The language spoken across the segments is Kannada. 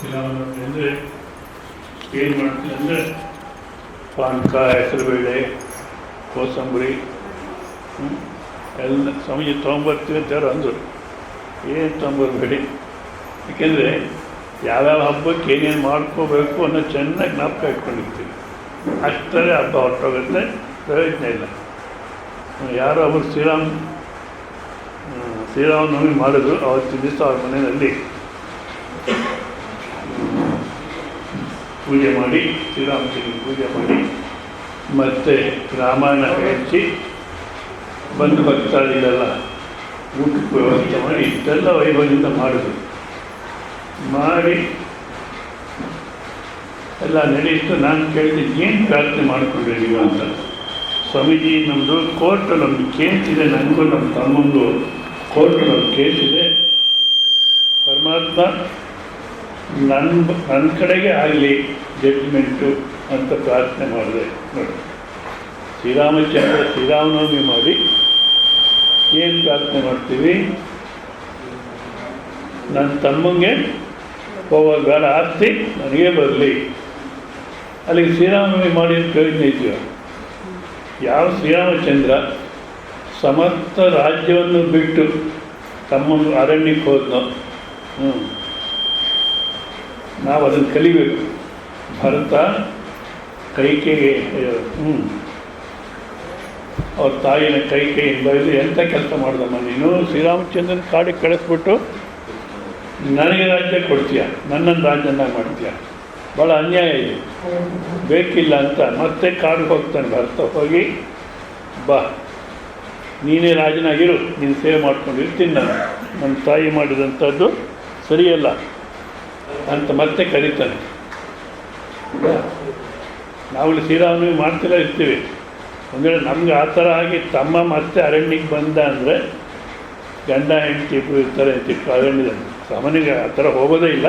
ಶ್ರೀರಾಮನವಮಿ ಅಂದರೆ ಏನು ಮಾಡ್ತೀನಿ ಅಂದರೆ ಪಾನಕ, ಹೆಸರುಬೇಳೆ, ಕೋಸಂಬರಿ ಎಲ್ಲ ಸ್ವಾಮೀಜಿ ತೊಗೊಂಬರ್ತೀವಿ ಅಂತ ಯಾರು ಅಂದರು. ಏನು ತೊಗೊಂಬರ್ಬೇಡಿ, ಏಕೆಂದರೆ ಯಾವ್ಯಾವ ಹಬ್ಬಕ್ಕೆ ಏನೇನು ಮಾಡ್ಕೋಬೇಕು ಅನ್ನೋ ಚೆನ್ನಾಗಿ ಜ್ಞಾಪಕ ಇಟ್ಕೊಂಡಿರ್ತೀವಿ. ಅಷ್ಟರೇ ಹಬ್ಬ ಹೊರಟೋಗುತ್ತೆ, ಪ್ರಯೋಜನ ಇಲ್ಲ. ಯಾರೋ ಅವರು ಶ್ರೀರಾಮನವಮಿ ಮಾಡಿದ್ರು. ಅವತ್ತಿನ ದಿವಸ ಅವ್ರ ಮನೆಯಲ್ಲಿ ಪೂಜೆ ಮಾಡಿ, ಶ್ರೀರಾಮಚಂದ್ರನ ಪೂಜೆ ಮಾಡಿ, ಮತ್ತು ರಾಮಾಯಣ ಹೆಚ್ಚಿ ಬಂದು ಭಕ್ತಾದಿಗಳೆಲ್ಲ ಊಟಕ್ಕೆ ವ್ಯವಸ್ಥೆ ಮಾಡಿ ಇಷ್ಟೆಲ್ಲ ವೈಭವದಿಂದ ಮಾಡಿದ್ರು. ಮಾಡಿ ಎಲ್ಲ ನಡೆಯಿತು. ನಾನು ಕೇಳಿದೆ, ಏನು ಪ್ರಾರ್ಥನೆ ಮಾಡಿಕೊಂಡ್ರಿ ನೀವು ಅಂತ. ಸ್ವಾಮೀಜಿ, ನಮ್ಮದು ಕೋರ್ಟಲ್ಲಿ ಒಂದು ಕೇಸ್ ಇದೆ, ನನಗೂ ನಮ್ಮ ತಮ್ಮಂದು ಕೋರ್ಟಲ್ಲಿ ಒಂದು ಕೇಸ್ ಇದೆ. ಪರಮಾತ್ಮ ನನ್ನ ಕಡೆಗೆ ಆಗಲಿ ಜಡ್ಜ್ಮೆಂಟು ಅಂತ ಪ್ರಾರ್ಥನೆ ಮಾಡಿದೆ. ನೋಡಿ, ಶ್ರೀರಾಮನವಮಿ ಮಾಡಿ ಏನು ಪ್ರಾರ್ಥನೆ ಮಾಡ್ತೀವಿ? ನನ್ನ ತಮ್ಮಂಗೆ ಹೋಗೋದು ಬೇಡ, ಆಸ್ತಿ ನನಗೇ ಬರಲಿ. ಅಲ್ಲಿಗೆ ಶ್ರೀರಾಮನವಮಿ ಮಾಡಿ ಪ್ರಯೋಜನ ಇದೆಯೋ? ಯಾವ ಶ್ರೀರಾಮಚಂದ್ರ ಸಮಸ್ತ ರಾಜ್ಯವನ್ನು ಬಿಟ್ಟು ತಮ್ಮ ಅರಣ್ಯಕ್ಕೆ ಹೋದ್ನೋ, ನಾವು ಅದನ್ನು ಕಲಿಬೇಕು. ಭರತ ಕೈಕೆಗೆ ಅವ್ರ ತಾಯಿನ ಕೈಯಿಂದ ಬರೆದು ಎಂಥ ಕೆಲಸ ಮಾಡ್ದಮ್ಮ ನೀನು? ಶ್ರೀರಾಮಚಂದ್ರನ ಕಾಡಿಗೆ ಕಳಿಸ್ಬಿಟ್ಟು ನನಗೆ ರಾಜ್ಯ ಕೊಡ್ತೀಯ, ನನ್ನನ್ನು ರಾಜ್ಯನಾಗಿ ಮಾಡ್ತೀಯ, ಭಾಳ ಅನ್ಯಾಯ ಇದೆ, ಬೇಕಿಲ್ಲ ಅಂತ ಮತ್ತೆ ಕಾಡಿಗೆ ಹೋಗ್ತಾನೆ ಭರತ. ಹೋಗಿ ಬಾ, ನೀನೇ ರಾಜನಾಗಿರು, ನೀನು ಸೇವೆ ಮಾಡ್ಕೊಂಡು ಇರ್ತೀನಿ, ನನ್ನ ತಾಯಿ ಮಾಡಿದಂಥದ್ದು ಸರಿಯಲ್ಲ ಅಂತ ಮತ್ತೆ ಕರೀತಾನೆ. ನಾವಲ್ಲಿ ಶ್ರೀರಾಮನವಮಿ ಮಾಡ್ತಿಲ್ಲ ಇರ್ತೀವಿ. ಅಂದರೆ ನಮ್ಗೆ ಆ ಥರ ಆಗಿ ತಮ್ಮ ಮತ್ತೆ ಅರಣ್ಯಕ್ಕೆ ಬಂದ ಅಂದರೆ ಗಂಡ ಹೆಂಡತಿ ಇಬ್ಬರು ಇರ್ತಾರೆ ಚಿಕ್ಕ ಅರಣ್ಯದಲ್ಲಿ. ಸಾಮಾನ್ಯಗೆ ಆ ಥರ ಹೋಗೋದೇ ಇಲ್ಲ,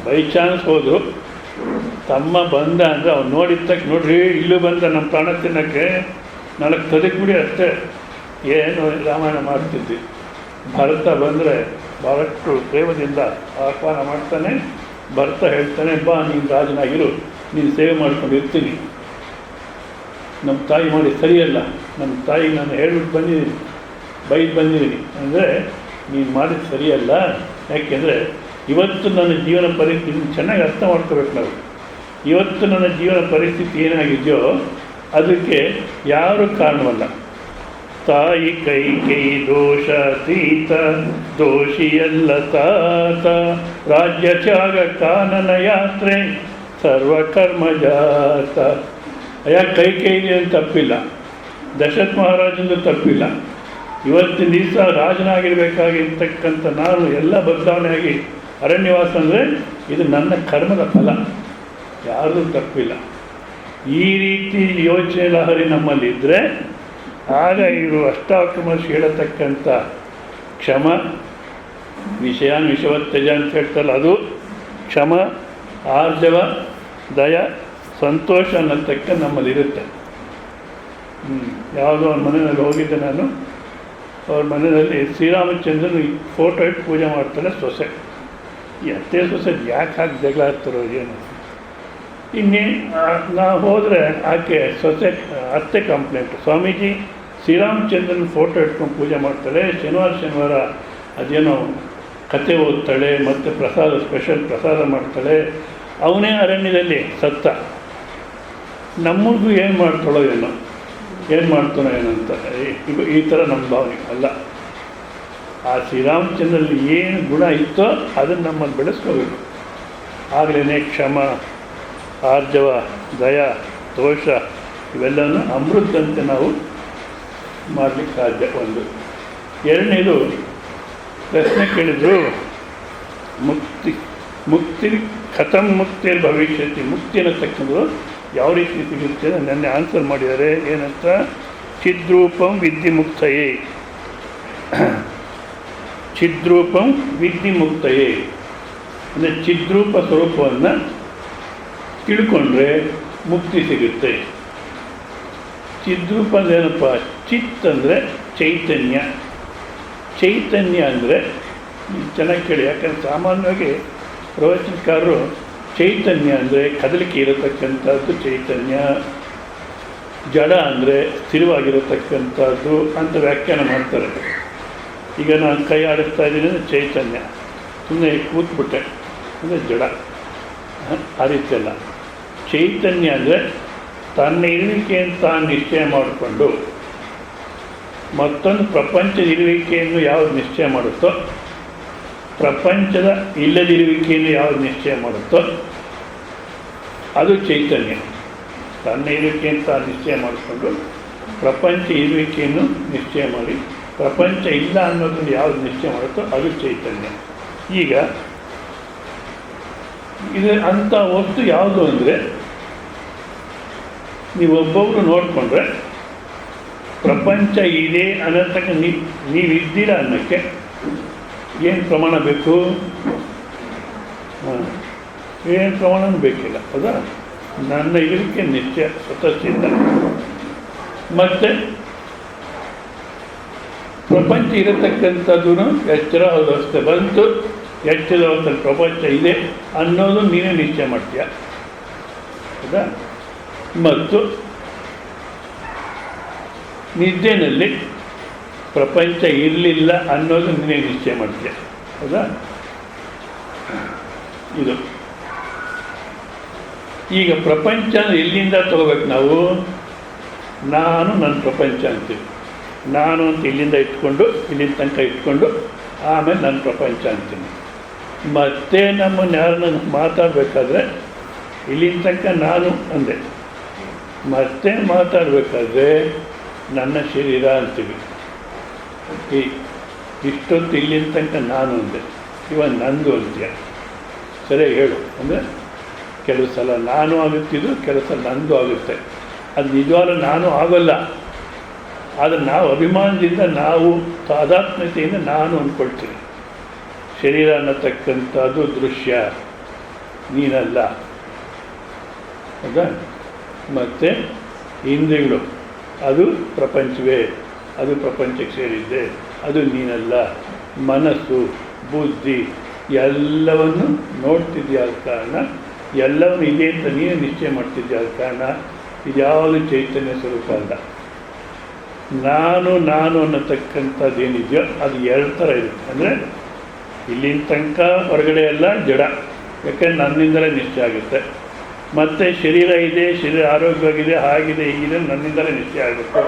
ಬೈ ಚಾನ್ಸ್ ಹೋದರು. ತಮ್ಮ ಬಂದ ಅಂದರೆ ಅವ್ನು ನೋಡಿದ ತಕ್ಕ ನೋಡ್ರಿ ಇಲ್ಲೂ ಬಂದ ನಮ್ಮ ಪ್ರಾಣ ತಿನ್ನೋಕ್ಕೆ, ನಾಲ್ಕು ತದಕ್ಕೆ ಬಿಡಿ ಅಷ್ಟೇ, ಏನು ರಾಮಾಯಣ ಮಾಡ್ತಿದ್ವಿ. ಭರತ ಬಂದರೆ ಭಾಳಷ್ಟು ಪ್ರೇಮದಿಂದ ಆಹ್ವಾನ ಮಾಡ್ತಾನೆ. ಭರತ ಹೇಳ್ತಾನೆ, ಬಾ ನೀನು ರಾಜನಾಗಿರು, ನೀನು ಸೇವೆ ಮಾಡ್ಕೊಂಡು ಇರ್ತೀನಿ. ನಮ್ಮ ತಾಯಿ ಮಾಡಿ ಸರಿಯಲ್ಲ, ನಮ್ಮ ತಾಯಿ ನಾನು ಹೇಳ್ಬಿಟ್ಟು ಬಂದಿದ್ದೀನಿ, ಬೈದು ಬಂದಿದ್ದೀನಿ ಅಂದರೆ ನೀನು ಮಾಡಿದ್ದು ಸರಿಯಲ್ಲ. ಯಾಕೆಂದರೆ ಇವತ್ತು ನನ್ನ ಜೀವನ ಪರಿಸ್ಥಿತಿ ಚೆನ್ನಾಗಿ ಅರ್ಥ ಮಾಡ್ಕೋಬೇಕು ನಾವು. ಇವತ್ತು ನನ್ನ ಜೀವನ ಪರಿಸ್ಥಿತಿ ಏನಾಗಿದೆಯೋ ಅದಕ್ಕೆ ಯಾರೂ ಕಾರಣವಲ್ಲ. ತಾಯಿ ಕೈ ದೋಷಾತೀತ ದೋಷಿಯಲ್ಲ ತಾತ, ರಾಜ್ಯ ತ್ಯಾಗ ಕಾನನ ಯಾತ್ರೆ ಸರ್ವಕರ್ಮಜಾತ. ಕೈಕೇಯಿಗೆ ಅಂತ ತಪ್ಪಿಲ್ಲ, ದಶರಥ ಮಹಾರಾಜಂದು ತಪ್ಪಿಲ್ಲ. ಇವತ್ತಿನ ದಿವಸ ರಾಜನಾಗಿರಬೇಕಾಗಿರ್ತಕ್ಕಂಥ ನಾನು ಎಲ್ಲ ಬದಲಾವಣೆಯಾಗಿ ಅರಣ್ಯವಾಸ ಅಂದರೆ ಇದು ನನ್ನ ಕರ್ಮದ ಫಲ, ಯಾರ್ದು ತಪ್ಪಿಲ್ಲ. ಈ ರೀತಿ ಯೋಚನೆ ಲಹರಿ ನಮ್ಮಲ್ಲಿದ್ದರೆ ಆಗ ಇವರು ಅಷ್ಟಾವಕ್ರಮರ್ಷಿ ಹೇಳತಕ್ಕಂಥ ಕ್ಷಮ, ವಿಷಯಾನ್ ವಿಷವತ್ತೆಜ ಅಂತ ಹೇಳ್ತಾರಲ್ಲ ಅದು ಕ್ಷಮ, ಆರ್ಜವ, ದಯ, ಸಂತೋಷ ಅನ್ನತಕ್ಕ ನಮ್ಮಲ್ಲಿರುತ್ತೆ. ಯಾವುದೋ ಅವ್ರ ಮನೆಯಲ್ಲಿ ಹೋಗಿದ್ದೆ ನಾನು. ಅವ್ರ ಮನೆಯಲ್ಲಿ ಶ್ರೀರಾಮಚಂದ್ರನ ಫೋಟೋ ಇಟ್ಟು ಪೂಜೆ ಮಾಡ್ತಾರೆ ಸೊಸೆ. ಈ ಅತ್ತೆ ಸೊಸೆ ಯಾಕೆ ಹಾಕಿ ಜಗಳ ಆಗ್ತಾರೋ ಏನು. ನಾವು ಹೋದರೆ ಆಕೆ ಸೊಸೆ ಅತ್ತೆ ಕಂಪ್ಲೇಂಟು, ಸ್ವಾಮೀಜಿ ಶ್ರೀರಾಮಚಂದ್ರನ ಫೋಟೋ ಇಟ್ಕೊಂಡು ಪೂಜೆ ಮಾಡ್ತಾಳೆ, ಶನಿವಾರ ಅದೇನೋ ಕತೆ ಓದ್ತಾಳೆ, ಮತ್ತು ಪ್ರಸಾದ ಸ್ಪೆಷಲ್ ಪ್ರಸಾದ ಮಾಡ್ತಾಳೆ. ಅವನೇ ಅರಣ್ಯದಲ್ಲಿ ಸತ್ತ, ನಮಗೂ ಏನು ಮಾಡ್ತಾಳೋ ಏನೋ, ಏನು ಮಾಡ್ತಾನೋ ಏನಂತ ಈ ಥರ ನಮ್ಮ ಭಾವನೆ ಅಲ್ಲ. ಆ ಶ್ರೀರಾಮಚಂದ್ರಲ್ಲಿ ಏನು ಗುಣ ಇತ್ತೋ ಅದನ್ನು ನಮ್ಮನ್ನು ಬೆಳೆಸ್ಕೋಬೇಕು. ಆಗಲೇ ಕ್ಷಮ, ಆರ್ಜವ, ದಯ, ದೋಷ ಇವೆಲ್ಲನೂ ಅಮೃತದಂತೆ ನಾವು ಮಾಡಲಿಕ್ಕೆ ಸಾಧ್ಯ. ಒಂದು. ಎರಡನೇದು ಪ್ರಶ್ನೆ ಕೇಳಿದ್ರು, ಮುಕ್ತಿ ಕಥಂ ಮುಕ್ತಿಯಲ್ಲಿ ಭವಿಷ್ಯತಿ, ಮುಕ್ತಿ ಅನ್ನತಕ್ಕಂಥದ್ದು ಯಾವ ರೀತಿ ಸಿಗುತ್ತೆ ನೆನ್ನೆ ಆನ್ಸರ್ ಮಾಡಿದ್ದಾರೆ. ಏನಂತ? ಚಿದ್ರೂಪಂ ವಿದ್ಯೆ ಮುಕ್ತಯೇ, ಚಿದ್ರೂಪಂ ವಿದ್ಯೆ ಮುಕ್ತಯೇ ಅಂದರೆ ಚಿದ್ರೂಪ ಸ್ವರೂಪವನ್ನು ತಿಳ್ಕೊಂಡ್ರೆ ಮುಕ್ತಿ ಸಿಗುತ್ತೆ. ಚಿದ್ರೂಪ ಅಂದ್ರೇನಪ್ಪ? ಚಿತ್ ಅಂದರೆ ಚೈತನ್ಯ, ಚೈತನ್ಯ ಅಂದರೆ ಚೆನ್ನಾಗಿ ಕೇಳಿ. ಯಾಕಂದರೆ ಸಾಮಾನ್ಯವಾಗಿ ಪ್ರವಚನಕಾರರು ಚೈತನ್ಯ ಅಂದರೆ ಕದಲಿಕೆ ಇರತಕ್ಕಂಥದ್ದು ಚೈತನ್ಯ, ಜಡ ಅಂದರೆ ಸ್ಥಿರವಾಗಿರತಕ್ಕಂಥದ್ದು ಅಂತ ವ್ಯಾಖ್ಯಾನ ಮಾಡ್ತಾರೆ. ಈಗ ನಾನು ಕೈ ಆಡಿಸ್ತಾ ಇದ್ದೀನಿ ಅಂದರೆ ಚೈತನ್ಯ, ಸುಮ್ಮನೆ ಕೂತ್ಬಿಟ್ಟೆ ಅಂದರೆ ಜಡ. ಆ ರೀತಿಯಲ್ಲ. ಚೈತನ್ಯ ಅಂದರೆ ತನ್ನ ಇರುವಿಕೆಯನ್ನು ತಾನು ನಿಶ್ಚಯ ಮಾಡಿಕೊಂಡು ಮತ್ತೊಂದು ಪ್ರಪಂಚದ ಇರುವಿಕೆಯನ್ನು ಯಾವುದು ನಿಶ್ಚಯ ಮಾಡುತ್ತೋ, ಪ್ರಪಂಚದ ಇಲ್ಲದಿರುವಿಕೆಯನ್ನು ಯಾವುದು ನಿಶ್ಚಯ ಮಾಡುತ್ತೋ ಅದು ಚೈತನ್ಯ. ತನ್ನ ಇರುವಿಕೆಯನ್ನು ತಾನು ನಿಶ್ಚಯ ಮಾಡಿಕೊಂಡು ಪ್ರಪಂಚ ಇರುವಿಕೆಯನ್ನು ನಿಶ್ಚಯ ಮಾಡಿ ಪ್ರಪಂಚ ಇಲ್ಲ ಅನ್ನೋದನ್ನು ಯಾವುದು ನಿಶ್ಚಯ ಮಾಡುತ್ತೋ ಅದು ಚೈತನ್ಯ. ಈಗ ಇದು ಅಂಥ ವಸ್ತು ಯಾವುದು ಅಂದರೆ, ನೀವೊಬ್ಬೊಬ್ಬರು ನೋಡಿಕೊಂಡ್ರೆ ಪ್ರಪಂಚ ಇದೆ ಅನ್ನತಕ್ಕ ನೀವಿದ್ದೀರ ಅನ್ನೋಕ್ಕೆ ಏನು ಪ್ರಮಾಣ ಬೇಕು? ಏನು ಪ್ರಮಾಣನೂ ಬೇಕಿಲ್ಲ, ಹೌದಾ? ನನ್ನ ಇರುವಿಕೆ ನಿಶ್ಚಯ ಸ್ವತಃಸಿದ್ಧ. ಮತ್ತು ಪ್ರಪಂಚ ಇರತಕ್ಕಂಥದ್ದು ಎಚ್ಚರ ವ್ಯವಸ್ಥೆ ಬಂತು, ಎಚ್ಚರ ವ್ಯವಸ್ಥೆ ಪ್ರಪಂಚ ಇದೆ ಅನ್ನೋದು ನೀನೇ ನಿಶ್ಚಯ ಮಾಡ್ತೀಯ, ಹೌದಾ? ಮತ್ತು ನಿದ್ದೆನಲ್ಲಿ ಪ್ರಪಂಚ ಇರಲಿಲ್ಲ ಅನ್ನೋದು ನೀನೇ ನಿಶ್ಚಯ ಮಾಡ್ತೀಯ, ಹೌದಾ? ಇದು ಈಗ ಪ್ರಪಂಚ ಎಲ್ಲಿಂದ ತಗೋಬೇಕು ನಾವು? ನಾನು ನನ್ನ ಪ್ರಪಂಚ ಅಂತೀವಿ. ನಾನು ಅಂತ ಇಲ್ಲಿಂದ ಇಟ್ಕೊಂಡು ಇಲ್ಲಿಂದ ತನಕ ಇಟ್ಕೊಂಡು ಆಮೇಲೆ ನನ್ನ ಪ್ರಪಂಚ ಅಂತೀನಿ. ಮತ್ತೆ ನಮ್ಮನ್ನು ಯಾರನ್ನ ಮಾತಾಡಬೇಕಾದ್ರೆ ಇಲ್ಲಿಂದ ತನಕ ನಾನು ಅಂದೆ, ಮತ್ತೆ ಮಾತಾಡಬೇಕಾದ್ರೆ ನನ್ನ ಶರೀರ ಅಂತೀವಿ. ಇಷ್ಟೊತ್ತು ಇಲ್ಲಿಂದ ತನಕ ನಾನು ಅಂದೆ, ಇವಾಗ ನಂದು ಅಂತೀಯ. ಸರಿಯಾಗಿ ಹೇಳು. ಅಂದರೆ ಕೆಲವು ಸಲ ನಾನು ಆಗುತ್ತಿದ್ದು, ಕೆಲವು ಸಲ ನಂದು ಆಗುತ್ತೆ. ಅದು ನಿಜವಾದ ನಾನು ಆಗೋಲ್ಲ. ಆದರೆ ನಾವು ಅಭಿಮಾನದಿಂದ, ನಾವು ತಾದಾತ್ಮ್ಯತೆಯಿಂದ ನಾನು ಅಂದ್ಕೊಳ್ತೀವಿ. ಶರೀರ ಅನ್ನತಕ್ಕಂಥದ್ದು ದೃಶ್ಯ, ನೀನಲ್ಲ, ಹೌದಾ? ಮತ್ತು ಇಂದ್ರಿಯಗಳು ಅದು ಪ್ರಪಂಚವೇ, ಅದು ಪ್ರಪಂಚಕ್ಕೆ ಸೇರಿದ್ದೆ, ಅದು ನೀನಲ್ಲ. ಮನಸ್ಸು, ಬುದ್ಧಿ ಎಲ್ಲವನ್ನು ನೋಡ್ತಿದ್ಯಾದ ಕಾರಣ, ಎಲ್ಲವನ್ನು ಇದೆ ಅಂತ ನೀನು ನಿಶ್ಚಯ ಮಾಡ್ತಿದ್ಯಾದ ಕಾರಣ ಇದ್ಯಾವುದು ಚೈತನ್ಯ ಸ್ವರೂಪ ಅಲ್ಲ. ನಾನು ಅನ್ನತಕ್ಕಂಥದ್ದೇನಿದೆಯೋ ಅದು ಎರಡು ಥರ ಇರುತ್ತೆ. ಅಂದರೆ ಇಲ್ಲಿನ ತನಕ ಹೊರಗಡೆ ಎಲ್ಲ ಜಡ, ಯಾಕೆಂದ್ರೆ ನನ್ನಿಂದಲೇ ನಿಶ್ಚಯ ಆಗುತ್ತೆ. ಮತ್ತು ಶರೀರ ಇದೆ, ಶರೀರ ಆರೋಗ್ಯವಾಗಿದೆ, ಹಾಗಿದೆ, ಹೀಗಿದೆ, ನನ್ನಿಂದಲೇ ನಿಶ್ಚಯ ಆಗಬೇಕು.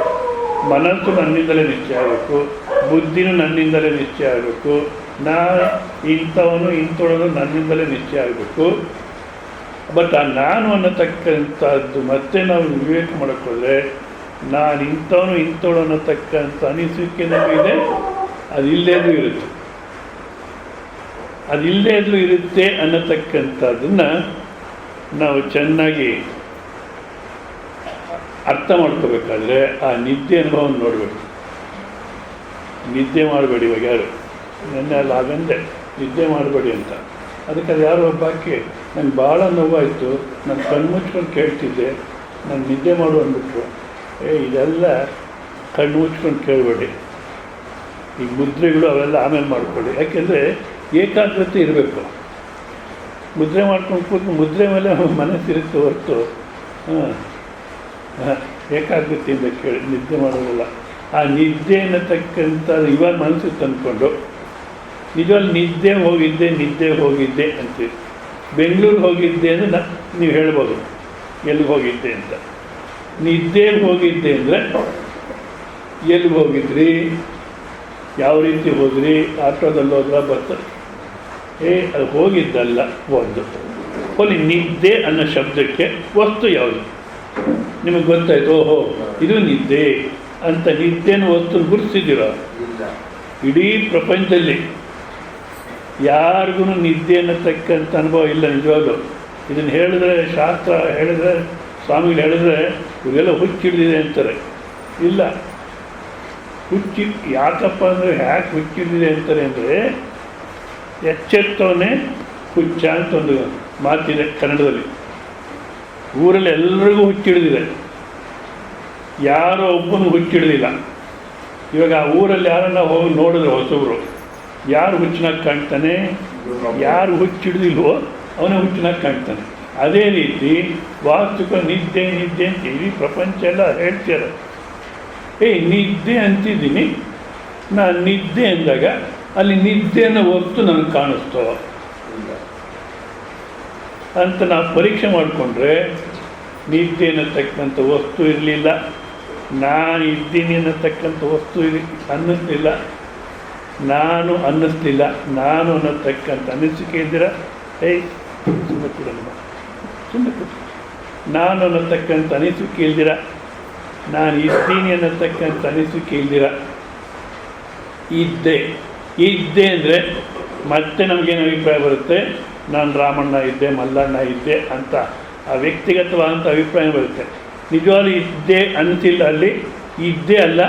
ಮನಸ್ಸು ನನ್ನಿಂದಲೇ ನಿಶ್ಚಯ ಆಗಬೇಕು, ಬುದ್ಧಿನೂ ನನ್ನಿಂದಲೇ ನಿಶ್ಚಯ ಆಗಬೇಕು, ಇಂಥವನು ಇಂಥವನು ನನ್ನಿಂದಲೇ ನಿಶ್ಚಯ ಆಗಬೇಕು. ಬಟ್ ಆ ನಾನು ಅನ್ನತಕ್ಕಂಥದ್ದು ಮತ್ತೆ ನಾವು ವಿವೇಕ ಮಾಡೋಕ್ಕೋದ್ರೆ ನಾನು ಇಂಥವನು ಇಂಥವಳು ಅನ್ನತಕ್ಕಂಥ ಅನಿಸಿಕೆನೂ ಇದೆ, ಅದಿಲ್ಲದೇದು ಇರುತ್ತೆ. ಅದಿಲ್ಲದೇದು ಇರುತ್ತೆ ಅನ್ನತಕ್ಕಂಥದ್ದನ್ನು ನಾವು ಚೆನ್ನಾಗಿ ಅರ್ಥ ಮಾಡ್ಕೋಬೇಕಾದ್ರೆ ಆ ನಿದ್ದೆ ಅನುಭವವನ್ನು ನೋಡಬೇಕು. ನಿದ್ದೆ ಮಾಡಬೇಡಿ. ಇವಾಗ ಯಾರು ನೆನ್ನೆ ಅಲ್ಲ ಆಗಂದೆ ನಿದ್ದೆ ಮಾಡಬೇಡಿ ಅಂತ. ಅದಕ್ಕೆ ಅದು ಯಾರೋ ಒಬ್ಬ ಹಾಕಿ ನಂಗೆ ಭಾಳ ನೋವಾಯಿತು, ನಾನು ಕಣ್ಮುಚ್ಕೊಂಡು ಕೇಳ್ತಿದ್ದೆ, ನಾನು ನಿದ್ದೆ ಮಾಡು ಅಂದ್ಬಿಟ್ರು. ಇದೆಲ್ಲ ಕಣ್ಣು ಮುಚ್ಕೊಂಡು ಕೇಳಬೇಡಿ. ಈ ಮುದ್ರೆಗಳು ಅವೆಲ್ಲ ಆಮೇಲೆ ಮಾಡ್ಕೊಳ್ಳಿ. ಯಾಕೆಂದರೆ ಏಕಾಗ್ರತೆ ಇರಬೇಕು. ಮುದ್ರೆ ಮಾಡ್ಕೊಂಡು ಕೂತು ಮುದ್ರೆ ಮೇಲೆ ಮನಸ್ಸಿರುತ್ತೆ ಹೊರತು ಏಕಾಗ್ರತೆಯಿಂದ ಕೇಳಿ ನಿದ್ದೆ ಮಾಡೋದಿಲ್ಲ. ಆ ನಿದ್ದೆ ಅನ್ನತಕ್ಕಂಥ ಇವಾಗ ಮನಸ್ಸಿಗೆ ತಂದ್ಕೊಂಡು ನಿಜವಾಗಿ ನಿದ್ದೆ ಹೋಗಿದ್ದೆ ಅಂತೀವಿ. ಬೆಂಗಳೂರಿಗೆ ಹೋಗಿದ್ದೆ ಅಂದರೆ ನೀವು ಹೇಳ್ಬೋದು ಎಲ್ಲಿಗೆ ಹೋಗಿದ್ದೆ ಅಂತ. ನಿದ್ದೆ ಹೋಗಿದ್ದೆ ಅಂದರೆ ಎಲ್ಲಿಗೆ ಹೋಗಿದ್ರಿ, ಯಾವ ರೀತಿ ಹೋದ್ರಿ, ಆಟೋದಲ್ಲಿ ಹೋದ್ರ ಬಸ್, ಅದು ಹೋಗಿದ್ದಲ್ಲ. ಒಂದು ನಿದ್ದೆ ಅನ್ನೋ ಶಬ್ದಕ್ಕೆ ವಸ್ತು ಯಾವುದು ನಿಮಗೆ ಗೊತ್ತಾಯ್ತು? ಓಹೋ ಇದು ನಿದ್ದೆ ಅಂತ. ನಿದ್ದೆನ ವಸ್ತು ಗುರುತಿಸಿದ್ದೀರೋ? ಇಡೀ ಪ್ರಪಂಚದಲ್ಲಿ ಯಾರಿಗೂ ನಿದ್ದೆ ಅನ್ನತಕ್ಕಂಥ ಅನುಭವ ಇಲ್ಲ. ನಿಜವಾಗ್ಲೂ ಇದನ್ನು ಹೇಳಿದ್ರೆ, ಶಾಸ್ತ್ರ ಹೇಳಿದ್ರೆ, ಸ್ವಾಮಿಗಳು ಹೇಳಿದ್ರೆ ಇವೆಲ್ಲ ಹುಚ್ಚಿಡಿದಿದೆ ಅಂತಾರೆ. ಇಲ್ಲ, ಹುಚ್ಚಿ ಯಾಕಪ್ಪ ಅಂದರೆ ಯಾಕೆ ಹುಚ್ಚಿಡಿದಿದೆ ಅಂತಾರೆ ಅಂದರೆ ಎಚ್ಚೆತ್ತವನೇ ಹುಚ್ಚ ಅಂತ ಒಂದು ಮಾತಿದೆ ಕನ್ನಡದಲ್ಲಿ. ಊರಲ್ಲಿ ಎಲ್ಲರಿಗೂ ಹುಚ್ಚಿಡಿದಿದೆ, ಯಾರೋ ಒಬ್ಬನು ಹುಚ್ಚಿಡಿದಿಲ್ಲ. ಇವಾಗ ಆ ಊರಲ್ಲಿ ಯಾರನ್ನ ಹೋಗಿ ನೋಡಿದ್ರೆ ಹೊಸಬ್ರು ಯಾರು ಹುಚ್ಚನಾಗಿ ಕಾಣ್ತಾನೆ? ಯಾರು ಹುಚ್ಚಿಡ್ದಿಲ್ವೋ ಅವನೇ ಹುಚ್ಚಿನಾಗ ಕಾಣ್ತಾನೆ. ಅದೇ ರೀತಿ ವಾಸ್ತುಕ ನಿದ್ದೆ ನಿದ್ದೆ ಅಂತ ಇಡೀ ಪ್ರಪಂಚ ಎಲ್ಲ ಹೇಳ್ತಾರೆ. ನಿದ್ದೆ ಅಂತಿದ್ದೀನಿ, ನಾನು ನಿದ್ದೆ ಅಂದಾಗ ಅಲ್ಲಿ ನಿದ್ದೆ ಅನ್ನೋ ವಸ್ತು ನನಗೆ ಕಾಣಿಸ್ತೋ ಅಂತ ನಾವು ಪರೀಕ್ಷೆ ಮಾಡಿಕೊಂಡ್ರೆ ನಿದ್ದೆ ಅನ್ನತಕ್ಕಂಥ ವಸ್ತು ಇರಲಿಲ್ಲ, ನಾನು ಇದ್ದೀನಿ ಅನ್ನತಕ್ಕಂಥ ವಸ್ತು ಅನ್ನಿಸ್ಲಿಲ್ಲ, ನಾನು ಅನ್ನಿಸ್ಲಿಲ್ಲ. ನಾನು ಅನ್ನತಕ್ಕಂಥ ಅನಿಸಿಕೆ ಇದ್ದೀರ ಸುಮ್ಮನೆ ಕೂಡ ಸುಮ್ಮನೆ ಕೂಡ ನಾನು ಅನ್ನತಕ್ಕಂಥ ಅನಿಸಿಕೆ ಇಲ್ದಿರ, ನಾನು ಇದ್ದೀನಿ ಅನ್ನತಕ್ಕಂಥ ಅನಿಸಿಕೆ ಇಲ್ದಿರ, ಇದ್ದೆ ಅಂದರೆ ಮತ್ತೆ ನಮಗೇನು ಅಭಿಪ್ರಾಯ ಬರುತ್ತೆ, ನಾನು ರಾಮಣ್ಣ ಇದ್ದೆ, ಮಲ್ಲಣ್ಣ ಇದ್ದೆ ಅಂತ ಆ ವ್ಯಕ್ತಿಗತವಾದಂಥ ಅಭಿಪ್ರಾಯ ಬರುತ್ತೆ. ನಿಜವಾಗ್ಲೂ ಇದ್ದೆ ಅಂತಿಲ್ಲ, ಅಲ್ಲಿ ಇದ್ದೇ ಅಲ್ಲ,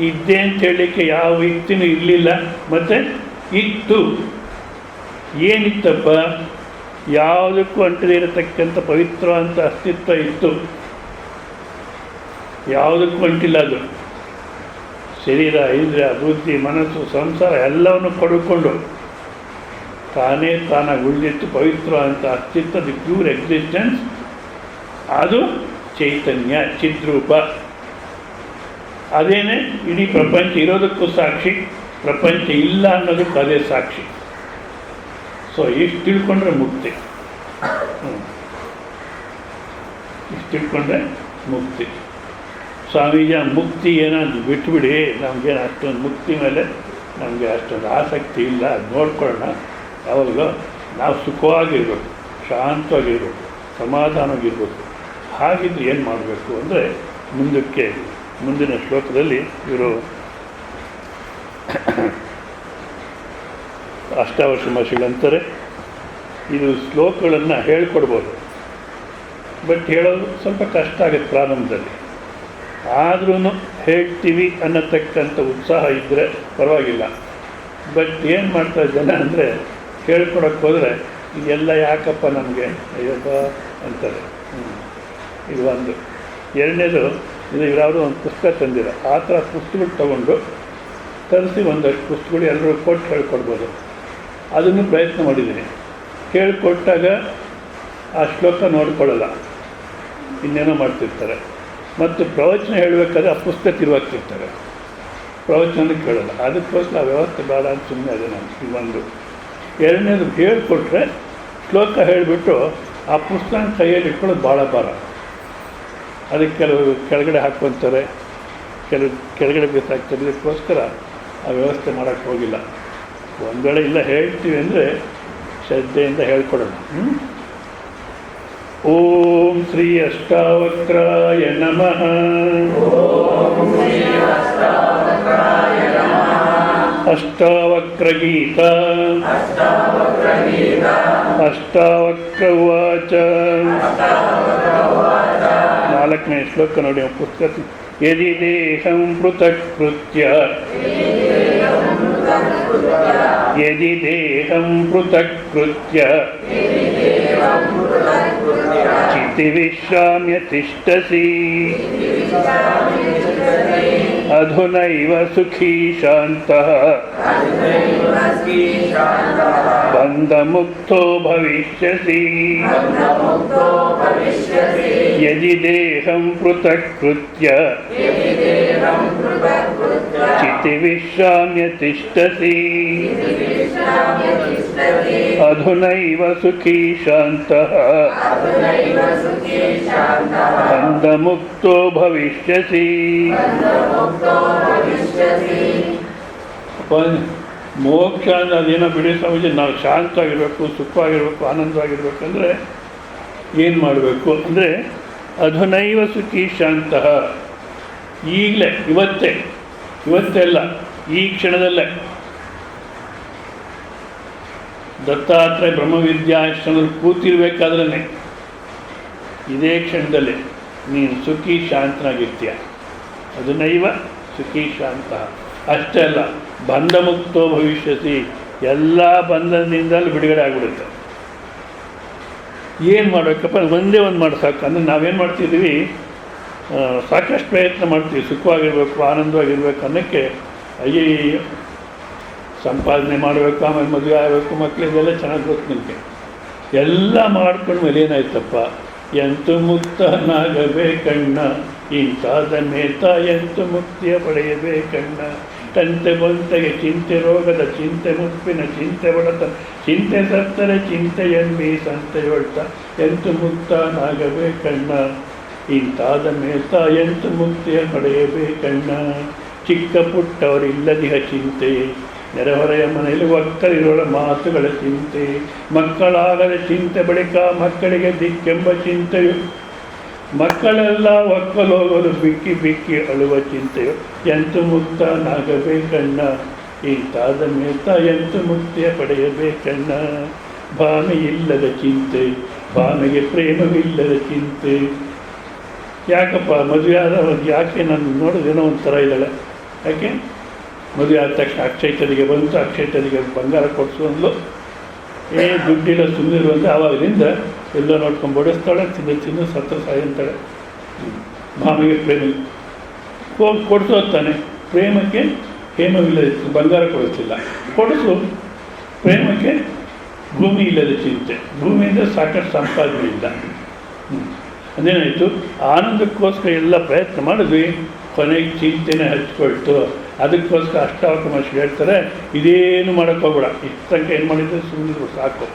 ಇದ್ದೆ ಅಂತ ಹೇಳಲಿಕ್ಕೆ ಯಾವ ವ್ಯಕ್ತಿನೂ ಇರಲಿಲ್ಲ. ಮತ್ತು ಇತ್ತು, ಏನಿತ್ತಪ್ಪ, ಯಾವುದಕ್ಕೂ ಅಂಟದೇ ಇರತಕ್ಕಂಥ ಪವಿತ್ರವಾದಂಥ ಅಸ್ತಿತ್ವ ಇತ್ತು, ಯಾವುದಕ್ಕೂ ಅಂಟಿಲ್ಲ. ಅದು ಶರೀರ, ಇಂದ್ರಿಯ, ಬುದ್ಧಿ, ಮನಸ್ಸು, ಸಂಸಾರ ಎಲ್ಲವನ್ನು ಪಡ್ಕೊಂಡು ತಾನಾಗಿ ಉಳಿದಿತ್ತು ಪವಿತ್ರವಾದಂಥ ಅಸ್ತಿತ್ವ, ದಿ ಪ್ಯೂರ್ ಎಕ್ಸಿಸ್ಟೆನ್ಸ್. ಅದು ಚೈತನ್ಯ, ಚಿದ್ರೂಪ. ಅದೇನೇ ಇಡೀ ಪ್ರಪಂಚ ಇರೋದಕ್ಕೂ ಸಾಕ್ಷಿ, ಪ್ರಪಂಚ ಇಲ್ಲ ಅನ್ನೋದಕ್ಕೂ ಅದೇ ಸಾಕ್ಷಿ. ಸೊ ಇಷ್ಟು ತಿಳ್ಕೊಂಡ್ರೆ ಮುಕ್ತಿ, ಇಷ್ಟು ತಿಳ್ಕೊಂಡ್ರೆ ಮುಕ್ತಿ. ಸ್ವಾಮೀಜಿ ಮುಕ್ತಿ ಏನಾದ್ರು ಬಿಟ್ಬಿಡಿ, ನಮಗೇನು ಅಷ್ಟೊಂದು ಮುಕ್ತಿ ಮೇಲೆ ನಮಗೆ ಅಷ್ಟೊಂದು ಆಸಕ್ತಿ ಇಲ್ಲ, ಅದು ನೋಡ್ಕೊಳ್ಳೋಣ. ಯಾವಾಗಲೂ ನಾವು ಸುಖವಾಗಿರ್ಬೇಕು, ಶಾಂತವಾಗಿರ್ಬೇಕು, ಸಮಾಧಾನವಾಗಿರ್ಬೇಕು. ಹಾಗಿದ್ರೆ ಏನು ಮಾಡಬೇಕು ಅಂದರೆ ಮುಂದಿನ ಶ್ಲೋಕದಲ್ಲಿ ಇವರು ಅಷ್ಟಾವರ್ಷ ಮಹರ್ಷಿಗಳಂತಾರೆ. ಇದು ಶ್ಲೋಕಗಳನ್ನು ಹೇಳ್ಕೊಡ್ಬೋದು, ಬಟ್ ಹೇಳೋದು ಸ್ವಲ್ಪ ಕಷ್ಟ ಆಗುತ್ತೆ ಪ್ರಾರಂಭದಲ್ಲಿ. ಆದ್ರೂ ಹೇಳ್ತೀವಿ ಅನ್ನತಕ್ಕಂಥ ಉತ್ಸಾಹ ಇದ್ದರೆ ಪರವಾಗಿಲ್ಲ. ಬಟ್ ಏನು ಮಾಡ್ತಾರೆ ಜನ ಅಂದರೆ, ಹೇಳ್ಕೊಡೋಕ್ಕೆ ಹೋದರೆ ಇದೆಲ್ಲ ಯಾಕಪ್ಪ ನಮಗೆ ಅಯ್ಯಪ್ಪ ಅಂತಾರೆ. ಇದು ಒಂದು. ಎರಡನೇದು, ಇದು ಯಾವುದು ಒಂದು ಪುಸ್ತಕ ತಂದಿರ, ಆ ಥರ ಪುಸ್ತಕಗಳು ತೊಗೊಂಡು ತರಿಸಿ ಒಂದಷ್ಟು ಪುಸ್ತಕಗಳು ಎಲ್ಲರೂ ಕೊಟ್ಟು ಹೇಳ್ಕೊಡ್ಬೋದು. ಅದನ್ನು ಪ್ರಯತ್ನ ಮಾಡಿದ್ದೀನಿ. ಹೇಳ್ಕೊಟ್ಟಾಗ ಆ ಶ್ಲೋಕ ನೋಡ್ಕೊಳ್ಳಲ್ಲ, ಇನ್ನೇನೋ ಮಾಡ್ತಿರ್ತಾರೆ. ಮತ್ತು ಪ್ರವಚನ ಹೇಳಬೇಕಾದ್ರೆ ಆ ಪುಸ್ತಕ ತಿರುವಾಗ್ತಿರ್ತಾರೆ, ಪ್ರವಚನ ಕೇಳಲ್ಲ. ಅದಕ್ಕೋಸ್ಕರ ಆ ವ್ಯವಸ್ಥೆ ಬೇಡ ಅಂತ ಸುಮ್ಮನೆ ಅದೇ ನಾನು. ಈ ಒಂದು. ಎರಡನೇದು, ಹೇಳಿಕೊಟ್ರೆ ಶ್ಲೋಕ ಹೇಳಿಬಿಟ್ಟು ಆ ಪುಸ್ತಕ ಕೈಯಲ್ಲಿ ಇಟ್ಕೊಳ್ಳೋದು ಭಾಳ ಭಾರ. ಅದಕ್ಕೆ ಕೆಲವು ಕೆಳಗಡೆ ಹಾಕ್ಕೊತಾರೆ, ಕೆಲವು ಕೆಳಗಡೆ ಬೇಕಾಗ್ತದೆ. ಇದಕ್ಕೋಸ್ಕರ ಆ ವ್ಯವಸ್ಥೆ ಮಾಡೋಕ್ಕೆ ಹೋಗಿಲ್ಲ. ಒಂದು ವೇಳೆ ಇಲ್ಲ ಹೇಳ್ತೀವಿ ಅಂದರೆ ಶ್ರದ್ಧೆಯಿಂದ ಹೇಳ್ಕೊಡೋಣ. ಓಂ ಶ್ರೀ ಅಷ್ಟಾವಕ್ರಾಯ ನಮಃ. ಅಷ್ಟಾವಕ್ರಗೀತ ಅಷ್ಟಾವಕ್ರ ಉವಾಚ. 4ನೇ ಶ್ಲೋಕ ನೋಡಿ ಪುಸ್ತಕ. ಯದಿ ದೇಹಂ ಪೃಥಕ್ ಕೃತ್ಯ, ಯದಿ ದೇಹಂ ಪೃಥಕ್ ಕೃತ್ಯ ಚಿತಿ ವಿಶ್ರಾಮ್ಯ ತಿಷ್ಟಸಿ ಅಧುನೈವ ಸುಖೀ ಶಾಂತಃ ಬಂಧಮುಕ್ತೋ ಭವಿಷ್ಯಸಿ. ಯದಿ ದೇಹಂ ಪೃಥಕ್ ಕೃತ್ಯ ಚಿತಿ ವಿಶ್ರಾಮ್ಯ ತಿಷ್ಟಸಿ ಅಧುನೈವ ಸುಖೀ ಶಾಂತಃ ಬಂಧಮುಕ್ತೋ ಭವಿಷ್ಯಸಿ. ಮೋಕ್ಷ ಅಂದರೆ ಅದೇನೋ ಬಿಡಿ ಸ್ವಾಮೀಜಿ, ನಾವು ಶಾಂತವಾಗಿರಬೇಕು, ಸುಖವಾಗಿರಬೇಕು, ಆನಂದವಾಗಿರ್ಬೇಕು ಅಂದರೆ ಏನು ಮಾಡಬೇಕು ಅಂದರೆ, ಅಧುನೈವ ಸುಖೀ ಶಾಂತಃ, ಈಗಲೇ, ಇವತ್ತೆಲ್ಲ ಈ ಕ್ಷಣದಲ್ಲೇ. ದತ್ತಾತ್ರೇಯ ಬ್ರಹ್ಮವಿದ್ಯಾಶ್ರಮದಲ್ಲಿ ಕೂತಿರ್ಬೇಕಾದ್ರೆ ಇದೇ ಕ್ಷಣದಲ್ಲಿ ನೀನು ಸುಖಿ ಶಾಂತನಾಗಿರ್ತೀಯ. ಅಧುನೈವ ಸುಖಿ ಶಾಂತ. ಅಷ್ಟೇ ಅಲ್ಲ, ಬಂಧಮುಕ್ತೋ ಭವಿಷ್ಯಸಿ, ಎಲ್ಲ ಬಂಧನದಿಂದಲೂ ಬಿಡುಗಡೆ ಆಗಿಬಿಡುತ್ತೆ. ಏನು ಮಾಡಬೇಕಪ್ಪ, ಒಂದೇ ಒಂದು ಮಾಡಿ ಸಾಕು. ಅಂದರೆ ನಾವೇನು ಮಾಡ್ತಿದ್ದೀವಿ, ಸಾಕಷ್ಟು ಪ್ರಯತ್ನ ಮಾಡ್ತೀವಿ ಸುಖವಾಗಿರ್ಬೇಕು, ಆನಂದವಾಗಿರ್ಬೇಕು ಅನ್ನೋಕ್ಕೆ. ಅಯ್ಯಯ್ಯೋ ಸಂಪಾದನೆ ಮಾಡಬೇಕು, ಆಮೇಲೆ ಮದುವೆ ಆಗಬೇಕು, ಮಕ್ಕಳಿಗೆಲ್ಲ ಚೆನ್ನಾಗಿ ಗೊತ್ತು ನಿಮಗೆ. ಎಲ್ಲ ಮಾಡ್ಕೊಂಡು ಮೇಲೆ ಏನಾಯ್ತಪ್ಪ, ಎಂತು ಮುಕ್ತನಾಗಬೇಕಣ್ಣ, ಇಂತಾದ ನೇತ ಎಂತು ಮುಕ್ತಿಯ ಪಡೆಯಬೇಕಣ್ಣ. ತಂತೆ ಬಂತೆಗೆ ಚಿಂತೆ ರೋಗದ ಚಿಂತೆ ಮುಪ್ಪಿನ ಚಿಂತೆ ಬಡತ ಚಿಂತೆ ಸತ್ತರೆ ಚಿಂತೆ ಎನ್ನಿ ಸಂತೆಯೊಳ್ತ ಎಂತು ಮುಕ್ತನಾಗಬೇಕಣ್ಣ, ಇಂತಾದ ಮೇತ ಎಂತು ಮುಕ್ತಿಯ ಪಡೆಯಬೇಕಣ್ಣ. ಚಿಕ್ಕ ಪುಟ್ಟವರಿಲ್ಲದಿಹ ಚಿಂತೆ, ನೆರೆಹೊರೆಯ ಮನೆಯಲ್ಲಿ ಒಕ್ಕಲಿರೋಳ ಮಾತುಗಳ ಚಿಂತೆ, ಮಕ್ಕಳಾಗದ ಚಿಂತೆ ಬಳಿಕ ಮಕ್ಕಳಿಗೆ ದಿಕ್ಕೆಂಬ ಚಿಂತೆಯು, ಮಕ್ಕಳೆಲ್ಲ ಒಕ್ಕಲೋಗಲು ಬಿಕ್ಕಿ ಬಿಕ್ಕಿ ಅಳುವ ಚಿಂತೆಯು ಎಂತು ಮುಕ್ತನಾಗಬೇಕಣ್ಣ, ಇಂತಾದ ಮೇತ ಎಂತು ಮುಕ್ತಿಯ ಪಡೆಯಬೇಕಣ್ಣ. ಭಾಮೆ ಇಲ್ಲದ ಚಿಂತೆ, ಭಾಮೆಗೆ ಪ್ರೇಮವಿಲ್ಲದ ಚಿಂತೆ. ಯಾಕಪ್ಪ ಮದುವೆ ಆದ ಯಾಕೆ ನಾನು ನೋಡೋದೇನೋ ಒಂಥರ ಇದ್ದಾಳೆ, ಯಾಕೆ ಮದುವೆ ಆದ ತಕ್ಷಣ ಅಕ್ಷಯ ತಲೆಗೆ ಬಂತು, ಅಕ್ಷಯ ತಲೆಗೆ ಬಂಗಾರ ಕೊಡಿಸೋದ್ಲು, ದುಡ್ಡಿಲ್ಲ ಸುಮ್ಮನಿರು ಅಂದರೆ ಆವಾಗಲಿಂದ ಎಲ್ಲೋ ನೋಡ್ಕೊಂಡು ಬಡಿಸ್ತಾಳೆ, ತಿಂದು ಸತ್ತ ಸಾಯಿ ಅಂತಾಳೆ. ಭಾಮಿಗೆ ಪ್ರೇಮ ಹೋಗಿ ಕೊಡಿಸೋದು ತಾನೆ, ಪ್ರೇಮಕ್ಕೆ ಹೇಮವಿಲ್ಲದ ಬಂಗಾರ ಕೊಡಿಸ್ತಿಲ್ಲ, ಕೊಡಿಸು. ಪ್ರೇಮಕ್ಕೆ ಭೂಮಿ ಇಲ್ಲದ ಚಿಂತೆ, ಭೂಮಿಯಿಂದ ಸಾಕಷ್ಟು ಸಂಪಾದನೆ ಇಲ್ಲ. ಅದೇನಾಯಿತು, ಆನಂದಕ್ಕೋಸ್ಕರ ಎಲ್ಲ ಪ್ರಯತ್ನ ಮಾಡಿದ್ವಿ, ಕೊನೆಗೆ ಚಿಂತೆನೇ ಹಚ್ಕೊಳ್ತು. ಅದಕ್ಕೋಸ್ಕರ ಅಷ್ಟಾವಕಾಶ ಹೇಳ್ತಾರೆ, ಇದೇನು ಮಾಡೋಕ್ಕೋಗ್ಬೇಡ, ಇಷ್ಟು ತನಕ ಏನು ಮಾಡಿದರೆ ಸುಮ್ಮನೆ ಸಾಕು.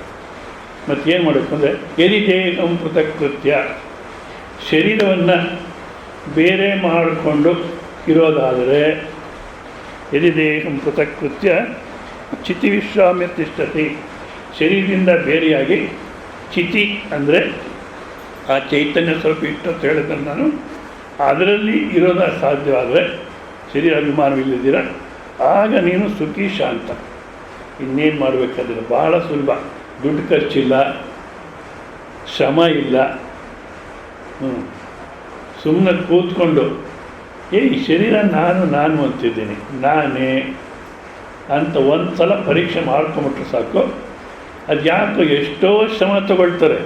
ಮತ್ತೇನು ಮಾಡಬೇಕು ಅಂದರೆ ಯದಿದೇಹಂ ಪೃಥಕ್ಕೃತ್ಯ, ಶರೀರವನ್ನು ಬೇರೆ ಮಾಡಿಕೊಂಡು ಇರೋದಾದರೆ, ಯದಿದೇಹಂ ಪೃಥಕ್ಕೃತ್ಯ ಚಿತಿ ವಿಶ್ರಾಮ್ಯ ತಿಷ್ಠತಿ, ಶರೀರದಿಂದ ಬೇರೆಯಾಗಿ ಚಿತಿ ಅಂದರೆ ಆ ಚೈತನ್ಯ ಸ್ವಲ್ಪ ಇಟ್ಟು ಅಂತ ಹೇಳಿದ್ರೆ ನಾನು, ಅದರಲ್ಲಿ ಇರೋದ ಸಾಧ್ಯವಾದರೆ ಶರೀರ ಅಭಿಮಾನವಿಲ್ಲದಿರ, ಆಗ ನೀನು ಸುಖಿ ಶಾಂತ. ಇನ್ನೇನು ಮಾಡಬೇಕಾದ್ರೆ ಭಾಳ ಸುಲಭ, ದುಡ್ಡು ಖರ್ಚಿಲ್ಲ, ಶ್ರಮ ಇಲ್ಲ, ಸುಮ್ಮನೆ ಕೂತ್ಕೊಂಡು ಈ ಶರೀರ ನಾನು ಅಂತಿದ್ದೀನಿ, ನಾನೇ ಅಂತ ಒಂದು ಸಲ ಪರೀಕ್ಷೆ ಮಾಡ್ಕೊಂಬಿಟ್ರೆ ಸಾಕು. ಅದು ಯಾಕೋ ಎಷ್ಟೋ ಶ್ರಮ ತಗೊಳ್ತಾರೆ,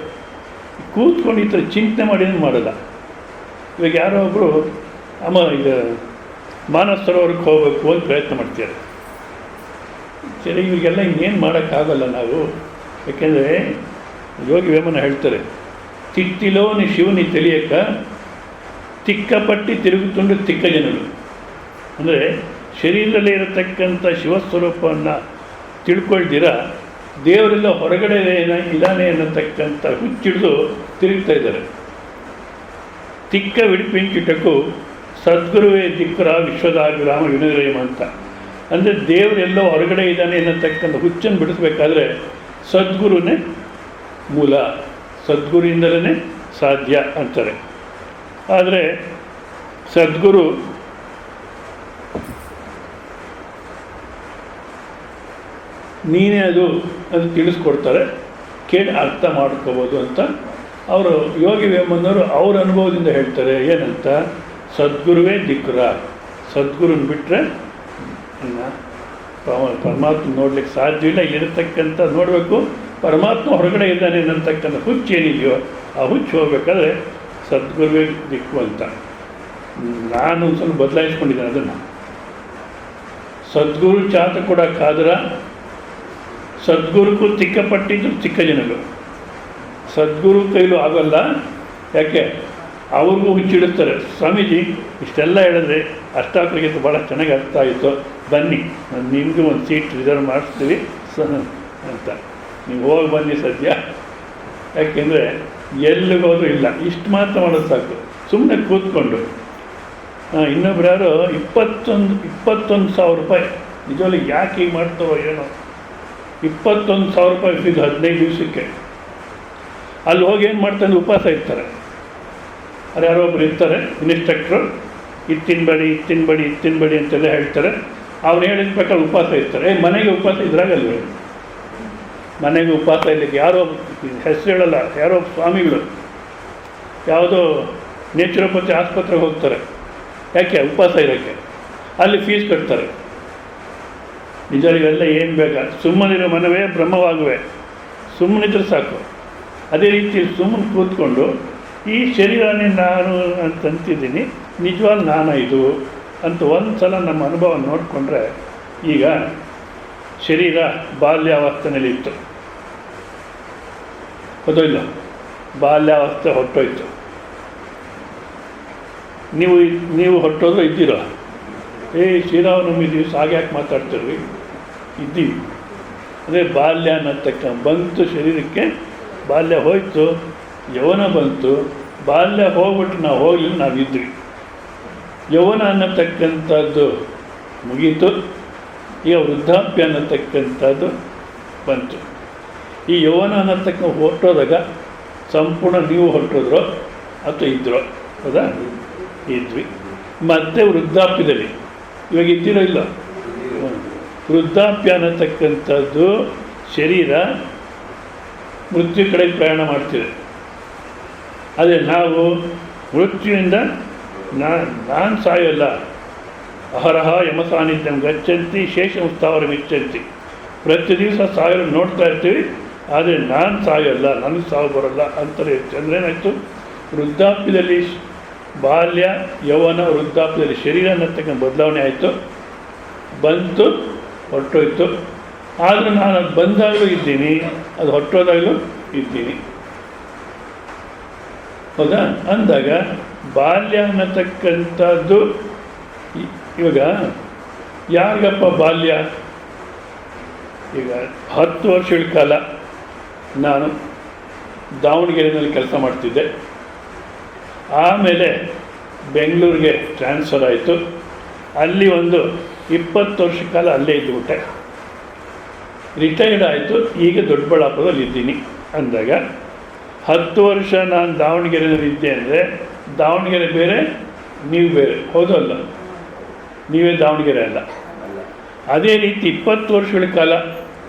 ಕೂತ್ಕೊಂಡು ಈ ಥರ ಚಿಂತೆ ಮಾಡಿ ಮಾಡಲ್ಲ. ಇವಾಗ ಯಾರೋ ಒಬ್ಬರು ಈಗ ಮಾನಸ ಸರೋವರಕ್ಕೆ ಹೋಗಬೇಕು ಅಂತ ಪ್ರಯತ್ನ ಮಾಡ್ತಾರೆ. ಸರಿ, ಇವಾಗೆಲ್ಲ ಇನ್ನೇನು ಮಾಡೋಕ್ಕಾಗಲ್ಲ ನಾವು, ಯಾಕೆಂದರೆ ಯೋಗಿ ವೇಮನ ಹೇಳ್ತಾರೆ, ತಿಟ್ಟಿಲೋನಿ ಶಿವನಿ ತಿಳಿಯಕ್ಕ ತಿಕ್ಕಪಟ್ಟಿ ತಿರುಗುತ್ತುಂಡು ತಿಕ್ಕ ಜನರು. ಅಂದರೆ ಶರೀರದಲ್ಲಿ ಇರತಕ್ಕಂಥ ಶಿವಸ್ವರೂಪವನ್ನು ತಿಳ್ಕೊಳ್ದಿರ ದೇವರೆಲ್ಲ ಹೊರಗಡೆ ಇದ್ದಾನೆ ಅನ್ನತಕ್ಕಂಥ ಹುಚ್ಚಿಡಿದು ತಿರುಗ್ತಾ ಇದ್ದಾರೆ. ತಿಕ್ಕ ವಿಡಿಪಿಂಚಿಟಕ್ಕೂ ಸದ್ಗುರುವೇ ದಿಕ್ಕುರ ವಿಶ್ವದಾಭಿರಾಮ ವಿನೋದಯಮ ಅಂತ. ಅಂದರೆ ದೇವರೆಲ್ಲೋ ಹೊರಗಡೆ ಇದ್ದಾನೆ ಅನ್ನತಕ್ಕಂಥ ಹುಚ್ಚನ್ನು ಬಿಡಿಸ್ಬೇಕಾದ್ರೆ ಸದ್ಗುರುನೇ ಮೂಲ, ಸದ್ಗುರುವಿಂದಲೇ ಸಾಧ್ಯ ಅಂತಾರೆ. ಆದರೆ ಸದ್ಗುರು ನೀನೇ ಅದು ತಿಳಿಸ್ಕೊಡ್ತಾರೆ, ಕೇಳಿ ಅರ್ಥ ಮಾಡ್ಕೋಬೋದು ಅಂತ ಅವರು ಯೋಗಿ ವೇಮನ್ನವರು ಅವ್ರ ಅನುಭವದಿಂದ ಹೇಳ್ತಾರೆ. ಏನಂತ, ಸದ್ಗುರುವೇ ದಿಕ್ಕುರ, ಸದ್ಗುರುನ ಬಿಟ್ಟರೆ ಪರಮಾತ್ಮ ನೋಡ್ಲಿಕ್ಕೆ ಸಾಧ್ಯವಿಲ್ಲ. ಇರತಕ್ಕಂಥ ನೋಡಬೇಕು, ಪರಮಾತ್ಮ ಹೊರಗಡೆ ಇದ್ದಾನೆ ಅನ್ನತಕ್ಕಂಥ ಹುಚ್ಚು ಏನಿದೆಯೋ ಆ ಹುಚ್ಚು ಹೋಗ್ಬೇಕಾದ್ರೆ ಸದ್ಗುರುವೇ ದಿಕ್ಕು ಅಂತ. ನಾನು ಸ್ವಲ್ಪ ಬದಲಾಯಿಸ್ಕೊಂಡಿದ್ದೇನೆ ಅದನ್ನು. ಸದ್ಗುರು ಚಾತ ಕೊಡೋಕ್ಕಾದ್ರ ಸದ್ಗುರುಗೂ ತಿಕ್ಕಪಟ್ಟಿದ್ದು ಚಿಕ್ಕ ಜನಗಳು, ಸದ್ಗುರು ಕೈಲೂ ಆಗೋಲ್ಲ. ಯಾಕೆ, ಅವ್ರಿಗೂ ಹುಚ್ಚಿಡುತ್ತಾರೆ. ಸ್ವಾಮೀಜಿ ಇಷ್ಟೆಲ್ಲ ಹೇಳಿದ್ರೆ ಅಷ್ಟಾಕರಿಗೆ ಭಾಳ ಚೆನ್ನಾಗಿ ಅರ್ಥ ಆಯಿತು, ಬನ್ನಿ ನಾನು ನಿಮಗೂ ಒಂದು ಸೀಟ್ ರಿಸರ್ವ್ ಮಾಡಿಸ್ತೀವಿ ಅಂತ. ನೀವು ಹೋಗಿ ಬನ್ನಿ ಸದ್ಯ, ಯಾಕೆಂದರೆ ಎಲ್ಲಿಗೋದು ಇಲ್ಲ, ಇಷ್ಟು ಮಾತ್ರ ಮಾಡೋದು ಸಾಕು. ಸುಮ್ಮನೆ ಕೂತ್ಕೊಂಡು ಇನ್ನೊಬ್ರು ಯಾರೋ 21,000 ರೂಪಾಯಿ, ನಿಜವಲ್ಲಿ ಯಾಕೆ ಹೀಗೆ ಮಾಡ್ತಾರೋ ಏನೋ, 21,000 ರೂಪಾಯಿ ಫೀಸ್ 15 ದಿವಸಕ್ಕೆ. ಅಲ್ಲಿ ಹೋಗಿ ಏನು ಮಾಡ್ತಾರೆ, ಉಪವಾಸ ಇರ್ತಾರೆ. ಅದು ಯಾರೋ ಒಬ್ರು ಇರ್ತಾರೆ ಇನ್ಸ್ಟ್ರಕ್ಟ್ರು, ಇದು ತಿನ್ನಬೇಡಿ ಅಂತೆಲ್ಲ ಹೇಳ್ತಾರೆ. ಅವ್ರು ಹೇಳಿದ ಪ್ರಕಾರ ಉಪವಾಸ ಇರ್ತಾರೆ. ಮನೆಗೆ ಉಪವಾಸ ಇದ್ರಾಗಲ್ವೇ, ಮನೆಗೆ ಉಪವಾಸ ಇರಲಿಕ್ಕೆ ಯಾರೋ ಹೆಸರು ಹೇಳಲ್ಲ, ಯಾರೋ ಸ್ವಾಮಿಗಳು ಯಾವುದೋ ನೇಚುರೋಪತಿ ಆಸ್ಪತ್ರೆಗೆ ಹೋಗ್ತಾರೆ. ಯಾಕೆ, ಉಪವಾಸ ಇರೋಕ್ಕೆ. ಅಲ್ಲಿ ಫೀಸ್ ಕಟ್ತಾರೆ. ನಿಜ ಇವೆಲ್ಲ ಏನು ಬೇಕಾ, ಸುಮ್ಮನಿರೋ ಮನವೇ ಬ್ರಹ್ಮವಾಗುವೆ, ಸುಮ್ಮನಿದ್ರೆ ಸಾಕು. ಅದೇ ರೀತಿ ಸುಮ್ಮನೆ ಕೂತ್ಕೊಂಡು ಈ ಶರೀರನೇ ನಾನು ಅಂತಂತಿದ್ದೀನಿ, ನಿಜವಾಗ್ಲೂ ನಾನು ಇದು ಅಂತ ಒಂದು ಸಲ ನಮ್ಮ ಅನುಭವ ನೋಡಿಕೊಂಡ್ರೆ, ಈಗ ಶರೀರ ಬಾಲ್ಯಾವಸ್ಥೆಯಲ್ಲಿ ಇತ್ತು, ಹೌದೋ ಇಲ್ಲ? ಬಾಲ್ಯಾವಸ್ಥೆ ಹೊರಟೋಯ್ತು. ನೀವು ಹೊರಟೋದ್ರೆ ಇದ್ದೀರ? ಶ್ರೀರಾಮನವಮಿ ದಿವಸ ಹಾಗೆ ಯಾಕೆ ಮಾತಾಡ್ತಿರ್ವಿ? ಇದ್ದೀವಿ. ಅದೇ ಬಾಲ್ಯ ಅನ್ನತಕ್ಕ ಬಂತು ಶರೀರಕ್ಕೆ, ಬಾಲ್ಯ ಹೋಯಿತು, ಯೌವನ ಬಂತು, ಬಾಲ್ಯ ಹೋಗ್ಬಿಟ್ಟು ನಾವು ಹೋಗಲಿಲ್ಲ, ನಾವಿದ್ವಿ. ಯೌವನ ಅನ್ನತಕ್ಕಂಥದ್ದು ಮುಗೀತು, ಈಗ ವೃದ್ಧಾಪ್ಯ ಅನ್ನತಕ್ಕಂಥದ್ದು ಬಂತು. ಈ ಯೌವನ ಅನ್ನತಕ್ಕ ಹೊರಟೋದಾಗ ಸಂಪೂರ್ಣ ನೀವು ಹೊರಟೋದ್ರೋ ಅಥವಾ ಇದ್ರೋ? ಹೌದಾ? ಇದ್ವಿ. ಮತ್ತು ವೃದ್ಧಾಪ್ಯದಲ್ಲಿ ಇವಾಗ ಇದ್ದೀರೋ ಇಲ್ಲ? ವೃದ್ಧಾಪ್ಯ ಅನ್ನತಕ್ಕಂಥದ್ದು ಶರೀರ ಮೃತ್ಯು ಕಡೆಗೆ ಪ್ರಯಾಣ ಮಾಡ್ತಿದೆ. ಅದೇ ನಾವು ಮೃತ್ಯುವಿಂದ ನಾನು ಸಾಯೋಲ್ಲ, ಅಹರಹ ಯಮ ಸಾನ್ನಿಧ್ಯಂ ಗಚ್ಚಂತಿ ಶೇಷಂ ಸ್ಥಾವರಮಿಚ್ಚಂತಿ. ಪ್ರತಿ ದಿವಸ ಸಾಯೋರು ನೋಡ್ತಾ ಇರ್ತೀವಿ, ಆದರೆ ನಾನು ಸಾಯೋಲ್ಲ, ನನಗೆ ಸಾವು ಬರೋಲ್ಲ ಅಂತಲೇ ಇರ್ತೀವಿ. ಅಂದರೆ ಏನಾಯಿತು? ವೃದ್ಧಾಪ್ಯದಲ್ಲಿ ಬಾಲ್ಯ ಯೌವನ ವೃದ್ಧಾಪ್ಯದಲ್ಲಿ ಶರೀರ ಅನ್ನತಕ್ಕ ಬದಲಾವಣೆ ಆಯಿತು, ಬಂತು, ಹೊರಟೋಯ್ತು. ಆದರೂ ನಾನು ಅದು ಬಂದಾಗಲೂ ಇದ್ದೀನಿ, ಅದು ಹೊರಟೋದಾಗಲೂ ಇದ್ದೀನಿ. ಹೌದಾ? ಅಂದಾಗ ಬಾಲ್ಯ ಅನ್ನತಕ್ಕಂಥದ್ದು ಇವಾಗ ಯಾರಿಗಪ್ಪ ಬಾಲ್ಯ? ಈಗ 10 ವರ್ಷಗಳ ಕಾಲ ನಾನು ದಾವಣಗೆರೆಯಲ್ಲಿ ಕೆಲಸ ಮಾಡ್ತಿದ್ದೆ. ಆಮೇಲೆ ಬೆಂಗಳೂರಿಗೆ ಟ್ರಾನ್ಸ್ಫರ್ ಆಯಿತು. ಅಲ್ಲಿ ಒಂದು 20 ವರ್ಷ ಕಾಲ ಅಲ್ಲೇ ಇದ್ದುಬಿಟ್ಟೆ. ರಿಟೈರ್ಡ್ ಆಯಿತು, ಈಗ ದೊಡ್ಡಬಳ್ಳಾಪುರದಲ್ಲಿ ಇದ್ದೀನಿ. ಅಂದಾಗ 10 ವರ್ಷ ನಾನು ದಾವಣಗೆರೆಯಲ್ಲಿ ಇದ್ದೆ ಅಂದರೆ ದಾವಣಗೆರೆ ಬೇರೆ, ನೀವು ಬೇರೆ, ಹೌದು ಅಲ್ಲ? ನೀವೇ ದಾವಣಗೆರೆ ಅಲ್ಲ. ಅದೇ ರೀತಿ 20 ವರ್ಷಗಳ ಕಾಲ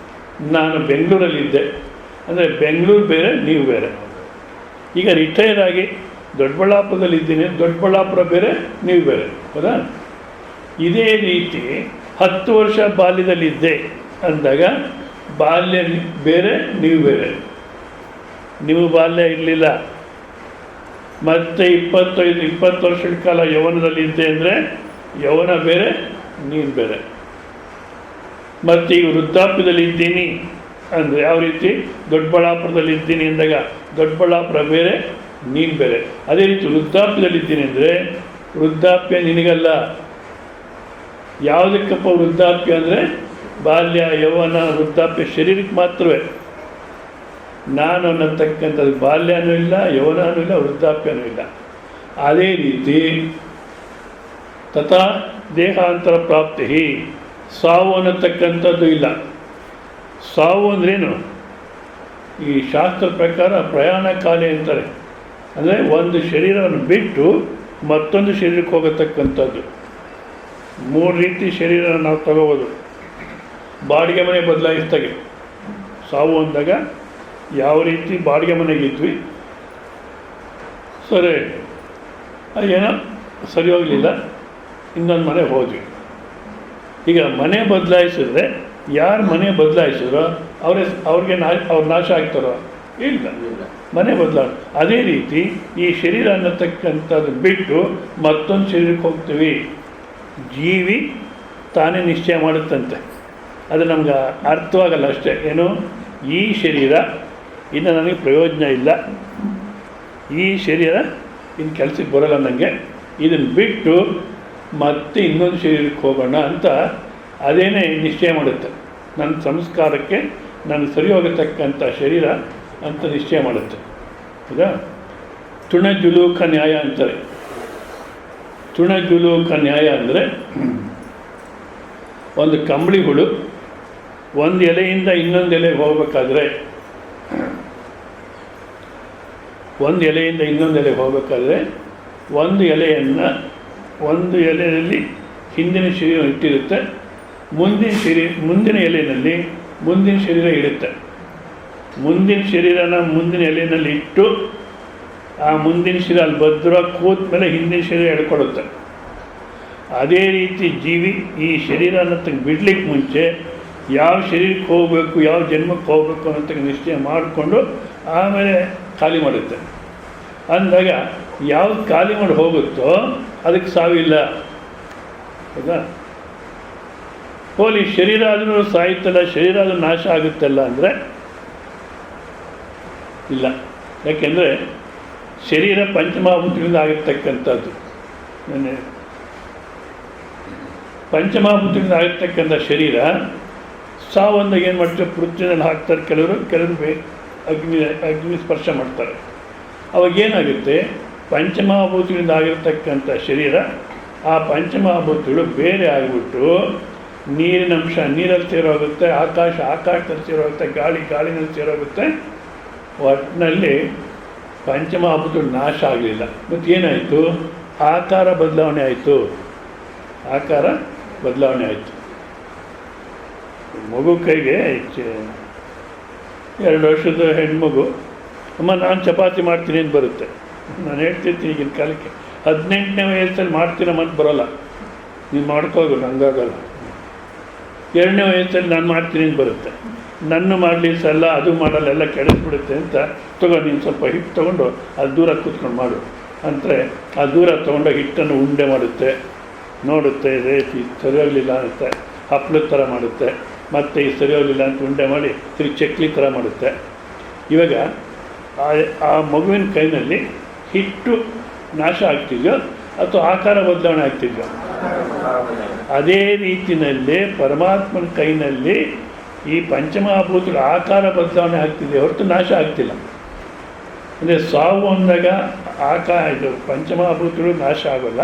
ನಾನು ಬೆಂಗಳೂರಲ್ಲಿದ್ದೆ ಅಂದರೆ ಬೆಂಗಳೂರು ಬೇರೆ, ನೀವು ಬೇರೆ. ಈಗ ರಿಟೈರ್ ಆಗಿ ದೊಡ್ಡಬಳ್ಳಾಪುರದಲ್ಲಿ ಇದ್ದೀನಿ, ದೊಡ್ಡಬಳ್ಳಾಪುರ ಬೇರೆ, ನೀವು ಬೇರೆ, ಹೌದಾ? ಇದೇ ರೀತಿ 10 ವರ್ಷ ಬಾಲ್ಯದಲ್ಲಿದ್ದೆ ಅಂದಾಗ ಬಾಲ್ಯ ಬೇರೆ, ನೀವು ಬೇರೆ. ನೀವು ಬಾಲ್ಯ ಇರಲಿಲ್ಲ. ಮತ್ತು 20 ವರ್ಷಗಳ ಕಾಲ ಯೌವನದಲ್ಲಿದ್ದೆ ಅಂದರೆ ಯೌವನ ಬೇರೆ, ನೀನು ಬೇರೆ. ಮತ್ತು ಈಗ ವೃದ್ಧಾಪ್ಯದಲ್ಲಿ ಇದ್ದೀನಿ ಅಂದರೆ ಯಾವ ರೀತಿ? ದೊಡ್ಡಬಳ್ಳಾಪುರದಲ್ಲಿ ಇದ್ದೀನಿ ಅಂದಾಗ ದೊಡ್ಡಬಳ್ಳಾಪುರ ಬೇರೆ, ನೀನು ಬೇರೆ. ಅದೇ ರೀತಿ ವೃದ್ಧಾಪ್ಯದಲ್ಲಿದ್ದೀನಿ ಅಂದರೆ ವೃದ್ಧಾಪ್ಯ ನಿನಗಲ್ಲ. ಯಾವುದಕ್ಕಪ್ಪ ವೃದ್ಧಾಪ್ಯ ಅಂದರೆ? ಬಾಲ್ಯ ಯೌವನ ವೃದ್ಧಾಪ್ಯ ಶರೀರಕ್ಕೆ ಮಾತ್ರವೇ. ನಾನು ಅನ್ನತಕ್ಕಂಥದ್ದು ಬಾಲ್ಯನೂ ಇಲ್ಲ, ಯೌವನನೂ ಇಲ್ಲ, ವೃದ್ಧಾಪ್ಯನೂ ಇಲ್ಲ. ಅದೇ ರೀತಿ ತಥಾ ದೇಹಾಂತರ ಪ್ರಾಪ್ತಿ, ಸಾವು ಅನ್ನತಕ್ಕಂಥದ್ದು ಇಲ್ಲ. ಸಾವು ಅಂದ್ರೇನು? ಈ ಶಾಸ್ತ್ರ ಪ್ರಕಾರ ಪ್ರಯಾಣ ಕಾಲೆ ಅಂತಾರೆ. ಅಂದರೆ ಒಂದು ಶರೀರವನ್ನು ಬಿಟ್ಟು ಮತ್ತೊಂದು ಶರೀರಕ್ಕೆ ಹೋಗತಕ್ಕಂಥದ್ದು. 3 ರೀತಿ ಶರೀರ ನಾವು ತಗೋಬೋದು. ಬಾಡಿಗೆ ಮನೆ ಬದಲಾಯಿಸ್ದಾಗೆ ಸಾವು ಅಂದಾಗ ಯಾವ ರೀತಿ ಬಾಡಿಗೆ ಮನೆಗಿದ್ವಿ, ಸರಿ ಏನೋ ಸರಿ ಹೋಗಲಿಲ್ಲ, ಇನ್ನೊಂದು ಮನೆ ಹೋದ್ವಿ. ಈಗ ಮನೆ ಬದಲಾಯಿಸಿದ್ರೆ ಯಾರು ಮನೆ ಬದಲಾಯಿಸಿದ್ರೋ ಅವ್ರಿಗೆ ಅವ್ರು ನಾಶ ಆಗ್ತಾರೋ? ಇಲ್ಲ, ಮನೆ ಬದಲಾವಣೆ. ಅದೇ ರೀತಿ ಈ ಶರೀರ ಅನ್ನತಕ್ಕಂಥದ್ದು ಬಿಟ್ಟು ಮತ್ತೊಂದು ಶರೀರಕ್ಕೆ ಹೋಗ್ತೀವಿ. ಜೀವಿ ತಾನೇ ನಿಶ್ಚಯ ಮಾಡುತ್ತಂತೆ. ಅದು ನಮ್ಗೆ ಅರ್ಥವಾಗಲ್ಲ ಅಷ್ಟೇ. ಏನು? ಈ ಶರೀರ ಇನ್ನು ನನಗೆ ಪ್ರಯೋಜನ ಇಲ್ಲ, ಈ ಶರೀರ ಇನ್ನು ಕೆಲಸಕ್ಕೆ ಬರೋಲ್ಲ ನನಗೆ, ಇದನ್ನು ಬಿಟ್ಟು ಮತ್ತೆ ಇನ್ನೊಂದು ಶರೀರಕ್ಕೆ ಹೋಗೋಣ ಅಂತ ಅದೇನೇ ನಿಶ್ಚಯ ಮಾಡುತ್ತೆ. ನನ್ನ ಸಂಸ್ಕಾರಕ್ಕೆ ನಾನು ಸರಿ ಹೋಗತಕ್ಕಂಥ ಶರೀರ ಅಂತ ನಿಶ್ಚಯ ಮಾಡುತ್ತೆ. ಹೌದಾ? ತುಣಜುಲೂಕ ನ್ಯಾಯ ಅಂತಾರೆ. ತುಣಜುಲೂಕ ನ್ಯಾಯ ಅಂದರೆ ಒಂದು ಕಂಬಳಿ ಹುಳು ಒಂದು ಎಲೆಯಿಂದ ಇನ್ನೊಂದು ಎಲೆಗೆ ಹೋಗಬೇಕಾದ್ರೆ, ಒಂದು ಎಲೆಯಿಂದ ಇನ್ನೊಂದು ಎಲೆಗೆ ಹೋಗಬೇಕಾದ್ರೆ ಒಂದು ಎಲೆಯಲ್ಲಿ ಹಿಂದಿನ ಶರೀರ ಇಟ್ಟಿರುತ್ತೆ, ಮುಂದಿನ ಎಲೆಯಲ್ಲಿ ಮುಂದಿನ ಶರೀರ ಇಡುತ್ತೆ. ಮುಂದಿನ ಶರೀರನ ಮುಂದಿನ ಎಲೆಯಲ್ಲಿ ಇಟ್ಟು ಆ ಮುಂದಿನ ಶರೀರ ಅಲ್ಲಿ ಭದ್ರ ಕೂತ ಮೇಲೆ ಹಿಂದಿನ ಶರೀರ ಎಳ್ಕೊಡುತ್ತೆ. ಅದೇ ರೀತಿ ಜೀವಿ ಈ ಶರೀರ ಅನ್ನೋದಕ್ಕೆ ಬಿಡ್ಲಿಕ್ಕೆ ಮುಂಚೆ ಯಾವ ಶರೀರಕ್ಕೆ ಹೋಗಬೇಕು, ಯಾವ ಜನ್ಮಕ್ಕೆ ಹೋಗಬೇಕು ಅನ್ನೋದಕ್ಕೆ ನಿಶ್ಚಯ ಮಾಡಿಕೊಂಡು ಆಮೇಲೆ ಖಾಲಿ ಮಾಡುತ್ತೆ. ಅಂದಾಗ ಯಾವ್ದು ಖಾಲಿ ಮಾಡಿ ಹೋಗುತ್ತೋ ಅದಕ್ಕೆ ಸಾವಿಲ್ಲ. ಹೌದಾ? ಹೋಲಿ ಶರೀರ ಆದರೂ ಸಾಯುತ್ತಲ್ಲ, ಶರೀರ ಆದರೂ ನಾಶ ಆಗುತ್ತಲ್ಲ ಅಂದರೆ ಇಲ್ಲ. ಯಾಕೆಂದರೆ ಶರೀರ ಪಂಚಮಹಾಭೂತಗಳಿಂದ ಆಗಿರ್ತಕ್ಕಂಥದ್ದು. ಪಂಚಮಹಾಭೂತಗಳಿಂದ ಆಗಿರ್ತಕ್ಕಂಥ ಶರೀರ ಸಾವಂದಾಗ ಏನು ಮಾಡ್ತಾರೆ, ಪೃಥ್ವಿನಲ್ಲಿ ಹಾಕ್ತಾರೆ ಕೆಲವರು ಅಗ್ನಿ ಸ್ಪರ್ಶ ಮಾಡ್ತಾರೆ. ಅವಾಗೇನಾಗುತ್ತೆ, ಪಂಚಮಹಾಭೂತಗಳಿಂದ ಆಗಿರ್ತಕ್ಕಂಥ ಶರೀರ ಆ ಪಂಚಮಹಾಭೂತಗಳು ಬೇರೆ ಆಗಿಬಿಟ್ಟು ನೀರಿನ ಅಂಶ ನೀರಲ್ಲಿ ಸೇರೋಗುತ್ತೆ, ಆಕಾಶದಲ್ಲಿ ಸೇರೋಗುತ್ತೆ, ಗಾಳಿನಲ್ಲಿ ಸೇರೋಗುತ್ತೆ. ಒಟ್ಟಿನಲ್ಲಿ ಪಂಚಮಹಾಭೂತಗಳು ನಾಶ ಆಗಲಿಲ್ಲ. ಮತ್ತು ಏನಾಯಿತು, ಆಕಾರ ಬದಲಾವಣೆ ಆಯಿತು. ಮಗು ಕೈಗೆ 2 ವರ್ಷದ ಹೆಣ್ಮಗು, ಅಮ್ಮ ನಾನು ಚಪಾತಿ ಮಾಡ್ತೀನಿ ಅಂತ ಬರುತ್ತೆ. ನಾನು ಹೇಳ್ತಿರ್ತೀನಿ ಈಗಿನ ಕಾಲಕ್ಕೆ 18ನೇ ವಯಸ್ಸಲ್ಲಿ ಮಾಡ್ತೀನಮ್ಮ ಅಂತ ಬರೋಲ್ಲ. ನೀನು ಮಾಡ್ಕೋಗಲ್ಲ, ಹಂಗಾಗಲ್ಲ. 2ನೇ ವಯಸ್ಸಲ್ಲಿ ನಾನು ಮಾಡ್ತೀನಿ ಅಂತ ಬರುತ್ತೆ. ನನ್ನ ಮಾಡಲಿ ಸಲ್ಲ, ಅದು ಮಾಡಲ್ಲ, ಎಲ್ಲ ಕೆಡಿಸ್ಬಿಡುತ್ತೆ ಅಂತ ನೀನು ಸ್ವಲ್ಪ ಹಿಟ್ಟು ತೊಗೊಂಡು ಅದು ದೂರ ಕೂತ್ಕೊಂಡು ಮಾಡು ಅಂದರೆ ಆ ದೂರ ತೊಗೊಂಡು ಹಿಟ್ಟನ್ನು ಉಂಡೆ ಮಾಡುತ್ತೆ, ನೋಡುತ್ತೆ, ರೇಸಿ ಸರಿಯಾಗಲಿಲ್ಲ ಅಂತ ಹಪ್ಪಳದ ಥರ ಮಾಡುತ್ತೆ, ಮತ್ತು ಈ ಸರಿಯಾಗಲಿಲ್ಲ ಅಂತ ಉಂಡೆ ಮಾಡಿ ತಿರುಗಿ ಚಕ್ಲಿ ಥರ ಮಾಡುತ್ತೆ. ಇವಾಗ ಆ ಮಗುವಿನ ಕೈನಲ್ಲಿ ಹಿಟ್ಟು ನಾಶ ಆಗ್ತಿದೆಯೋ ಅಥವಾ ಆಕಾರ ಬದಲಾವಣೆ ಆಗ್ತಿದೆಯೋ, ಅದೇ ರೀತಿಯಲ್ಲೇ ಪರಮಾತ್ಮನ ಕೈನಲ್ಲಿ ಈ ಪಂಚಮಹಾಭೂತಗಳ ಆಕಾರ ಬದಲಾವಣೆ ಆಗ್ತಿದೆ ಹೊರತು ನಾಶ ಆಗ್ತಿಲ್ಲ. ಅಂದರೆ ಸಾವು ಅಂದಾಗ ಇದು ಪಂಚಮಹಾಭೂತಗಳು ನಾಶ ಆಗೋಲ್ಲ.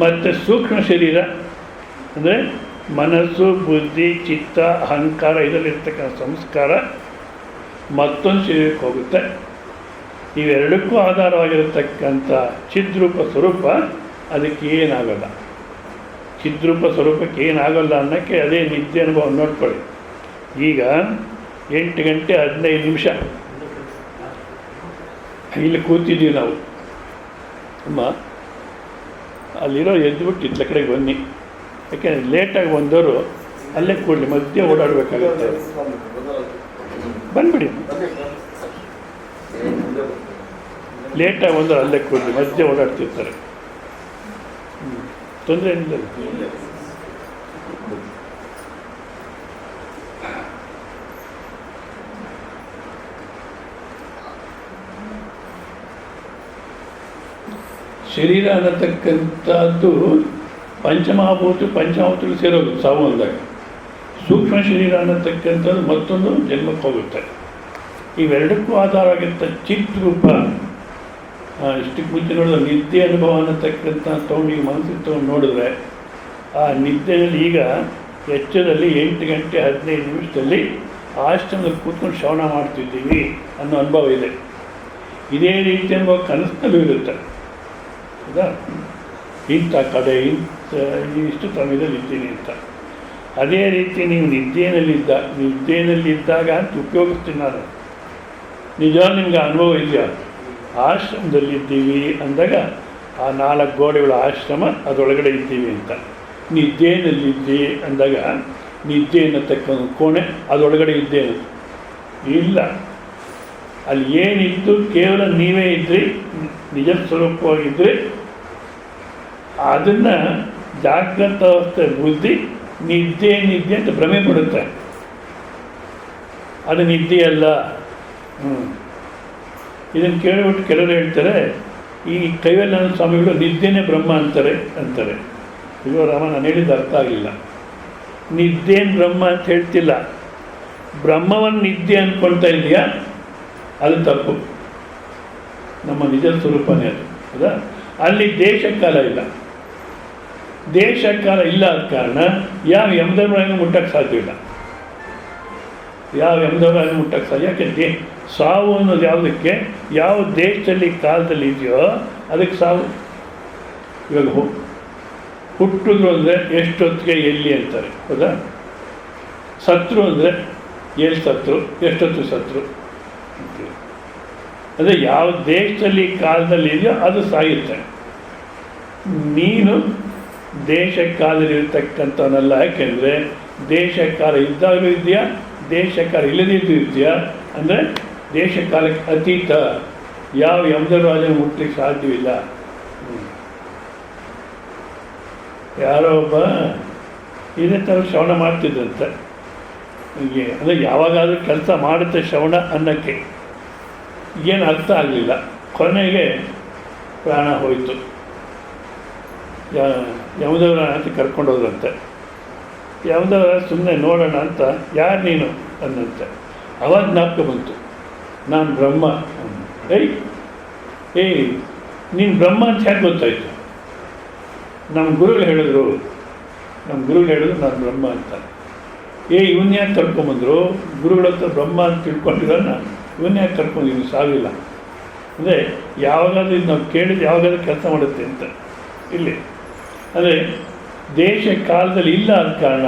ಮತ್ತು ಸೂಕ್ಷ್ಮ ಶರೀರ ಅಂದರೆ ಮನಸ್ಸು, ಬುದ್ಧಿ, ಚಿತ್ತ, ಅಹಂಕಾರ ಇದರಲ್ಲಿರ್ತಕ್ಕಂಥ ಸಂಸ್ಕಾರ ಮತ್ತೊಂದು ಶರೀರಕ್ಕೆ ಹೋಗುತ್ತೆ. ಇವೆರಡಕ್ಕೂ ಆಧಾರವಾಗಿರತಕ್ಕಂಥ ಚಿದ್ರೂಪ ಸ್ವರೂಪ ಅದಕ್ಕೆ ಏನಾಗಲ್ಲ. ಚಿದ್ರೂಪ ಸ್ವರೂಪಕ್ಕೆ ಏನಾಗಲ್ಲ ಅನ್ನೋಕ್ಕೆ ಅದೇ ನಿದ್ದೆ ಅನುಭವ ನೋಡ್ಕೊಳ್ಳಿ. ಈಗ 8 ಗಂಟೆ 15 ನಿಮಿಷ ಇಲ್ಲಿ ಕೂತಿದ್ದೀವಿ ನಾವು. ಅಮ್ಮ ಅಲ್ಲಿರೋ ಎದ್ದುಬಿಟ್ಟು ಇತ್ಲ ಕಡೆಗೆ ಬನ್ನಿ. ಯಾಕೆಂದರೆ ಲೇಟಾಗಿ ಬಂದವರು ಅಲ್ಲೇ ಕೂಡಲಿ ಮಧ್ಯೆ ಓಡಾಡಬೇಕಾಗುತ್ತೆ. ಬಂದ್ಬಿಡಿ, ಲೇಟಾಗಿ ಬಂದವರು ಅಲ್ಲೇ ಕೂಡಲಿ ಮಧ್ಯೆ ಓಡಾಡ್ತಿರ್ತಾರೆ. ತೊಂದರೆ ಏನಿಲ್ಲ. ಶರೀರ ಅನ್ನತಕ್ಕಂಥದ್ದು ಪಂಚಮಹಾಭೂತಗಳು ಸೇರೋದು ಸಾವು ಅಂದಾಗ. ಸೂಕ್ಷ್ಮ ಶರೀರ ಅನ್ನತಕ್ಕಂಥದ್ದು ಮತ್ತೊಂದು ಜನ್ಮಕ್ಕೆ ಹೋಗುತ್ತೆ. ಇವೆರಡಕ್ಕೂ ಆಧಾರವಾಗಿರ್ತ ಚಿತ್ರೂಪ. ಇಷ್ಟಕ್ಕೆ ಮುಂಚೆ ನೋಡಿದ್ರೆ ನಿದ್ದೆ ಅನುಭವ ಅನ್ನತಕ್ಕಂಥ ತೊಗೊಂಡು ಈಗ ಮನಸ್ಸಿಗೆ ತೊಗೊಂಡು ನೋಡಿದ್ರೆ ಆ ನಿದ್ದೆಯಲ್ಲಿ ಈಗ ಎಚ್ಚರದಲ್ಲಿ 8 ಗಂಟೆ 15 ನಿಮಿಷದಲ್ಲಿ ಆಶ್ರಮದಲ್ಲಿ ಕೂತ್ಕೊಂಡು ಶ್ರವಣ ಮಾಡ್ತಿದ್ದೀವಿ ಅನ್ನೋ ಅನುಭವ ಇದೆ. ಇದೇ ರೀತಿ ಅನುಭವ ಕನಸಿನಲ್ಲೂ ಇರುತ್ತೆ. ಹೌದಾ, ಇಂಥ ಕಡೆ ಇಷ್ಟು ಸಮಯದಲ್ಲಿ ಇದ್ದೀನಿ ಅಂತ. ಅದೇ ರೀತಿ ನೀವು ನಿದ್ದೆಯಲ್ಲಿದ್ದಾಗ ಅಂತ ಉಪಯೋಗಿಸ್ತೀನಿ ನಾನು. ನಿಜವಾಗಿ ನಿಮ್ಗೆ ಅನುಭವ ಇದೆಯಾ? ಆಶ್ರಮದಲ್ಲಿದ್ದೀವಿ ಅಂದಾಗ ಆ 4 ಗೋಡೆಗಳ ಆಶ್ರಮ ಅದರೊಳಗಡೆ ಇದ್ದೀವಿ ಅಂತ. ನಿದ್ದೆಯಲ್ಲಿದ್ದಿ ಅಂದಾಗ ನಿದ್ದೆ ಅನ್ನತಕ್ಕಂಥ ಕೋಣೆ ಅದರೊಳಗಡೆ ಇದ್ದೇನೆ ಇಲ್ಲ. ಅಲ್ಲಿ ಏನಿತ್ತು ಕೇವಲ ನೀವೇ ಇದ್ರಿ, ನಿಜ ಸ್ವರೂಪವಾಗಿದ್ದರೆ ಅದನ್ನು ಜಾಗೃತ ಅವಸ್ಥೆ ಬುದ್ಧಿ ನಿದ್ದೆ ಅಂತ ಭ್ರಮೆ ಪಡುತ್ತೆ. ಅದು ನಿದ್ದೆಯಲ್ಲ. ಇದನ್ನು ಕೇಳಿಬಿಟ್ಟು ಕೆಲವರು ಹೇಳ್ತಾರೆ, ಈ ಕೈವಲ್ಯಾನಂದ ಸ್ವಾಮಿಗಳು ನಿದ್ದೆನೇ ಬ್ರಹ್ಮ ಅಂತಾರೆ. ಇವಾಗ ರಾಮ ನಾನು ಹೇಳಿದ್ದು ಅರ್ಥ ಆಗಲಿಲ್ಲ. ನಿದ್ದೇನು ಬ್ರಹ್ಮ ಅಂತ ಹೇಳ್ತಿಲ್ಲ. ಬ್ರಹ್ಮವನ್ನು ನಿದ್ದೆ ಅಂದ್ಕೊಳ್ತಾ ಇದೆಯಾ? ಅದು ತಪ್ಪು. ನಮ್ಮ ನಿಜ ಸ್ವರೂಪನೇ ಅದು. ಹೌದಾ? ಅಲ್ಲಿ ದೇಶಕಾಲ ಇಲ್ಲ. ದೇಶಕಾಲ ಇಲ್ಲ ಆದ ಕಾರಣ ಯಾವ ಯಮಧರ್ಮರಾಯನೂ ಮುಟ್ಟಕ್ಕೆ ಸಾಧ್ಯವಿಲ್ಲ. ಯಾಕೆ ಸಾವು ಅನ್ನೋದು ಯಾವುದಕ್ಕೆ, ಯಾವ ದೇಶದಲ್ಲಿ ಕಾಲದಲ್ಲಿ ಇದೆಯೋ ಅದಕ್ಕೆ ಸಾವು. ಇವಾಗ ಹುಟ್ಟಿದ್ರು ಅಂದರೆ ಎಷ್ಟೊತ್ತಿಗೆ ಎಲ್ಲಿ ಅಂತಾರೆ. ಹೌದಾ? ಸತ್ರು ಅಂದರೆ ಎಲ್ಲಿ ಸತ್ರು, ಎಷ್ಟೊತ್ತು ಸತ್ರು ಅಂತೀವಿ. ಅಂದರೆ ಯಾವ ದೇಶದಲ್ಲಿ ಕಾಲದಲ್ಲಿ ಇದೆಯೋ ಅದು ಸಾಯುತ್ತೆ. ನೀನು ದೇಶ ಕಾಲದಲ್ಲಿ ಇರ್ತಕ್ಕಂಥವನ್ನೆಲ್ಲ. ಯಾಕೆಂದರೆ ದೇಶ ಕಾಲ ಇದ್ದಾಗಲೂ ಇದೆಯಾ, ದೇಶ ಕಾಲ ಇಲ್ಲದಿದ್ದು ಇದೆಯಾ ಅಂದರೆ ದೇಶ ಕಾಲಕ್ಕೆ ಅತೀತ. ಯಾವ ಯಮಧರ್ಮರಾಜನ ಮುಟ್ಲಿಕ್ಕೆ ಸಾಧ್ಯವಿಲ್ಲ. ಯಾರೋ ಒಬ್ಬ ಇದೇ ಥರ ಶ್ರವಣ ಮಾಡ್ತಿದ್ದಂತೆ. ಹೀಗೆ ಅಂದರೆ ಯಾವಾಗಾದರೂ ಕೆಲಸ ಮಾಡುತ್ತೆ ಶ್ರವಣ ಅನ್ನೋಕ್ಕೆ ಏನು ಅರ್ಥ ಆಗಲಿಲ್ಲ. ಕೊನೆಗೆ ಪ್ರಾಣ ಹೋಯಿತು. ಯಮದೇವರ ಅಂತ ಕರ್ಕೊಂಡು ಹೋದ್ರಂತೆ. ಯಮದೇವರ ಸುಮ್ಮನೆ ನೋಡೋಣ ಅಂತ, ಯಾರು ನೀನು ಅನ್ನಂತೆ. ಅವಾಗ ಜ್ಞಾಪಕ ಬಂತು, ನಾನು ಬ್ರಹ್ಮ. ಏಯ್ ನೀನು ಬ್ರಹ್ಮ ಅಂತ ಹೇಗೆ ಗೊತ್ತಾಯಿತು? ನಮ್ಮ ಗುರುಗಳು ಹೇಳಿದ್ರು ನಾನು ಬ್ರಹ್ಮ ಅಂತ. ಇವನ್ನ ಯಾಕೆ ಕರ್ಕೊಂಬಂದರು? ಗುರುಗಳ ಹತ್ರ ಬ್ರಹ್ಮ ಅಂತ ತಿಳ್ಕೊಂಡಿರೋಣ, ಇವನ್ನ ಯಾಕೆ ಕರ್ಕೊಂಡಿದ್ದೀನಿ? ಸಾವಿಲ್ಲ ಅಂದರೆ ಯಾವಾಗಾದ್ರೂ ಇದು ನಾವು ಕೇಳಿದ್ದು ಯಾವಾಗಾದ್ರೂ ಕೆಲಸ ಮಾಡುತ್ತೆ ಅಂತ. ಇಲ್ಲಿ ಅಂದರೆ ದೇಶ ಕಾಲದಲ್ಲಿ ಇಲ್ಲ ಅಂತ ಕಾರಣ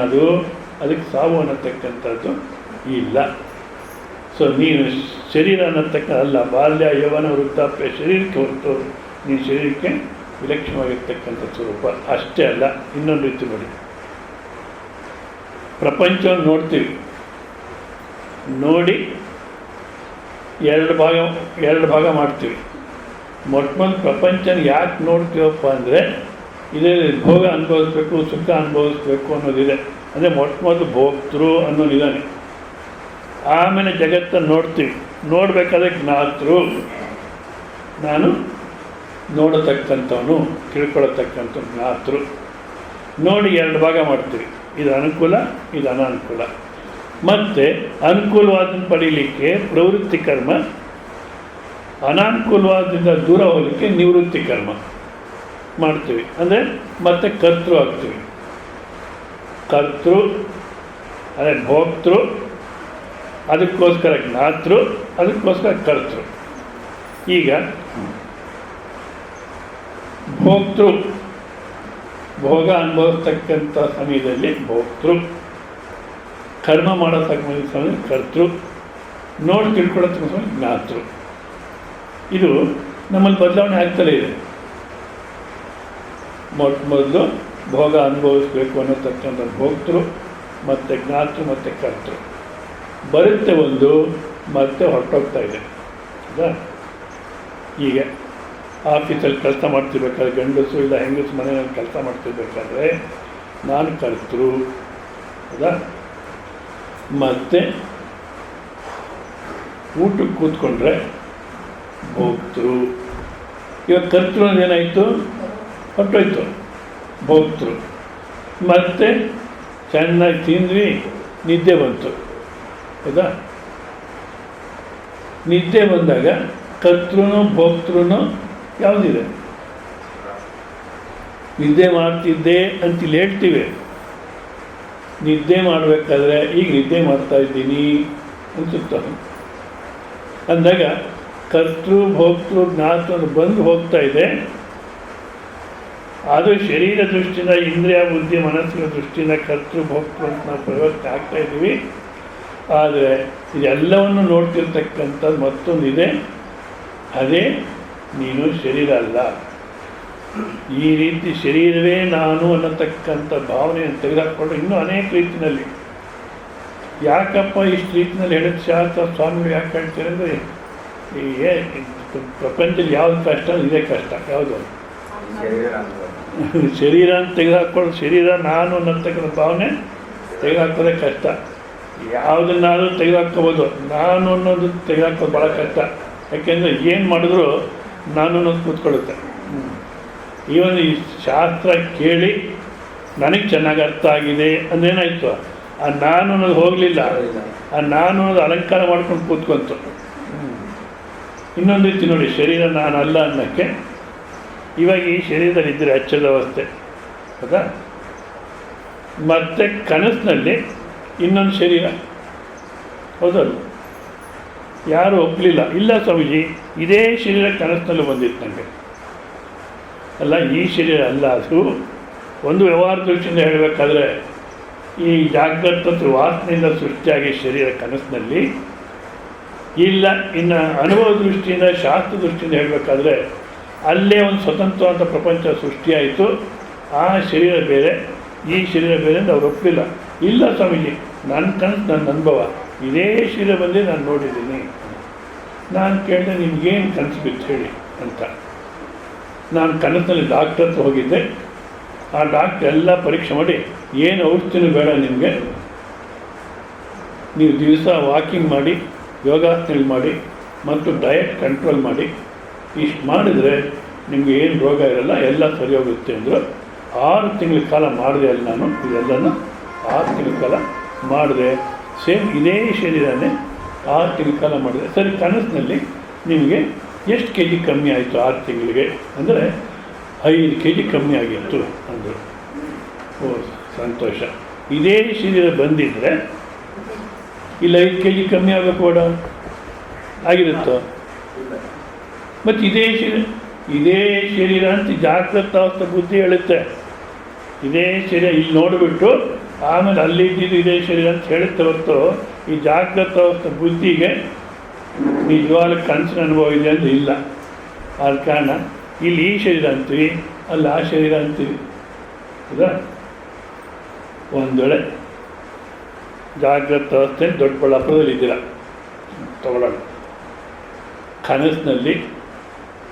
ಅದಕ್ಕೆ ಸಾವು ಅನ್ನತಕ್ಕಂಥದ್ದು ಇಲ್ಲ. ಸೊ ನೀನು ಶರೀರ ಅನ್ನತಕ್ಕ ಅಲ್ಲ, ಬಾಲ್ಯ ಯೌವನ ವೃದ್ಧಾಪ್ಯ ಶರೀರಕ್ಕೆ ಹೊರತು ನೀನು ಶರೀರಕ್ಕೆ ವಿಲಕ್ಷಣವಾಗಿರ್ತಕ್ಕಂಥ ಸ್ವರೂಪ ಅಷ್ಟೇ ಅಲ್ಲ. ಇನ್ನೊಂದು ರೀತಿ ನೋಡಿ, ಪ್ರಪಂಚವನ್ನು ನೋಡ್ತೀವಿ, ನೋಡಿ ಎರಡು ಭಾಗ ಮಾಡ್ತೀವಿ. ಮೊದಲು ಪ್ರಪಂಚನ ಯಾಕೆ ನೋಡ್ತೀವಪ್ಪ ಅಂದರೆ ಇದೇ ಭೋಗ ಅನುಭವಿಸ್ಬೇಕು, ಸುಖ ಅನುಭವಿಸ್ಬೇಕು ಅನ್ನೋದಿದೆ. ಅಂದರೆ ಮೊದಲು ಭೋಕ್ತೃ ಅನ್ನೋದಿದ್ದಾನೆ. ಆಮೇಲೆ ಜಗತ್ತನ್ನು ನೋಡ್ತೀವಿ. ನೋಡಬೇಕಾದ್ರೆ ಜ್ಞಾತೃ, ನಾನು ನೋಡತಕ್ಕಂಥವನು, ತಿಳ್ಕೊಳ್ಳತಕ್ಕಂಥ ಜ್ಞಾತೃ. ನೋಡಿ ಎರಡು ಭಾಗ ಮಾಡ್ತೀವಿ, ಇದು ಅನುಕೂಲ, ಇದು ಅನಾನುಕೂಲ. ಮತ್ತು ಅನುಕೂಲವಾದನ್ನು ಪಡೀಲಿಕ್ಕೆ ಪ್ರವೃತ್ತಿ ಕರ್ಮ, ಅನಾನುಕೂಲವಾದಿಂದ ದೂರ ಹೋಗಲಿಕ್ಕೆ ನಿವೃತ್ತಿ ಕರ್ಮ ಮಾಡ್ತೀವಿ. ಅಂದರೆ ಮತ್ತೆ ಕರ್ತೃ ಆಗ್ತೀವಿ. ಕರ್ತೃ ಅದೇ ಭೋಕ್ತೃ, ಅದಕ್ಕೋಸ್ಕರ ಜ್ಞಾತೃ, ಅದಕ್ಕೋಸ್ಕರ ಕರ್ತೃ. ಈಗ ಭೋಕ್ತೃ, ಭೋಗ ಅನುಭವಿಸ್ತಕ್ಕಂಥ ಸಮಯದಲ್ಲಿ ಭೋಕ್ತೃ, ಕರ್ಮ ಮಾಡತಕ್ಕ ಸಮಯದಲ್ಲಿ ಕರ್ತೃ, ನೋಡಿ ತಿಳ್ಕೊಳ್ಳೋತಕ್ಕ ಸಮಯ ಜ್ಞಾತೃ. ಇದು ನಮ್ಮಲ್ಲಿ ಬದಲಾವಣೆ ಆಗ್ತಲೇ ಇದೆ. ಮೊದಲು ಭೋಗ ಅನುಭವಿಸ್ಬೇಕು ಅನ್ನೋತಕ್ಕಂಥ ಭೋಕ್ತೃ, ಮತ್ತು ಜ್ಞಾತೃ, ಮತ್ತು ಕರ್ತೃ ಬರುತ್ತೆ ಒಂದು, ಮತ್ತೆ ಹೊರಟೋಗ್ತಾ ಇದೆ. ಹೌದಾ? ಈಗ ಆಫೀಸಲ್ಲಿ ಕೆಲಸ ಮಾಡ್ತಿರ್ಬೇಕಾದ್ರೆ, ಗಂಡಸು ಇಲ್ಲ ಹೆಂಗಸು ಮನೆಯಲ್ಲಿ ಕೆಲಸ ಮಾಡ್ತಿರ್ಬೇಕಾದ್ರೆ ನಾನು ಕರ್ತೃ. ಹೌದಾ? ಮತ್ತು ಊಟಕ್ಕೆ ಕೂತ್ಕೊಂಡ್ರೆ ಭೋಕ್ತೃ. ಇವಾಗ ಕರ್ತೃ ಏನಾಯಿತು? ಹೊರಟೋಯ್ತು, ಭೋಕ್ತೃ. ಮತ್ತು ಚೆನ್ನಾಗಿ ತಿಂದ್ವಿ, ನಿದ್ದೆ ಬಂತು. ಹೌದಾ? ನಿದ್ದೆ ಬಂದಾಗ ಕರ್ತೃನೂ ಭೋಕ್ತೃನೂ ಯಾವುದಿದೆ? ನಿದ್ದೆ ಮಾಡ್ತಿದ್ದೆ ಅಂತಿಲ್ಲಿ ಹೇಳ್ತೀವಿ. ನಿದ್ದೆ ಮಾಡಬೇಕಾದ್ರೆ ಈಗ ನಿದ್ದೆ ಮಾಡ್ತಾ ಇದ್ದೀನಿ ಅನ್ಸುತ್ತ ಅಂದಾಗ ಕರ್ತೃ ಭೋಕ್ತೃ ಜ್ಞಾತೃ ಬಂದು ಹೋಗ್ತಾ ಇದೆ. ಅದು ಶರೀರ ದೃಷ್ಟಿಯಿಂದ, ಇಂದ್ರಿಯ ಬುದ್ಧಿ ಮನಸ್ಸಿನ ದೃಷ್ಟಿಯಿಂದ ಕರ್ತೃ ಭೋಕ್ತೃ ಅಂತ ನಾವು ಪರಿವರ್ತನೆ ಆಗ್ತಾ ಇದ್ದೀವಿ. ಆದರೆ ಇದೆಲ್ಲವನ್ನು ನೋಡ್ತಿರ್ತಕ್ಕಂಥದ್ದು ಮತ್ತೊಂದಿದೆ, ಅದೇ ನೀನು ಶರೀರ ಅಲ್ಲ. ಈ ರೀತಿ ಶರೀರವೇ ನಾನು ಅನ್ನತಕ್ಕಂಥ ಭಾವನೆಯನ್ನು ತೆಗೆದುಕೊಂಡ್ರೆ ಇನ್ನೂ ಅನೇಕ ರೀತಿಯಲ್ಲಿ. ಯಾಕಪ್ಪ ಇಷ್ಟು ರೀತಿಯಲ್ಲಿ ಹೇಳಿದ ಶಾಸ್ತ್ರ ಸ್ವಾಮಿಗಳು ಯಾಕೆ ಹೇಳ್ತಾರೆ ಅಂದರೆ, ಈ ಪ್ರಪಂಚದಲ್ಲಿ ಯಾವುದು ಕಷ್ಟ ಇದೇ ಕಷ್ಟ. ಯಾವುದು? ಶರೀರ ಅಂತ ತೆಗೆದುಹಾಕ್ಕೊಂಡು, ಶರೀರ ನಾನು ಅನ್ನತಕ್ಕಂಥ ಭಾವನೆ ತೆಗೆದುಹಾಕೋದೇ ಕಷ್ಟ. ಯಾವುದನ್ನಾದರೂ ತೆಗೆದುಹಾಕ್ಕೋಬೋದು, ನಾನು ಅನ್ನೋದು ತೆಗೆದುಹಾಕೋದು ಭಾಳ ಕಷ್ಟ. ಯಾಕೆಂದರೆ ಏನು ಮಾಡಿದ್ರು ನಾನು ಅನ್ನೋದು ಕೂತ್ಕೊಳ್ಳುತ್ತೆ. ಈ ಶಾಸ್ತ್ರ ಕೇಳಿ ನನಗೆ ಚೆನ್ನಾಗಿ ಅರ್ಥ ಆಗಿದೆ ಅಂದೇನಾಯಿತು, ಆ ನಾನು ಅನ್ನೋದು ಹೋಗಲಿಲ್ಲ, ಆ ನಾನು ಅನ್ನೋದು ಅಲಂಕಾರ ಮಾಡ್ಕೊಂಡು ಕೂತ್ಕೊಂತು. ಇನ್ನೊಂದು ರೀತಿ ನೋಡಿ, ಶರೀರ ನಾನಲ್ಲ ಅನ್ನೋಕ್ಕೆ ಇವಾಗ ಈ ಶರೀರದಲ್ಲಿ ಇದ್ದರೆ ಎಚ್ಚರದ ಅವಸ್ಥೆ. ಹೌದಾ? ಮತ್ತು ಕನಸಿನಲ್ಲಿ ಇನ್ನೊಂದು ಶರೀರ. ಹೌದಲ್ಲ? ಯಾರು ಒಪ್ಪಲಿಲ್ಲ, ಇಲ್ಲ ಸ್ವಾಮೀಜಿ ಇದೇ ಶರೀರ ಕನಸಿನಲ್ಲೂ ಬಂದಿತ್ತು ನನಗೆ. ಅಲ್ಲ, ಈ ಶರೀರ ಅಲ್ಲ ಅದು. ಒಂದು ವ್ಯವಹಾರ ದೃಷ್ಟಿಯಿಂದ ಹೇಳಬೇಕಾದ್ರೆ ಈ ಜಾಗೃತ ವಾಸನೆಯಿಂದ ಸೃಷ್ಟಿಯಾಗಿ ಶರೀರ ಕನಸಿನಲ್ಲಿ ಇಲ್ಲ. ಇನ್ನು ಅನುಭವ ದೃಷ್ಟಿಯಿಂದ, ಶಾಸ್ತ್ರ ದೃಷ್ಟಿಯಿಂದ ಹೇಳಬೇಕಾದ್ರೆ ಅಲ್ಲೇ ಒಂದು ಸ್ವತಂತ್ರವಾದ ಪ್ರಪಂಚ ಸೃಷ್ಟಿಯಾಯಿತು. ಆ ಶರೀರ ಬೇರೆ, ಈ ಶರೀರ ಬೇರೆ ಅಂತ ಅವ್ರು ಒಪ್ಪಲಿಲ್ಲ. ಇಲ್ಲ ಸ್ವಾಮೀಜಿ, ನನ್ನ ಕನಸು, ನನ್ನ ಅನುಭವ ಇದೇ ಶರೀರ ಬಂದೇ ನಾನು ನೋಡಿದ್ದೀನಿ. ನಾನು ಕೇಳಿದೆ, ನಿಮ್ಗೇನು ಕನಸು ಬಿತ್ತು ಹೇಳಿ ಅಂತ. ನಾನು ಕನಸಿನಲ್ಲಿ ಡಾಕ್ಟರ್ ಹತ್ರ ಹೋಗಿದ್ದೆ. ಆ ಡಾಕ್ಟ್ರ್ ಎಲ್ಲ ಪರೀಕ್ಷೆ ಮಾಡಿ ಏನು ಔಷಧಿನೂ ಬೇಡ ನಿಮಗೆ, ನೀವು ದಿವಸ ವಾಕಿಂಗ್ ಮಾಡಿ, ಯೋಗಾಸನ ಮಾಡಿ ಮತ್ತು ಡಯಟ್ ಕಂಟ್ರೋಲ್ ಮಾಡಿ, ಇಷ್ಟು ಮಾಡಿದರೆ ನಿಮಗೆ ಏನು ರೋಗ ಇರಲ್ಲ, ಎಲ್ಲ ಸರಿ ಹೋಗುತ್ತೆ ಅಂದರು. 6 ತಿಂಗಳ ಕಾಲ ಮಾಡಿದೆ ಅಲ್ಲಿ ನಾನು ಇದೆಲ್ಲನೂ 6 ತಿಂಗಳ ಕಾಲ ಮಾಡಿದೆ. ಸೇಮ್ ಇದೇ ಶರೀರನೇ 6 ತಿಂಗಳ ಕಾಲ ಮಾಡಿದೆ. ಸರಿ, ಕನಸಿನಲ್ಲಿ ನಿಮಗೆ ಎಷ್ಟು ಕೆ ಜಿ ಕಮ್ಮಿ ಆಯಿತು 6 ತಿಂಗಳಿಗೆ ಅಂದರೆ 5 ಕೆ ಜಿ ಕಮ್ಮಿ ಆಗಿತ್ತು ಅಂದರು. ಓ ಸಂತೋಷ. ಇದೇ ಶರೀರ ಬಂದಿದ್ದರೆ ಇಲ್ಲ 5 ಕೆ ಜಿ ಕಮ್ಮಿ ಆಗಬೇಕು ಬೇಡ, ಆಗಿರುತ್ತೋ? ಮತ್ತು ಇದೇ ಶರೀರ ಅಂತ ಜಾಗೃತ ಅವಸ್ಥೆ ಬುದ್ಧಿ ಹೇಳುತ್ತೆ. ಇದೇ ಶರೀರ ಇಲ್ಲಿ ನೋಡಿಬಿಟ್ಟು ಆಮೇಲೆ ಅಲ್ಲಿದ್ದು ಇದೇ ಶರೀರ ಅಂತ ಹೇಳುತ್ತೆ ಹೊರತು ಈ ಜಾಗೃತ ಅವಸ್ಥೆ ಬುದ್ಧಿಗೆ ನಿಜವಾದ ಕನಸಿನ ಅನುಭವ ಇದೆ ಅಂತ ಇಲ್ಲ. ಆದ ಕಾರಣ ಇಲ್ಲಿ ಈ ಶರೀರ ಅಂತೀವಿ, ಅಲ್ಲಿ ಆ ಶರೀರ ಅಂತೀವಿ. ಹೌದಾ? ಒಂದು ವೇಳೆ ಜಾಗೃತ ಅವಸ್ಥೆ ದೊಡ್ಡಬಳ್ಳಾಪುರದಲ್ಲಿ ಇದ್ದೀರ, ತಗೊಳ್ಳೋಣ. ಕನಸಿನಲ್ಲಿ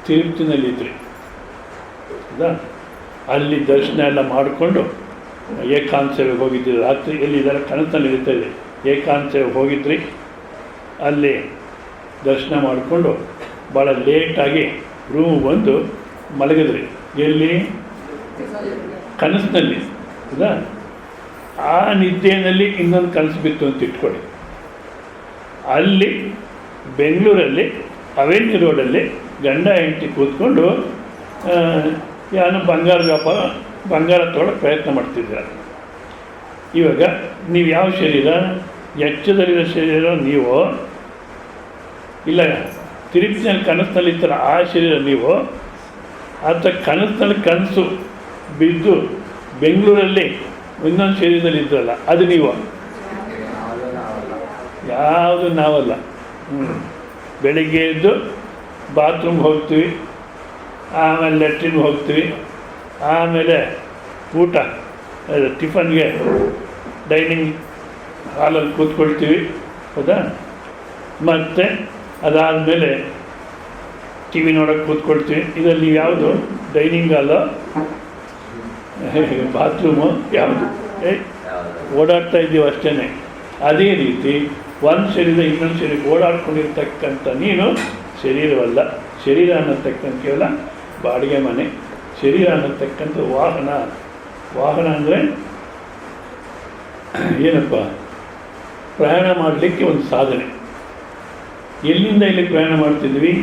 ತಿರುಪ್ತಿನಲ್ಲಿದ್ರಿ, ಹೌದಾ? ಅಲ್ಲಿ ದರ್ಶನ ಎಲ್ಲ ಮಾಡಿಕೊಂಡು ಏಕಾಂತ ಸೇವೆಗೆ ಹೋಗಿದ್ರಿ. ರಾತ್ರಿ ಎಲ್ಲಿದ್ದಾರೆ ಕನಸಿನಲ್ಲಿ ಇರ್ತಾ ಇದೆ. ಏಕಾಂತ ಸೇವೆಗೆ ಹೋಗಿದ್ರಿ, ಅಲ್ಲಿ ದರ್ಶನ ಮಾಡಿಕೊಂಡು ಭಾಳ ಲೇಟಾಗಿ ರೂಮ್ ಬಂದು ಮಲಗಿದ್ರಿ. ಎಲ್ಲಿ? ಕನಸಿನಲ್ಲಿ, ಹೌದಾ? ಆ ನಿದ್ದೆಯಲ್ಲಿ ಇನ್ನೊಂದು ಕನಸು ಬಿತ್ತು ಅಂತ ಇಟ್ಕೊಳ್ಳಿ. ಅಲ್ಲಿ ಬೆಂಗಳೂರಲ್ಲಿ ಅವೆನ್ಯೂ ರೋಡಲ್ಲಿ ಗಂಡ ಹೆಂಡತಿ ಕೂತ್ಕೊಂಡು ಏನೋ ಬಂಗಾರ ತೊಗೊಳಕ್ಕೆ ಪ್ರಯತ್ನ ಮಾಡ್ತಿದ್ದಾರೆ. ಇವಾಗ ನೀವು ಯಾವ ಶರೀರ? ಎಚ್ಚದಲ್ಲಿರೋ ಶರೀರ ನೀವು, ಇಲ್ಲ ತಿರುಪ್ತಿನಲ್ಲಿ ಕನಸಿನಲ್ಲಿ ಇರ್ತಾರೆ ಆ ಶರೀರ ನೀವು, ಅಥವಾ ಕನಸಿನಲ್ಲಿ ಕನಸು ಬಿದ್ದು ಬೆಂಗಳೂರಲ್ಲಿ ಇನ್ನೊಂದು ಶರೀರದಲ್ಲಿ ಇದ್ರಲ್ಲ ಅದು ನೀವು? ಯಾವುದು ನಾವಲ್ಲ. ಬೆಳಿಗ್ಗೆ ಎದ್ದು ಬಾತ್ರೂಮ್ಗೆ ಹೋಗ್ತೀವಿ, ಆಮೇಲೆ ಲೆಟ್ರಿನ್ಗೆ ಹೋಗ್ತೀವಿ, ಆಮೇಲೆ ಊಟ ಟಿಫನ್ಗೆ ಡೈನಿಂಗ್ ಹಾಲಲ್ಲಿ ಕೂತ್ಕೊಳ್ತೀವಿ, ಹೌದಾ? ಮತ್ತು ಅದಾದಮೇಲೆ ಟಿ ವಿ ನೋಡೋಕ್ಕೆ ಕೂತ್ಕೊಳ್ತೀವಿ. ಇದರಲ್ಲಿ ನೀವು ಯಾವುದು? ಡೈನಿಂಗ್ ಹಾಲು, ಬಾತ್ರೂಮು ಯಾವುದು? ಓಡಾಡ್ತಾ ಇದ್ದೀವಿ ಅಷ್ಟೇ. ಅದೇ ರೀತಿ ಒಂದು ಶರೀರ ಇನ್ನೊಂದು ಶರೀರ ಓಡಾಡ್ಕೊಂಡಿರ್ತಕ್ಕಂಥ ನೀನು ಶರೀರವಲ್ಲ. ಶರೀರ ಅನ್ನತಕ್ಕಂಥ ಕೇವಲ ಬಾಡಿಗೆ ಮನೆ. ಶರೀರ ಅನ್ನತಕ್ಕಂಥ ವಾಹನ ಅಂದರೆ ಏನಪ್ಪ? ಪ್ರಯಾಣ ಮಾಡಲಿಕ್ಕೆ ಒಂದು ಸಾಧನೆ. ಎಲ್ಲಿಂದ ಇಲ್ಲಿ ಪ್ರಯಾಣ ಮಾಡ್ತಿದ್ವಿ?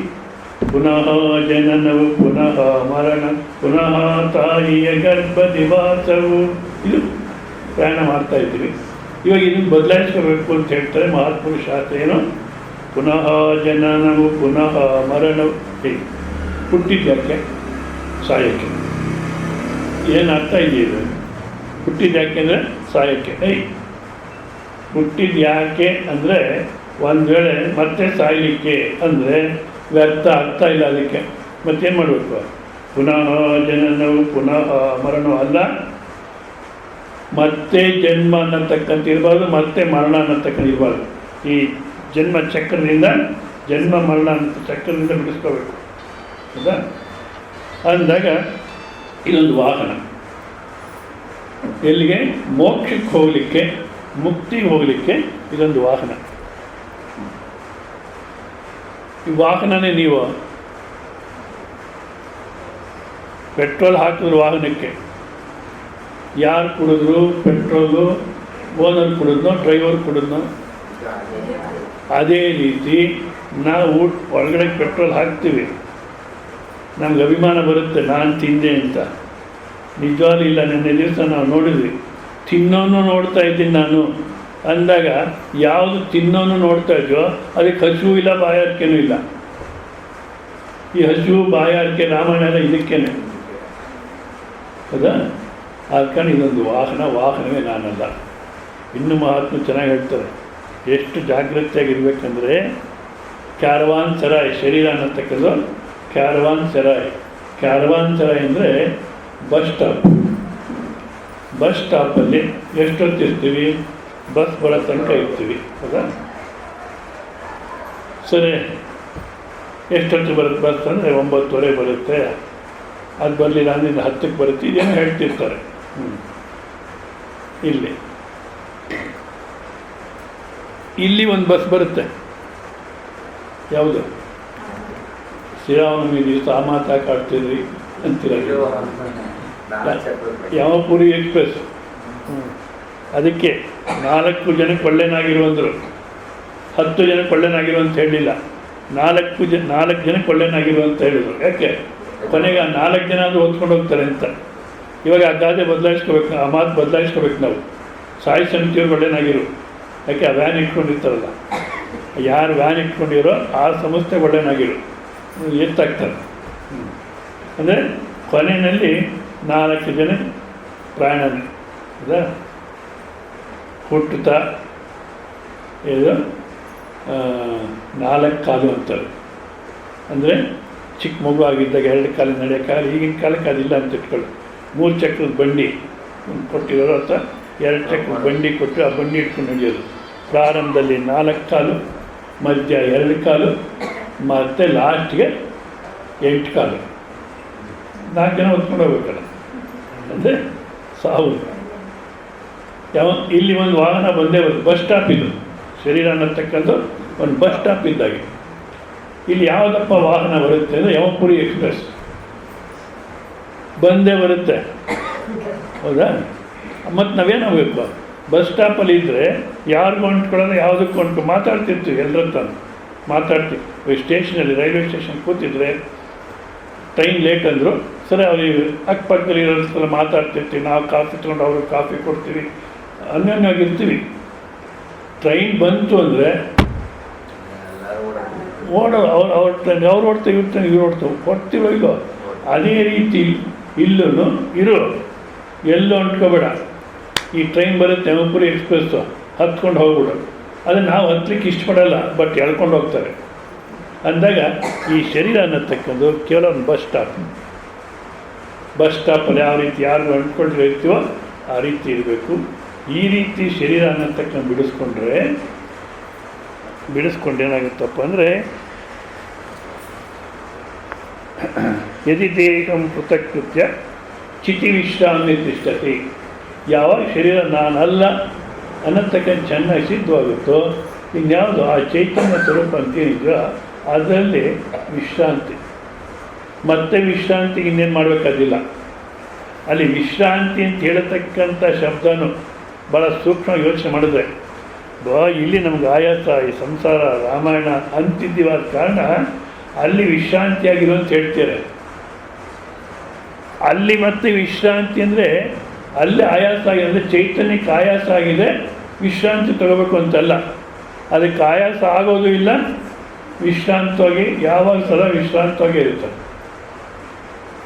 ಪುನಃ ಜನನವು, ಪುನಃ ಮರಣ, ಪುನಃ ತಾಯಿಯ ಗರ್ಭ ನಿವಾಸವು, ಇದು ಪ್ರಯಾಣ ಮಾಡ್ತಾ ಇದ್ದೀವಿ. ಇವಾಗ ಇದನ್ನು ಬದಲಾಯಿಸ್ಕೋಬೇಕು ಅಂತ ಹೇಳ್ತಾರೆ ಮಹಾತ್ಮರು ಶಾಸ್ತ್ರ. ಏನು? ಪುನಃ ಜನನವು, ಪುನಃ ಮರಣವು. ಹುಟ್ಟಿದ್ಯಾಕೆ? ಸಾಯಕ್ಕೆ. ಏನು ಅರ್ಥ ಇದೆಯದು? ಹುಟ್ಟಿದ್ಯಾಕೆ ಅಂದರೆ ಸಾಯಕ್ಕೆ. ಹುಟ್ಟಿದ ಯಾಕೆ ಅಂದರೆ ಒಂದು ವೇಳೆ ಮತ್ತೆ ಸಾಯಲಿಕ್ಕೆ ಅಂದರೆ ವ್ಯರ್ಥ, ಅರ್ಥ ಇಲ್ಲ ಅದಕ್ಕೆ. ಮತ್ತೇನು ಮಾಡಬೇಕು? ಪುನಃ ಜನನವು, ಪುನಃ ಮರಣವು ಅಲ್ಲ, ಮತ್ತೆ ಜನ್ಮ ಅನ್ನತಕ್ಕಂಥ ಇರಬಾರ್ದು, ಮತ್ತೆ ಮರಣ ಅನ್ನತಕ್ಕಂಥ ಇರಬಾರ್ದು. ಈ ಜನ್ಮ ಚಕ್ರದಿಂದ, ಜನ್ಮ ಮರಣ ಅಂತ ಚಕ್ರದಿಂದ ಬಿಡಿಸ್ಕೋಬೇಕು, ಹೌದಾ? ಅಂದಾಗ ಇದೊಂದು ವಾಹನ. ಎಲ್ಲಿಗೆ? ಮೋಕ್ಷಕ್ಕೆ ಹೋಗಲಿಕ್ಕೆ, ಮುಕ್ತಿಗೆ ಹೋಗಲಿಕ್ಕೆ ಇದೊಂದು ವಾಹನ. ಈ ವಾಹನನೇ ನೀವು ಪೆಟ್ರೋಲ್ ಹಾಕಿದ್ರು ವಾಹನಕ್ಕೆ, ಯಾರು ಕುಡಿದ್ರು ಪೆಟ್ರೋಲು? ಓನರ್ ಕುಡಿದ್ನೋ, ಡ್ರೈವರ್ ಕುಡಿದ್ನೋ? ಅದೇ ರೀತಿ ನಾವು ಒಳಗಡೆ ಪೆಟ್ರೋಲ್ ಹಾಕ್ತೀವಿ, ನಮ್ಗೆ ಅಭಿಮಾನ ಬರುತ್ತೆ ನಾನು ತಿಂದೆ ಅಂತ. ನಿಜವಾಗ್ಲೂ ಇಲ್ಲ. ನಿನ್ನೆ ದಿವಸ ನಾವು ನೋಡಿದ್ವಿ, ತಿನ್ನೋನು ನೋಡ್ತಾ ಇದ್ದೀನಿ ನಾನು ಅಂದಾಗ ಯಾವುದು ತಿನ್ನೋನು ನೋಡ್ತಾ ಇದೆಯೋ ಅದಕ್ಕೆ ಹಸಿವು ಇಲ್ಲ, ಬಾಯಾರಿಕೆನೂ ಇಲ್ಲ. ಈ ಹಸಿವು ಬಾಯಾರಿಕೆ ರಾಮಾಯಣ ಇದಕ್ಕೇನೆ, ಹೌದಾ? ಆದ ಕಾರಣ ಇದೊಂದು ವಾಹನವೇ ನಾನಲ್ಲ. ಇನ್ನು ಮಹಾತ್ಮ ಚೆನ್ನಾಗಿ ಹೇಳ್ತಾರೆ, ಎಷ್ಟು ಜಾಗೃತಿಯಾಗಿರ್ಬೇಕಂದ್ರೆ ಕ್ಯಾರವಾನ್ ಸರಾಯ್, ಶರೀರ ಅನ್ನತಕ್ಕದ್ದು ಕ್ಯಾರವಾನ್ ಸರಾಯ್. ಕ್ಯಾರವಾನ್ ಸರಾಯ್ ಅಂದರೆ ಬಸ್ ಸ್ಟಾಪಲ್ಲಿ ಎಷ್ಟೊತ್ತಿರ್ತೀವಿ? ಬಸ್ ಬರೋ ತನಕ ಇರ್ತೀವಿ, ಹೌದಾ? ಸರಿ, ಎಷ್ಟೊತ್ತು ಬರುತ್ತೆ ಬಸ್ ಅಂದರೆ 9:30 ಬರುತ್ತೆ. ಅದು ಬರಲಿಲ್ಲ ಅಂದರೆ 10ಕ್ಕೆ ಬರುತ್ತೆ, ಇದೇನೋ ಹೇಳ್ತಿರ್ತಾರೆ. ಇಲ್ಲಿ ಒಂದು ಬಸ್ ಬರುತ್ತೆ. ಯಾವುದು? ಶ್ರೀರಾಮನವಮಿ ದಿವಸ ಆ ಮಾತಾಕ್ ಆಡ್ತಿದ್ರಿ ಅಂತೀರ, ಯಾವಪುರಿ ಎಕ್ಸ್ಪ್ರೆಸ್. ಅದಕ್ಕೆ 4 ಜನಕ್ಕೆ ಒಳ್ಳೆನಾಗಿರುವಂದರು, 10 ಜನಕ್ಕೆ ಒಳ್ಳೆನಾಗಿರು ಅಂತ ಹೇಳಿಲ್ಲ, 4 ಜನಕ್ಕೆ ಒಳ್ಳೆನಾಗಿರು ಅಂತ ಹೇಳಿದರು. ಯಾಕೆ? ಕೊನೆಗೆ ಆ 4 ಜನ ಆದರೂ ಹೊತ್ಕೊಂಡು ಹೋಗ್ತಾರೆ ಅಂತ. ಇವಾಗ ಆ ಗಾದೆ ಬದಲಾಯಿಸ್ಕೋಬೇಕು, ಆ ಮಾತು ಬದಲಾಯಿಸ್ಕೋಬೇಕು ನಾವು. ಸಾಯಿ ಸಮಿತಿಯವ್ರು ಒಳ್ಳೆನಾಗಿರು, ಯಾಕೆ ಆ ವ್ಯಾನ್ ಇಟ್ಕೊಂಡಿರ್ತಾರಲ್ಲ, ಯಾರು ವ್ಯಾನ್ ಇಟ್ಕೊಂಡಿರೋ ಆ ಸಂಸ್ಥೆ ಒಳ್ಳೆನಾಗಿರು ಎತ್ತಾಗ್ತಾರೆ. ಅಂದರೆ ಕೊನೆಯಲ್ಲಿ 4 ಜನ ಪ್ರಾಣನೇ ಹೌದಾ ಹುಟ್ಟುತ್ತಾ ಇದು 4 ಕಾಲು ಅಂತಾರೆ. ಅಂದರೆ ಚಿಕ್ಕ ಮಗು ಆಗಿದ್ದಾಗ 2 ಕಾಲು ನಡೆಯೋಕ್ಕಾಗಲ್ಲ, ಈಗಿನ ಕಾಲಕ್ಕೆ ಅದಿಲ್ಲ ಅಂತ ಇಟ್ಕೊಳ್ಳಿ. 3 ಚಕ್ರದ ಬಂಡಿ ಕೊಟ್ಟಿರೋರು ಅಥವಾ 2 ಚಕ್ರದ ಬಂಡಿ ಕೊಟ್ಟು ಆ ಬಂಡಿ ಇಟ್ಕೊಂಡು ನಡೆಯೋದು. ಪ್ರಾರಂಭದಲ್ಲಿ 4 ಕಾಲು, ಮಧ್ಯ 2 ಕಾಲು, ಮತ್ತು ಲಾಸ್ಟ್ಗೆ 8 ಕಾಲು. 4 ಜನ ಹೊತ್ಕೊಂಡು ಹೋಗ್ಬೇಕಲ್ಲ, ಅಂದರೆ ಸಾವು. ಇಲ್ಲಿ ಒಂದು ವಾಹನ ಬಂದೇ ಬರುತ್ತೆ. ಬಸ್ ಸ್ಟಾಪ್ ಇದು, ಶರೀರ ಅನ್ನತಕ್ಕಂಥ ಒಂದು ಬಸ್ ಸ್ಟಾಪ್ ಇದ್ದಾಗೆ. ಇಲ್ಲಿ ಯಾವುದಪ್ಪ ವಾಹನ ಬರುತ್ತೆ ಅಂದರೆ ಯಮಪುರಿ ಎಕ್ಸ್ಪ್ರೆಸ್ ಬಂದೇ ಬರುತ್ತೆ, ಹೌದಾ? ಮತ್ತು ನಾವೇನಾಗಬೇಕು, ಬಸ್ ಸ್ಟಾಪಲ್ಲಿ ಇದ್ದರೆ ಯಾರಿಗೂ ಅಂಟ್ಕೊಳ್ಳೋದು, ಯಾವುದಕ್ಕೂ ಮಾತಾಡ್ತಿರ್ತೀವಿ, ಎಲ್ಲರ ಮಾತಾಡ್ತೀವಿ. ಸ್ಟೇಷನಲ್ಲಿ ರೈಲ್ವೆ ಸ್ಟೇಷನ್ ಕೂತಿದ್ರೆ ಟ್ರೈನ್ ಲೇಟ್ ಅಂದರು, ಸರಿ ಅವ್ರಿಗೆ ಅಕ್ಕಪಕ್ಕದಲ್ಲಿ ಇರೋದಕ್ಕೆಲ್ಲ ಮಾತಾಡ್ತಿರ್ತೀವಿ. ನಾವು ಕಾಫಿ ತೊಗೊಂಡು ಅವ್ರಿಗೆ ಕಾಫಿ ಕೊಡ್ತೀವಿ, ಅನ್ಯೋನ್ಯವಾಗಿರ್ತೀವಿ. ಟ್ರೈನ್ ಬಂತು ಅಂದರೆ ಅವ್ರ ಟ್ರೈನ್ ಅವ್ರು ಓಡ್ತೇವೆ, ಇವ್ರು ಓಡ್ತೇವೆ, ಕೊಡ್ತೀವೋ ಇಲ್ಲೋ. ಅದೇ ರೀತಿ ಇಲ್ಲೂ ಇರು, ಎಲ್ಲೂ ಅಂಟ್ಕೋಬೇಡ. ಈ ಟ್ರೈನ್ ಬರುತ್ತೆ ಯಮಪುರಿ ಎಕ್ಸ್ಪ್ರೆಸ್ಸು, ಹತ್ಕೊಂಡು ಹೋಗ್ಬಿಡು. ಅದನ್ನು ನಾವು ಹತ್ತಲಿಕ್ಕೆ ಇಷ್ಟಪಡಲ್ಲ, ಬಟ್ ಎಳ್ಕೊಂಡು ಹೋಗ್ತಾರೆ. ಅಂದಾಗ ಈ ಶರೀರ ಅನ್ನತಕ್ಕಂಥದ್ದು ಕೇವಲ ಒಂದು ಬಸ್ ಸ್ಟಾಪಲ್ಲಿ ಯಾವ ರೀತಿ ಯಾರು ಅಂಟ್ಕೊಂಡಿರ್ತೀವೋ ಆ ರೀತಿ ಇರಬೇಕು. ಈ ರೀತಿ ಶರೀರ ಅನ್ನತಕ್ಕಂಥ ಬಿಡಿಸ್ಕೊಂಡೇನಾಗುತ್ತಪ್ಪ ಅಂದರೆ ಯದಿ ದೇಹಂ ಪೃಥಕ್ಕೃತ್ಯ ಚಿತಿ ವಿಶ್ರಾಮಿ ತಿಷ್ಠತಿ. ಯಾವಾಗ ಶರೀರ ನಾನಲ್ಲ ಅನ್ನತಕ್ಕಂಥ ಚೆನ್ನಾಗಿ ಸಿದ್ಧವಾಗುತ್ತೋ, ಇನ್ಯಾವುದು ಆ ಚೈತನ್ಯ ಸ್ವರೂಪ ಅಂತೇನಿದೆಯೋ ಅದರಲ್ಲಿ ವಿಶ್ರಾಂತಿ. ಮತ್ತೆ ವಿಶ್ರಾಂತಿಗೆ ಇನ್ನೇನು ಮಾಡಬೇಕಾದಿಲ್ಲ. ಅಲ್ಲಿ ವಿಶ್ರಾಂತಿ ಅಂತ ಹೇಳತಕ್ಕಂಥ ಶಬ್ದನೂ ಭಾಳ ಸೂಕ್ಷ್ಮ ಯೋಚನೆ ಮಾಡಿದ್ರೆ, ಇಲ್ಲಿ ನಮ್ಗೆ ಆಯಾಸ, ಈ ಸಂಸಾರ, ರಾಮಾಯಣ ಅಂತಿದ್ದೀವಾದ ಕಾರಣ ಅಲ್ಲಿ ವಿಶ್ರಾಂತಿಯಾಗಿರೋ ಅಂತ ಹೇಳ್ತಾರೆ. ಅಲ್ಲಿ ಮತ್ತೆ ವಿಶ್ರಾಂತಿ ಅಂದರೆ ಅಲ್ಲಿ ಆಯಾಸ ಆಗಿದೆ, ಅಂದರೆ ಚೈತನ್ಯಕ್ಕೆ ಆಯಾಸ ಆಗಿದೆ, ವಿಶ್ರಾಂತಿ ತಗೋಬೇಕು ಅಂತಲ್ಲ. ಅದಕ್ಕೆ ಆಯಾಸ ಆಗೋದು ಇಲ್ಲ, ವಿಶ್ರಾಂತವಾಗಿ ಯಾವಾಗ ಸದಾ ವಿಶ್ರಾಂತವಾಗಿ ಇರ್ತಾರೆ.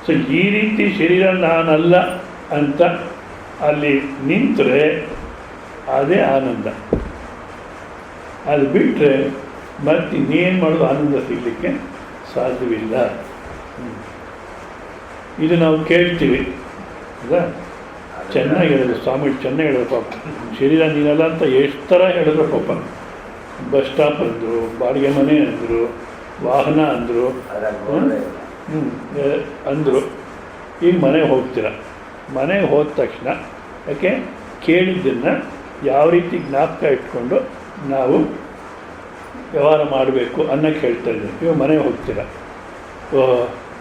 ಸೊ ಈ ರೀತಿ ಶರೀರ ನಾನಲ್ಲ ಅಂತ ಅಲ್ಲಿ ನಿಂತರೆ ಅದೇ ಆನಂದ. ಅದು ಬಿಟ್ಟರೆ ಮತ್ತೆ ಇನ್ನೇನು ಮಾಡೋದು ಆನಂದ ಸಿಗಲಿಕ್ಕೆ ಸಾಧ್ಯವಿಲ್ಲ. ಇದು ನಾವು ಕೇಳ್ತೀವಿ ಅಲ್ಲ, ಚೆನ್ನಾಗಿ ಹೇಳಿದ್ರು ಸ್ವಾಮಿ, ಚೆನ್ನಾಗಿ ಹೇಳಿದ್ರು ಪಾಪ. ಶರೀರ ನೀನಲ್ಲ ಅಂತ ಎಷ್ಟು ಥರ ಹೇಳಿದ್ರು ಪಾಪ. ಬಸ್ ಸ್ಟಾಪ್ ಅಂದರು, ಬಾಡಿಗೆ ಮನೆ ಅಂದರು, ವಾಹನ ಅಂದರು, ಅಂದರು. ಈಗ ಮನೆಗೆ ಹೋಗ್ತೀರ, ಮನೆಗೆ ಹೋದ ತಕ್ಷಣ ಯಾಕೆ ಕೇಳಿದ್ದನ್ನು ಯಾವ ರೀತಿ ಜ್ಞಾಪಕ ಇಟ್ಕೊಂಡು ನಾವು ವ್ಯವಹಾರ ಮಾಡಬೇಕು ಅನ್ನೋಕ್ಕೆ ಹೇಳ್ತಾ ಇದ್ದೀನಿ. ಇವಾಗ ಮನೆಗೆ ಹೋಗ್ತೀರ,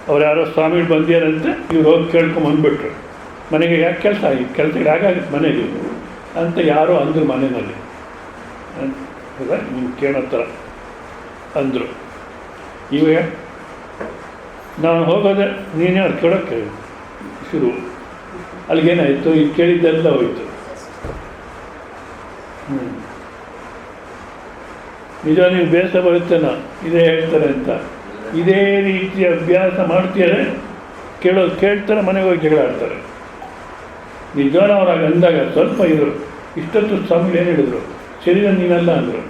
ಅವ್ರು ಯಾರೋ ಸ್ವಾಮಿ ಬಂದಿಯಾರಂತೆ, ಇವ್ರು ಹೋಗಿ ಕೇಳ್ಕೊಂಬಂದ್ಬಿಟ್ರು. ಮನೆಗೆ ಯಾಕೆ ಕೆಲಸ ಆಗಿತ್ತು, ಕೆಲಸಗಳು ಹೇಗಾಗಿತ್ತು ಮನೆಗೆ ಅಂತ ಯಾರೋ ಅಂದರು ಮನೆಯಲ್ಲಿ. ಹೌದಾ, ನಿಮ್ಗೆ ಕೇಳೋ ಥರ ಅಂದರು. ಇವಾಗ ನಾನು ಹೋಗೋದೆ ನೀನೇ ಅವ್ರು ಕೇಳೋಕ್ಕೆ ಶುರು. ಅಲ್ಲಿಗೇನಾಯಿತು, ಇದು ಕೇಳಿದ್ದೆಲ್ಲ ಹೋಯಿತು. ನಿಜ ನೀವು ಬೇಸರ ಬರುತ್ತೇನೋ ಇದೇ ಹೇಳ್ತಾರೆ ಅಂತ. ಇದೇ ರೀತಿ ಅಭ್ಯಾಸ ಮಾಡ್ತಿದ್ದಾರೆ, ಕೇಳೋದು ಕೇಳ್ತಾರೆ, ಮನೆಗೆ ಹೋಗಿ ಜಗಳ ಆಡ್ತಾರೆ. ನಿಜವಾದ ಅವ್ರಾಗ ಅಂದಾಗ ಸ್ವಲ್ಪ ಇದ್ರು. ಇಷ್ಟೊತ್ತು ಸ್ವಾಮಿ ಏನು ಹೇಳಿದ್ರು, ಶರೀರ ನೀನಲ್ಲ ಅಂದರು.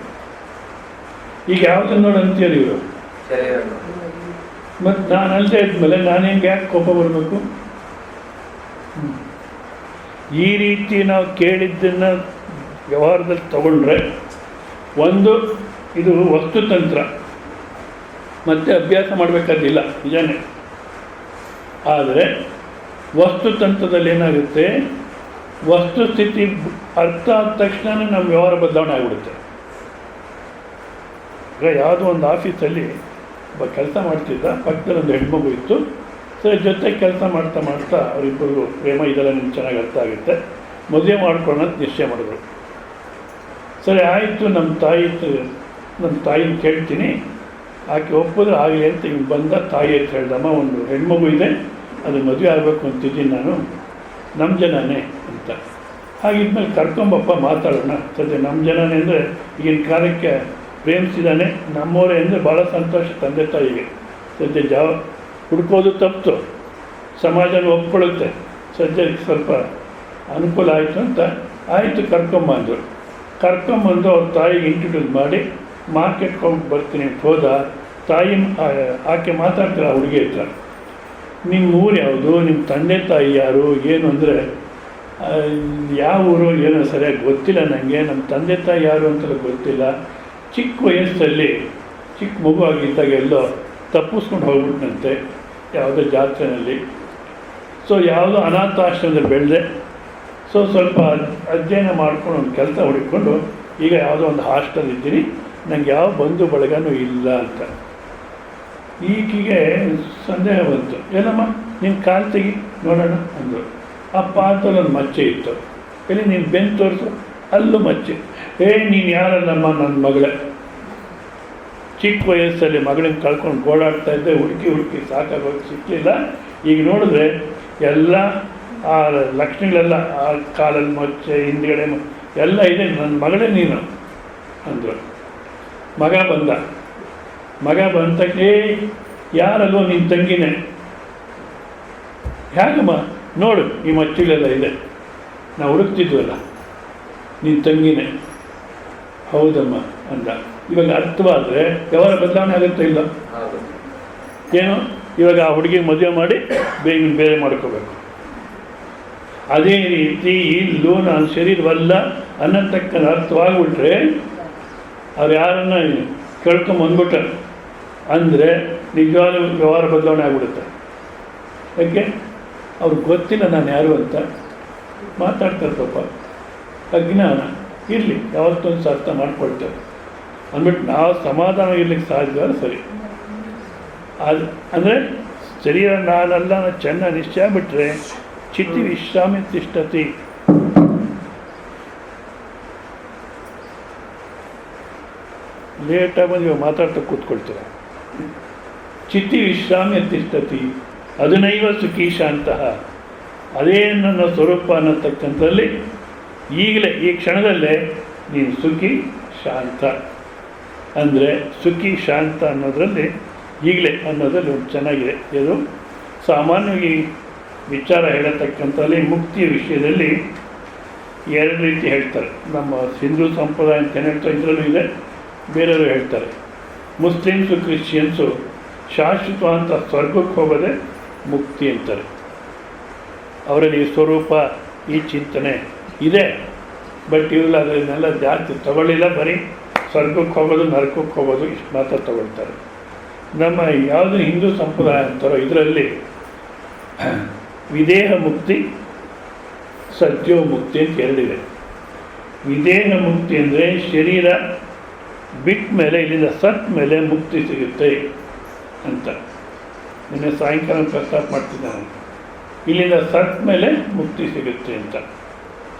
ಈಗ ಯಾವುದನ್ನು ನೋಡಿ ಅಂತೀರಿ ಇವರು. ಮತ್ತು ನಾನು ಅಲ್ಲದೆ ಇದ್ಮೇಲೆ ನಾನೇನು ಯಾಕೆ ಕೋಪ ಬರಬೇಕು? ಈ ರೀತಿ ನಾವು ಕೇಳಿದ್ದನ್ನು ವ್ಯವಹಾರದಲ್ಲಿ ತಗೊಂಡ್ರೆ ಒಂದು ಇದು ವಸ್ತುತಂತ್ರ, ಮತ್ತೆ ಅಭ್ಯಾಸ ಮಾಡಬೇಕಾದಿಲ್ಲ. ನಿಜಾನೇ ಆದರೆ ವಸ್ತುತಂತ್ರದಲ್ಲಿ ಏನಾಗುತ್ತೆ, ವಸ್ತುಸ್ಥಿತಿ ಅರ್ಥ ಆದ ತಕ್ಷಣ ನಮ್ಮ ವ್ಯವಹಾರ ಬದಲಾವಣೆ ಆಗಿಬಿಡುತ್ತೆ. ಈಗ ಯಾವುದೋ ಒಂದು ಆಫೀಸಲ್ಲಿ ಒಬ್ಬ ಕೆಲಸ ಮಾಡ್ತಿದ್ದ, ಪಕ್ಕದಲ್ಲಿ ಒಂದು ಹೆಣ್ಮಗು ಇತ್ತು. ಸರಿ, ಜೊತೆ ಕೆಲಸ ಮಾಡ್ತಾ ಮಾಡ್ತಾ ಅವರಿಬ್ಬರಿಗೂ ಪ್ರೇಮ ಇದೆಲ್ಲ ನಿಮ್ಗೆ ಚೆನ್ನಾಗಿ ಅರ್ಥ ಆಗುತ್ತೆ, ಮದುವೆ ಮಾಡ್ಕೊಳ್ಳೋಣ ಅಂತ ನಿಶ್ಚಯ ಮಾಡಿದ್ರು. ಸರಿ ಆಯಿತು, ನಮ್ಮ ತಾಯಿನ ಕೇಳ್ತೀನಿ, ಆಕೆ ಒಪ್ಪಿದ್ರೆ ಆಗಲಿ ಅಂತ ಇವ್ನು ಬಂದ. ತಾಯಿ ಅಂತ ಹೇಳ್ದಮ್ಮ, ಒಂದು ಹೆಣ್ಮಗು ಇದೆ, ಅದು ಮದುವೆ ಆಗಬೇಕು ಅಂತಿದ್ದೀನಿ ನಾನು, ನಮ್ಮ ಜನನೇ ಅಂತ. ಹಾಗಿದ್ಮೇಲೆ ಕರ್ಕೊಂಬಪ್ಪ ಮಾತಾಡೋಣ. ಸದ್ಯ ನಮ್ಮ ಜನನೇ ಅಂದರೆ ಈಗಿನ ಕಾಲಕ್ಕೆ ಪ್ರೇಮಿಸಿದಾನೆ, ನಮ್ಮವರೇ ಅಂದರೆ ಭಾಳ ಸಂತೋಷ ತಂದೆ ತಾಯಿಗೆ. ಸದ್ಯ ಹುಡ್ಕೋದು ತಪ್ಪಿತು, ಸಮಾಜನ ಒಪ್ಕೊಳ್ಳುತ್ತೆ, ಸದ್ಯಕ್ಕೆ ಸ್ವಲ್ಪ ಅನುಕೂಲ ಆಯಿತು ಅಂತ ಆಯಿತು ಕರ್ಕೊಂಬಂದರು. ಕರ್ಕೊಂಬಂದು ಅವ್ರ ತಾಯಿಗೆ ಇಂಟ್ರೊಡ್ಯೂಸ್ ಮಾಡಿ ಮಾರ್ಕೆಟ್ಗೆ ಹೋಗಿ ಬರ್ತೀನಿ ಅಂತ ಹೋದ. ತಾಯಿ ಆಕೆ ಮಾತಾಡ್ತಾರೆ ಆ ಹುಡುಗಿ ಹತ್ರ, ನಿಮ್ಮ ಊರು ಯಾವುದು, ನಿಮ್ಮ ತಂದೆ ತಾಯಿ ಯಾರು, ಏನು ಅಂದರೆ ಯಾವ ಊರು ಏನೋ ಸರಿಯಾಗಿ ಗೊತ್ತಿಲ್ಲ ನನಗೆ, ನಮ್ಮ ತಂದೆ ತಾಯಿ ಯಾರು ಅಂತಲೂ ಗೊತ್ತಿಲ್ಲ. ಚಿಕ್ಕ ವಯಸ್ಸಲ್ಲಿ ಚಿಕ್ಕ ಮಗು ಆಗಿದ್ದಾಗ ಎಲ್ಲೋ ತಪ್ಪಿಸ್ಕೊಂಡು ಹೋಗ್ಬಿಟ್ನಂತೆ ಯಾವುದೋ ಜಾತ್ರೆಯಲ್ಲಿ. ಸೊ ಯಾವುದೋ ಅನಾಥಾಶ್ರಮದಲ್ಲಿ ಬೆಳೆದೆ. ಸೊ ಸ್ವಲ್ಪ ಅಧ್ಯಯನ ಮಾಡ್ಕೊಂಡು ಒಂದು ಕೆಲಸ ಹುಡುಕೊಂಡು ಈಗ ಯಾವುದೋ ಒಂದು ಹಾಸ್ಟೆಲ್ ಇದ್ದೀನಿ, ನನಗೆ ಯಾವ ಬಂಧು ಬಳಗನೂ ಇಲ್ಲ ಅಂತ. ಈಕೆಗೆ ಸಂದೇಹ ಬಂತು, ಏನಮ್ಮ ನಿನ್ನ ಕಾಲು ತೆಗಿ ನೋಡೋಣ ಅಂದರು. ಆ ಪಾದದಲ್ಲಿ ಒಂದು ಮಚ್ಚೆ ಇತ್ತು. ಎಲ್ಲಿ ನೀನು ಬೆನ್ನು ತೋರಿಸು, ಅಲ್ಲೂ ಮಚ್ಚೆ. ನೀನು ಯಾರಲ್ಲಮ್ಮ, ನನ್ನ ಮಗಳೇ. ಚಿಕ್ಕ ವಯಸ್ಸಲ್ಲಿ ಮಗಳನ್ನ ಕಳ್ಕೊಂಡು ಗೋಡಾಡ್ತಾ ಇದ್ದೆ, ಹುಡುಕಿ ಸಾಕಾಗೋಗಿ ಸಿಕ್ಕಲಿಲ್ಲ. ಈಗ ನೋಡಿದ್ರೆ ಎಲ್ಲ ಆ ಲಕ್ಷಣಗಳೆಲ್ಲ, ಆ ಕಾಲಲ್ಲಿ ಮಚ್ಚೆ, ಹಿಂದ್ಗಡೆ ಎಲ್ಲ ಇದೆ, ನನ್ನ ಮಗಳೇ ನೀನು ಅಂದರು. ಮಗ ಬಂದ ತಕ್ಷಣ ಯಾರಲ್ಲೋ ನಿನ್ನ ತಂಗಿನೇ. ಹೇಗಮ್ಮ ನೋಡು, ಈ ಮಚ್ಚುಗಳೆಲ್ಲ ಇದೆ, ನಾವು ಹುಡುಕ್ತಿದ್ವಲ್ಲ, ನಿನ್ನ ತಂಗಿನೇ. ಹೌದಮ್ಮ ಅಂದ. ಇವಾಗ ಅರ್ಥವಾದರೆ ವ್ಯವಹಾರ ಬದಲಾವಣೆ ಆಗುತ್ತಾ ಇಲ್ಲ? ಏನು, ಇವಾಗ ಆ ಹುಡುಗಿಗೆ ಮದುವೆ ಮಾಡಿ ಬೇರೆ ಮಾಡ್ಕೋಬೇಕು. ಅದೇ ರೀತಿ ಇಲ್ಲೂ ನಾನು ಶರೀರವಲ್ಲ ಅನ್ನತಕ್ಕ ಅರ್ಥವಾಗ್ಬಿಟ್ರೆ ಅವ್ರು ಯಾರನ್ನ ಕೇಳ್ಕೊಂಬಂದ್ಬಿಟ್ರೆ ಅಂದರೆ ನಿಜವಾದ ವ್ಯವಹಾರ ಬದಲಾವಣೆ ಆಗ್ಬಿಡುತ್ತೆ. ಯಾಕೆ ಅವ್ರಿಗೆ ಗೊತ್ತಿಲ್ಲ ನಾನು ಯಾರು ಅಂತ ಮಾತಾಡ್ತಾರೆ ಪಾಪ, ಅಜ್ಞಾನ. ಇರಲಿ, ಯಾವತ್ತೊಂದು ಅರ್ಥ ಮಾಡ್ಕೊಳ್ತಾರೆ ಅಂದ್ಬಿಟ್ಟು ನಾವು ಸಮಾಧಾನ ಇರ್ಲಿಕ್ಕೆ ಸಾಧ್ಯ ಸರಿ. ಅದು ಅಂದರೆ ಶರೀರ ನಾನಲ್ಲ ಚೆನ್ನಾಗಿ ನಿಶ್ಚಯ ಬಿಟ್ಟರೆ ಚಿತ್ತಿ ವಿಶ್ರಾಮಿ ತಿಷ್ಠತಿ. ಲೇಟಾಗಿ ಬಂದು ಇವಾಗ ಮಾತಾಡ್ತಾ ಕೂತ್ಕೊಳ್ತೀರ. ಚಿತ್ತಿ ವಿಶ್ರಾಮ್ಯ ತಿಷ್ಠತಿ ಅದನೈವ ಸುಖಿ ಶಾಂತಃ. ಅದೇ ನನ್ನ ಸ್ವರೂಪ ಅನ್ನತಕ್ಕಂಥದ್ರಲ್ಲಿ ಈಗಲೇ ಈ ಕ್ಷಣದಲ್ಲೇ ನೀನು ಸುಖಿ ಶಾಂತ. ಅಂದರೆ ಸುಖಿ ಶಾಂತ ಅನ್ನೋದರಲ್ಲಿ ಈಗಲೇ ಅನ್ನೋದ್ರಲ್ಲಿ ಒಂದು ಚೆನ್ನಾಗಿದೆ. ಇದು ಸಾಮಾನ್ಯವಾಗಿ ವಿಚಾರ ಹೇಳತಕ್ಕಂಥಲ್ಲಿ ಮುಕ್ತಿಯ ವಿಷಯದಲ್ಲಿ ಎರಡು ರೀತಿ ಹೇಳ್ತಾರೆ. ನಮ್ಮ ಹಿಂದೂ ಸಂಪ್ರದಾಯ ಅಂತ ಏನು ಹೇಳ್ತಾರೆ ಇದರಲ್ಲೂ ಇದೆ, ಬೇರೆಯವರು ಹೇಳ್ತಾರೆ. ಮುಸ್ಲಿಮ್ಸು ಕ್ರಿಶ್ಚಿಯನ್ಸು ಶಾಶ್ವತ ಅಂತ ಸ್ವರ್ಗಕ್ಕೆ ಹೋಗೋದೇ ಮುಕ್ತಿ ಅಂತಾರೆ. ಅವರಲ್ಲಿ ಈ ಸ್ವರೂಪ ಈ ಚಿಂತನೆ ಇದೆ. ಬಟ್ ಇವೆಲ್ಲ ಅದನ್ನೆಲ್ಲ ಜಾಸ್ತಿ ತಗೊಳ್ಳಿಲ್ಲ, ಬರೀ ಸ್ವರ್ಗಕ್ಕೆ ಹೋಗೋದು ನರಕಕ್ಕೆ ಹೋಗೋದು ಇಷ್ಟು ಮಾತ್ರ ತಗೊಳ್ತಾರೆ. ನಮ್ಮ ಯಾವುದು ಹಿಂದೂ ಸಂಪ್ರದಾಯ ಅಂತಾರೋ ಇದರಲ್ಲಿ ವಿದೇಹ ಮುಕ್ತಿ, ಸತ್ಯೋ ಮುಕ್ತಿ ಅಂತ ಎರಡಿದೆ. ವಿದೇಹ ಮುಕ್ತಿ ಅಂದರೆ ಶರೀರ ಬಿಟ್ಟ ಮೇಲೆ ಇಲ್ಲಿಂದ ಸತ್ ಮೇಲೆ ಮುಕ್ತಿ ಸಿಗುತ್ತೆ ಅಂತ. ನಿನ್ನೆ ಸಾಯಂಕಾಲ ಪ್ರಸ್ತಾಪ ಮಾಡ್ತಿದ್ದಾನೆ. ಇಲ್ಲಿಂದ ಸತ್ ಮೇಲೆ ಮುಕ್ತಿ ಸಿಗುತ್ತೆ ಅಂತ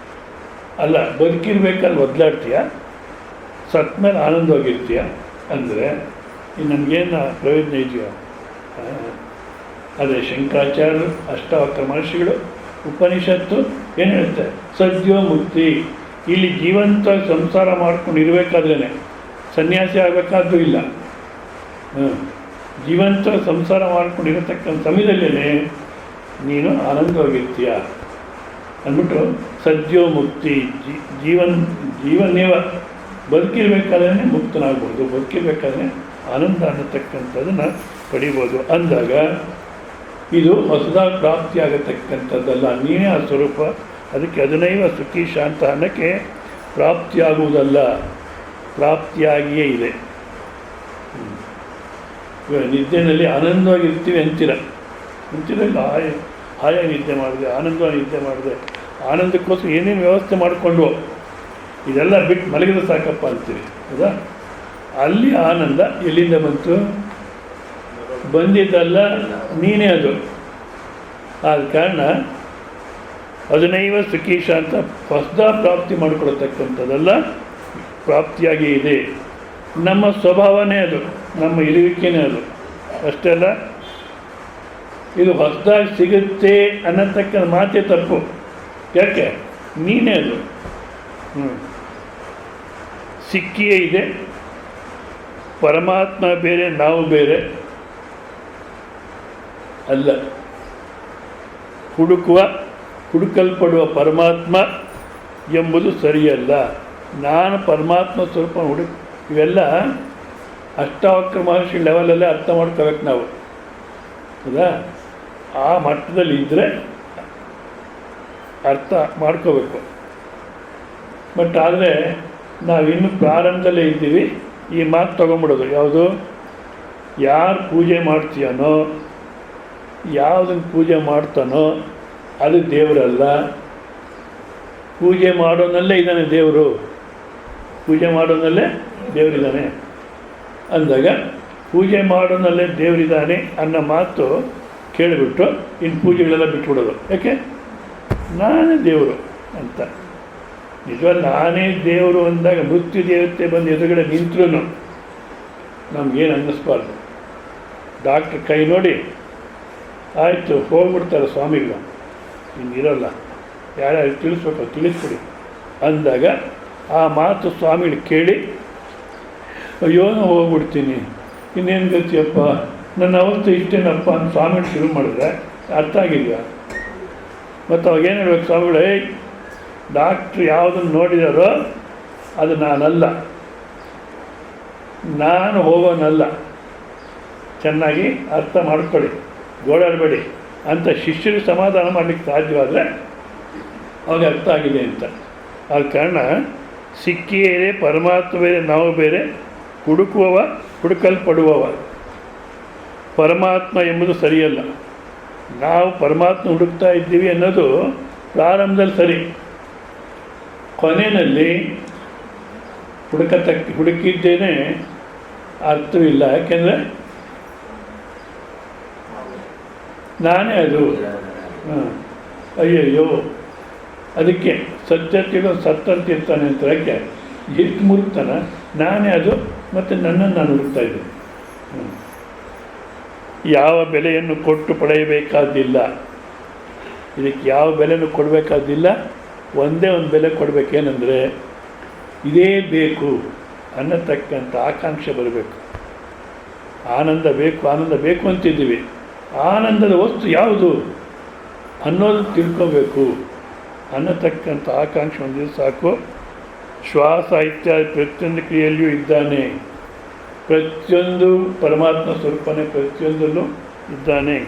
ಅಲ್ಲ. ಬದುಕಿರ್ಬೇಕಲ್ಲಿ ಒದ್ದಾಡ್ತೀಯ, ಸತ್ ಮೇಲೆ ಆನಂದವಾಗಿರ್ತೀಯ ಅಂದರೆ ನಮಗೇನು ಪ್ರಯೋಜನ ಇದೆಯೋ? ಅದೇ ಶಂಕರಾಚಾರ್ಯರು, ಅಷ್ಟಾವಕ್ರ ಮಹರ್ಷಿಗಳು, ಉಪನಿಷತ್ತು ಏನು ಹೇಳುತ್ತೆ? ಸದ್ಯೋ ಮುಕ್ತಿ. ಇಲ್ಲಿ ಜೀವಂತ ಸಂಸಾರ ಮಾಡ್ಕೊಂಡು ಇರಬೇಕಾದ್ರೇ, ಸನ್ಯಾಸಿ ಆಗಬೇಕಾದ್ರೂ ಇಲ್ಲ, ಜೀವಂತ ಸಂಸಾರ ಮಾಡ್ಕೊಂಡಿರತಕ್ಕಂಥ ಸಮಯದಲ್ಲೇ ನೀನು ಆನಂದವಾಗಿರ್ತೀಯ ಅಂದ್ಬಿಟ್ಟು ಸದ್ಯೋ ಮುಕ್ತಿ. ಜೀವನೇವ ಬದುಕಿರ್ಬೇಕಾದ್ರೆ ಮುಕ್ತನಾಗ್ಬೋದು, ಬದುಕಿರ್ಬೇಕಾದ್ರೆ ಆನಂದ ಅನ್ನತಕ್ಕಂಥದ್ದನ್ನು ಪಡಿಬೋದು ಅಂದಾಗ ಇದು ಹೊಸದಾಗಿ ಪ್ರಾಪ್ತಿಯಾಗತಕ್ಕಂಥದ್ದಲ್ಲ, ನೀನೇ ಆ ಸ್ವರೂಪ. ಅದಕ್ಕೆ ಅದನೈವ ಸುಖಿ ಶಾಂತ ಅನ್ನೋಕ್ಕೆ ಪ್ರಾಪ್ತಿಯಾಗುವುದಲ್ಲ, ಪ್ರಾಪ್ತಿಯಾಗಿಯೇ ಇದೆ. ನಿದ್ದೆಯಲ್ಲಿ ಆನಂದವಾಗಿರ್ತೀವಿ ಅಂತೀರ, ಮುಂಚಿನಲ್ಲಿ ಹಾಯಾಗಿ ನಿದ್ದೆ ಮಾಡಿದೆ, ಆನಂದವಾಗಿ ನಿದ್ದೆ ಮಾಡಿದೆ, ಆನಂದಕ್ಕೋಸ್ಕರ ಏನೇನು ವ್ಯವಸ್ಥೆ ಮಾಡಿಕೊಂಡು ಇದೆಲ್ಲ ಬಿಟ್ಟು ಮಲಗಿದ ಸಾಕಪ್ಪ ಅಂತೀವಿ ಹೌದಾ. ಅಲ್ಲಿ ಆನಂದ ಎಲ್ಲಿಂದ ಬಂತು? ಬಂದಿದ್ದಲ್ಲ, ನೀನೇ ಅದು. ಆದ ಕಾರಣ ಅದನ್ನೈವ ಸುಖೀಶ ಅಂತ ಹೊಸದ ಪ್ರಾಪ್ತಿ ಮಾಡಿಕೊಡತಕ್ಕಂಥದ್ದೆಲ್ಲ ಪ್ರಾಪ್ತಿಯಾಗಿ ಇದೆ. ನಮ್ಮ ಸ್ವಭಾವನೇ ಅದು, ನಮ್ಮ ಇರುವಿಕೆನೇ ಅದು. ಅಷ್ಟೇ ಅಲ್ಲ, ಇದು ಹೊಸದಾಗಿ ಸಿಗುತ್ತೆ ಅನ್ನತಕ್ಕ ಮಾತೇ ತಪ್ಪು. ಯಾಕೆ? ನೀನೇ ಅದು. ಸಿಕ್ಕಿಯೇ ಇದೆ. ಪರಮಾತ್ಮ ಬೇರೆ, ನಾವು ಬೇರೆ ಅಲ್ಲ. ಹುಡುಕಲ್ಪಡುವ ಪರಮಾತ್ಮ ಎಂಬುದು ಸರಿಯಲ್ಲ. ನಾನು ಪರಮಾತ್ಮ ಸ್ವರೂಪ ಇವೆಲ್ಲ ಅಷ್ಟಾವಕ್ರ ಮಹರ್ಷಿ ಲೆವೆಲಲ್ಲೇ ಅರ್ಥ ಮಾಡ್ಕೋಬೇಕು ನಾವು ಹೌದಾ. ಆ ಮಟ್ಟದಲ್ಲಿ ಇದ್ದರೆ ಅರ್ಥ ಮಾಡ್ಕೋಬೇಕು. ಬಟ್ ಆದರೆ ನಾವಿನ್ನೂ ಪ್ರಾರಂಭದಲ್ಲೇ ಇದ್ದೀವಿ. ಈ ಮಾತು ತೊಗೊಂಬಿಡೋದು ಯಾವುದು? ಯಾರು ಪೂಜೆ ಮಾಡ್ತೀಯನೋ, ಯಾವುದನ್ನು ಪೂಜೆ ಮಾಡ್ತಾನೋ ಅದು ದೇವರಲ್ಲ. ಪೂಜೆ ಮಾಡೋನಲ್ಲೇ ಇದ್ದಾನೆ ದೇವರು. ಪೂಜೆ ಮಾಡೋನಲ್ಲೇ ದೇವರಿದ್ದಾನೆ ಅಂದಾಗ ಪೂಜೆ ಮಾಡೋನಲ್ಲೇ ದೇವರಿದ್ದಾನೆ ಅನ್ನೋ ಮಾತು ಕೇಳಿಬಿಟ್ಟು ಇನ್ನು ಪೂಜೆಗಳೆಲ್ಲ ಬಿಟ್ಬಿಡೋದು. ಯಾಕೆ? ನಾನೇ ದೇವರು ಅಂತ. ನಿಜವಾಗಿ ನಾನೇ ದೇವರು ಅಂದಾಗ ಮೃತ್ಯು ದೇವತೆ ಬಂದು ಎದುರುಗಡೆ ನಿಂತರೂ ನಮಗೇನು ಅನ್ನಿಸ್ಬಾರ್ದು. ಡಾಕ್ಟ್ರ್ ಕೈ ನೋಡಿ ಆಯಿತು ಹೋಗ್ಬಿಡ್ತಾರೆ ಸ್ವಾಮಿಗಳು, ಇನ್ನಿರೋಲ್ಲ, ಯಾರ್ಯಾರು ತಿಳಿಸ್ಬೇಕು ತಿಳಿಸ್ಬಿಡಿ ಅಂದಾಗ ಆ ಮಾತು ಸ್ವಾಮಿಗಳು ಕೇಳಿ ಅಯ್ಯೋ ನಾವು ಹೋಗ್ಬಿಡ್ತೀನಿ, ಇನ್ನೇನು ಗತಿಯಪ್ಪ, ನನ್ನ ಅವಸ್ಥೆ ಇಷ್ಟೇನಪ್ಪ ಅಂತ ಸ್ವಾಮಿಗಳು ಶುರು ಮಾಡಿದ್ರೆ ಅರ್ಥ ಆಗಿಲ್ಲ. ಮತ್ತು ಅವಾಗೇನು ಹೇಳ್ಬೇಕು ಸ್ವಾಮಿಗಳು? ಡಾಕ್ಟ್ರು ಯಾವುದನ್ನು ನೋಡಿದಾರೋ ಅದು ನಾನಲ್ಲ, ನಾನು ಹೋಗೋನಲ್ಲ, ಚೆನ್ನಾಗಿ ಅರ್ಥ ಮಾಡ್ಕೊಳ್ಳಿ, ಗೋಳಾಡಬೇಡಿ ಅಂತ ಶಿಷ್ಯರಿಗೆ ಸಮಾಧಾನ ಮಾಡಲಿಕ್ಕೆ ಸಾಧ್ಯವಾದರೆ ಅವಾಗ ಅರ್ಥ ಆಗಿದೆ ಅಂತ. ಆದ ಕಾರಣ ಸಿಕ್ಕಿಯೇ ಇದೆ, ಪರಮಾತ್ಮ ಬೇರೆ, ನಾವು ಬೇರೆ, ಹುಡುಕಲ್ಪಡುವವ ಪರಮಾತ್ಮ ಎಂಬುದು ಸರಿಯಲ್ಲ. ನಾವು ಪರಮಾತ್ಮ ಹುಡುಕ್ತಾ ಇದ್ದೀವಿ ಅನ್ನೋದು ಪ್ರಾರಂಭದಲ್ಲಿ ಸರಿ, ಕೊನೆಯಲ್ಲಿ ಹುಡುಕಿದ್ದೇನೆ ಅರ್ಥವಿಲ್ಲ. ಯಾಕೆಂದರೆ ನಾನೇ ಅದು. ಅಯ್ಯಯ್ಯೋ, ಅದಕ್ಕೆ ಸತ್ಯತೆಗೂ ಸತ್ತಂತ ಇರ್ತಾನೆ ಅಂತ. ಯಾಕೆ? ಎಷ್ಟು ಮುರುಗ್ತಾನ? ನಾನೇ ಅದು, ಮತ್ತು ನನ್ನನ್ನು ನಾನು ಹುಡುಕ್ತಾ ಇದ್ದೀನಿ. ಯಾವ ಬೆಲೆಯನ್ನು ಕೊಟ್ಟು ಪಡೆಯಬೇಕಾದಿಲ್ಲ. ಇದಕ್ಕೆ ಯಾವ ಬೆಲೆನೂ ಕೊಡಬೇಕಾದಿಲ್ಲ. ಒಂದೇ ಒಂದು ಬೆಲೆ ಕೊಡಬೇಕೇನೆಂದರೆ ಇದೇ ಬೇಕು ಅನ್ನತಕ್ಕಂಥ ಆಕಾಂಕ್ಷೆ ಬರಬೇಕು. ಆನಂದ ಬೇಕು, ಆನಂದ ಬೇಕು ಅಂತಿದ್ದೀವಿ. ಆನಂದದ ವಸ್ತು ಯಾವುದು ಅನ್ನೋದು ತಿಳ್ಕೋಬೇಕು ಅನ್ನತಕ್ಕಂಥ ಆಕಾಂಕ್ಷೆ ಹೊಂದಿದ್ರೆ ಸಾಕು. ಶ್ವಾಸ ಇತ್ಯಾದಿ ಪ್ರತಿಯೊಂದು ಕ್ರಿಯೆಯಲ್ಲಿಯೂ ಇದ್ದಾನೆ. ಪ್ರತಿಯೊಂದು ಪರಮಾತ್ಮ ಸ್ವರೂಪನೇ ಪ್ರತಿಯೊಂದಲ್ಲೂ ಇದ್ದಾನೆ.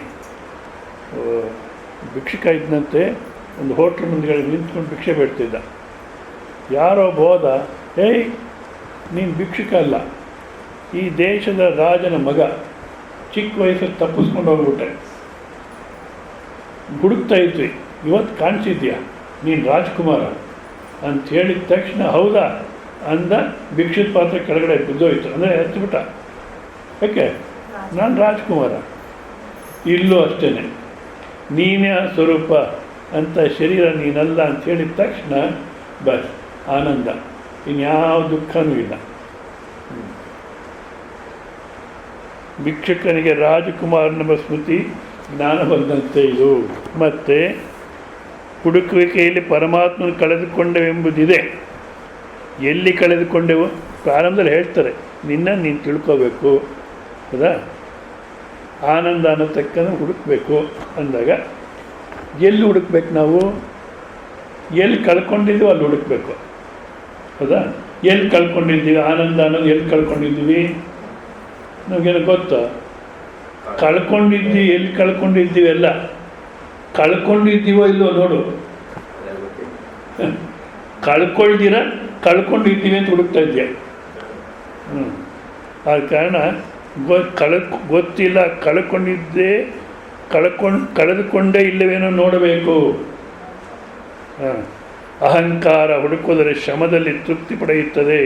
ಭಿಕ್ಷುಕ ಇದ್ದಂತೆ ಒಂದು ಹೋಟ್ಲ್ ಮುಂದೆ ನಿಂತ್ಕೊಂಡು ಭಿಕ್ಷೆ ಬೇಡ್ತಿದ್ದ. ಯಾರೋ ಬೋದ, ಏಯ್ ನೀನು ಭಿಕ್ಷುಕ ಅಲ್ಲ, ಈ ದೇಶದ ರಾಜನ ಮಗ, ಚಿಕ್ಕ ವಯಸ್ಸಲ್ಲಿ ತಪ್ಪಿಸ್ಕೊಂಡು ಹೋಗ್ಬಿಟ್ಟೆ, ಹುಡುಕ್ತಾ ಇದ್ವಿ, ಇವತ್ತು ಕಾಣಿಸಿದ್ಯಾ, ನೀನು ರಾಜ್ಕುಮಾರ ಅಂತ ಹೇಳಿದ ತಕ್ಷಣ ಹೌದಾ ಅಂದ. ಭಿಕ್ಷದ ಪಾತ್ರೆ ಕೆಳಗಡೆ ಬಿದ್ದೋಯ್ತು, ಅಂದರೆ ಎತ್ಬಿಟ್ಟ. ಯಾಕೆ? ನಾನು ರಾಜ್ಕುಮಾರ. ಇಲ್ಲೂ ಅಷ್ಟೇ, ನೀನೇ ಆ ಸ್ವರೂಪ ಅಂತ, ಶರೀರ ನೀನಲ್ಲ ಅಂತ ಹೇಳಿದ ತಕ್ಷಣ ಬಸ್ ಆನಂದ, ಇನ್ಯಾವ ದುಃಖನೂ ಇಲ್ಲ. ಭಿಕ್ಷುಕನಿಗೆ ರಾಜಕುಮಾರನೆಂಬ ಸ್ಮೃತಿ ಜ್ಞಾನ ಬಂದಂತೆ ಇದು. ಮತ್ತು ಹುಡುಕುವಿಕೆಯಲ್ಲಿ ಪರಮಾತ್ಮನ ಕಳೆದುಕೊಂಡೆವೆಂಬುದಿದೆ. ಎಲ್ಲಿ ಕಳೆದುಕೊಂಡೆವು? ಪ್ರಾರಂಭದಲ್ಲಿ ಹೇಳ್ತಾರೆ, ನೀನು ತಿಳ್ಕೋಬೇಕು ಹೌದಾ. ಆನಂದ ಅನ್ನತಕ್ಕಂಥ ಹುಡುಕಬೇಕು ಅಂದಾಗ ಎಲ್ಲಿ ಹುಡುಕ್ಬೇಕು ನಾವು? ಎಲ್ಲಿ ಕಳ್ಕೊಂಡಿದ್ದೀವಿ ಅಲ್ಲಿ ಹುಡುಕಬೇಕು ಹೌದಾ. ಎಲ್ಲಿ ಕಳ್ಕೊಂಡಿದ್ದೀವಿ ಆನಂದ ಅನ್ನೋದು? ಎಲ್ಲಿ ಕಳ್ಕೊಂಡಿದ್ದೀವಿ ನಮಗೇನು ಗೊತ್ತಾ? ಎಲ್ಲಿ ಕಳ್ಕೊಂಡಿದ್ದೀವಿ ಎಲ್ಲ ಕಳ್ಕೊಂಡಿದ್ದೀವೋ ಇಲ್ಲವೋ ನೋಡು. ಕಳ್ಕೊಂಡಿದ್ದೀವಿ ಅಂತ ಹುಡುಕ್ತಾ ಇದೆಯಾ? ಆದ ಕಾರಣ ಗೊತ್ತಿಲ್ಲ, ಕಳ್ಕೊಂಡಿದ್ದೇ ಕಳೆದುಕೊಂಡೇ ಇಲ್ಲವೇನೋ ನೋಡಬೇಕು. ಅಹಂಕಾರ ಹುಡುಕುವುದರ ಶ್ರಮದಲ್ಲಿ ತೃಪ್ತಿ ಪಡೆಯುತ್ತದೆ,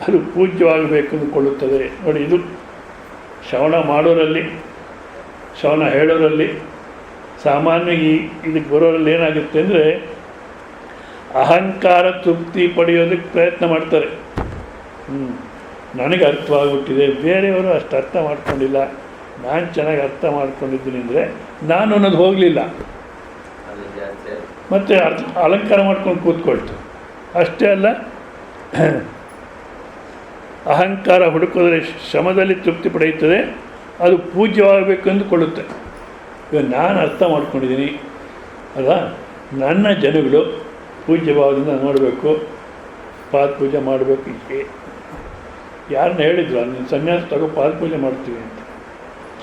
ಅದು ಪೂಜ್ಯವಾಗಬೇಕು ಅಂದುಕೊಳ್ಳುತ್ತದೆ. ನೋಡಿ, ಇದು ಶ್ರವಣ ಮಾಡೋರಲ್ಲಿ, ಶ್ರವಣ ಹೇಳೋರಲ್ಲಿ, ಸಾಮಾನ್ಯವಾಗಿ ಇದಕ್ಕೆ ಬರೋರಲ್ಲಿ ಏನಾಗುತ್ತೆ ಅಂದರೆ ಅಹಂಕಾರ ತೃಪ್ತಿ ಪಡೆಯೋದಕ್ಕೆ ಪ್ರಯತ್ನ ಮಾಡ್ತಾರೆ. ನನಗೆ ಅರ್ಥವಾಗ್ಬಿಟ್ಟಿದೆ, ಬೇರೆಯವರು ಅಷ್ಟು ಅರ್ಥ ಮಾಡ್ಕೊಂಡಿಲ್ಲ, ನಾನು ಚೆನ್ನಾಗಿ ಅರ್ಥ ಮಾಡ್ಕೊಂಡಿದ್ದೀನಿ ಅಂದರೆ ನಾನು ಅನ್ನೋದು ಹೋಗಲಿಲ್ಲ, ಮತ್ತು ಅಲಂಕಾರ ಮಾಡ್ಕೊಂಡು ಕೂತ್ಕೊಳ್ತು. ಅಷ್ಟೇ ಅಲ್ಲ, ಅಹಂಕಾರ ಹುಡುಕೋದ್ರೆ ಶ್ರಮದಲ್ಲಿ ತೃಪ್ತಿ ಪಡೆಯುತ್ತದೆ, ಅದು ಪೂಜ್ಯವಾಗಬೇಕು ಅಂದುಕೊಳ್ಳುತ್ತೆ. ಇವಾಗ ನಾನು ಅರ್ಥ ಮಾಡ್ಕೊಂಡಿದ್ದೀನಿ ಅಲ್ವಾ, ನನ್ನ ಜನಗಳು ಪೂಜ್ಯ ಭಾವದಿಂದ ನೋಡಬೇಕು, ಪಾದ ಪೂಜೆ ಮಾಡಬೇಕು. ಯಾರನ್ನ ಹೇಳಿದ್ರು ನೀನು ಸನ್ಯಾಸ ತಗೋ ಪಾದ ಪೂಜೆ ಮಾಡ್ತೀವಿ ಅಂತ,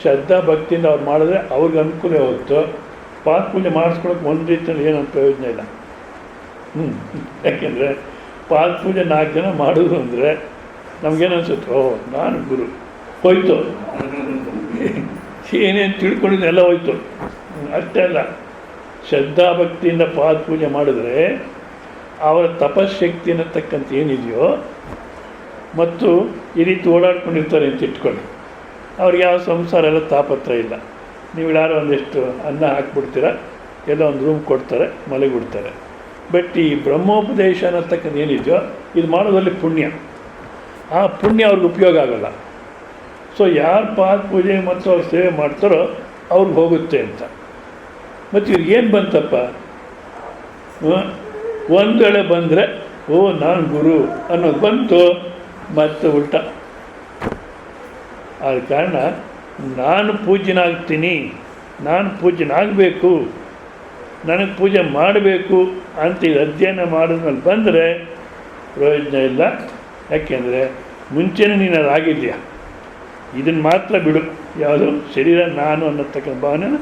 ಶ್ರದ್ಧಾ ಭಕ್ತಿಯಿಂದ ಅವ್ರು ಮಾಡಿದ್ರೆ ಅವ್ರಿಗೆ ಅನುಕೂಲ ಹೊತ್ತು ಪಾದ ಪೂಜೆ ಮಾಡಿಸ್ಕೊಳಕ್ಕೆ ಒಂದು ರೀತಿಯಲ್ಲಿ ಏನೋ ಪ್ರಯೋಜನ ಇಲ್ಲ. ಯಾಕೆಂದರೆ ಪಾದ ಪೂಜೆ 4 ಜನ ಮಾಡೋದು ಅಂದರೆ ನಮಗೇನು ಅನ್ಸುತ್ತೆ, ಓಹ್ ನಾನು ಗುರು, ಹೋಯ್ತು, ಏನೇನು ತಿಳ್ಕೊಂಡಿದ್ದು ಎಲ್ಲ ಹೋಯ್ತು. ಅಷ್ಟೇ ಅಲ್ಲ, ಶ್ರದ್ಧಾ ಭಕ್ತಿಯಿಂದ ಪಾದ ಪೂಜೆ ಮಾಡಿದ್ರೆ ಅವರ ತಪಶಕ್ತಿ ಅನ್ನತಕ್ಕಂಥ ಏನಿದೆಯೋ, ಮತ್ತು ಈ ರೀತಿ ಓಡಾಡ್ಕೊಂಡಿರ್ತಾರೆ ಅಂತ ಇಟ್ಕೊಳ್ಳಿ, ಅವ್ರಿಗೆ ಯಾವ ಸಂಸಾರ ಎಲ್ಲ ತಾಪತ್ರ ಇಲ್ಲ. ನೀವು ಯಾರೋ ಒಂದಿಷ್ಟು ಅನ್ನ ಹಾಕ್ಬಿಡ್ತೀರ, ಎಲ್ಲ ಒಂದು ರೂಮ್ ಕೊಡ್ತಾರೆ, ಮಲಗಿಬಿಡ್ತಾರೆ. ಬಟ್ ಈ ಬ್ರಹ್ಮೋಪದೇಶ ಅನ್ನತಕ್ಕಂಥ ಏನಿದೆಯೋ ಇದು ಮಾಡೋದ್ರಲ್ಲಿ ಪುಣ್ಯ, ಆ ಪುಣ್ಯ ಅವ್ರಿಗೆ ಉಪಯೋಗ ಆಗೋಲ್ಲ. ಸೊ ಯಾರು ಪಾದ ಪೂಜೆ ಮತ್ತು ಅವ್ರು ಸೇವೆ ಮಾಡ್ತಾರೋ ಅವ್ರಿಗೆ ಹೋಗುತ್ತೆ ಅಂತ. ಮತ್ತು ಇವ್ರಿಗೇನು ಬಂತಪ್ಪ, ಒಂದು ವೇಳೆ ಬಂದರೆ ಓ ನಾನು ಗುರು ಅನ್ನೋದು ಬಂತು, ಮತ್ತು ಉಲ್ಟ. ಆದ ಕಾರಣ ನಾನು ಪೂಜ್ಯನಾಗ್ತೀನಿ, ನಾನು ಪೂಜ್ಯನಾಗಬೇಕು, ನನಗೆ ಪೂಜೆ ಮಾಡಬೇಕು ಅಂತ ಇದು ಅಧ್ಯಯನ ಮಾಡಿದ್ಮೇಲೆ ಬಂದರೆ ಪ್ರಯೋಜನ ಇಲ್ಲ. ಯಾಕೆಂದರೆ ಮುಂಚೆನೇ ನೀನು ಅದಾಗಿದೆಯಾ, ಇದನ್ನು ಮಾತ್ರ ಬಿಡು, ಯಾವುದು ಶರೀರ ನಾನು ಅನ್ನತಕ್ಕಂಥ ಭಾವನೆನ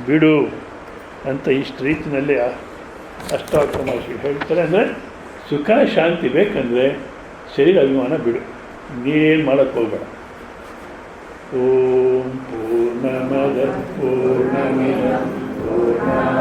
ಬಿಡು ಅಂತ ಇಷ್ಟು ರೀತಿಯಲ್ಲಿ ಅಷ್ಟಾವಕ್ರ ಮಹರ್ಷಿ ಹೇಳ್ತಾರೆ. ಅಂದರೆ ಸುಖ ಶಾಂತಿ ಬೇಕಂದರೆ ಶರೀರ ಅಭಿಮಾನ ಬಿಡು, ನೀನೇನು ಮಾಡೋಕ್ಕೆ ಹೋಗಬೇಡ. ಓಂ ಪೂರ್ಣಮದ ಪೂರ್ಣಮಿದ ಪೂರ್ಣ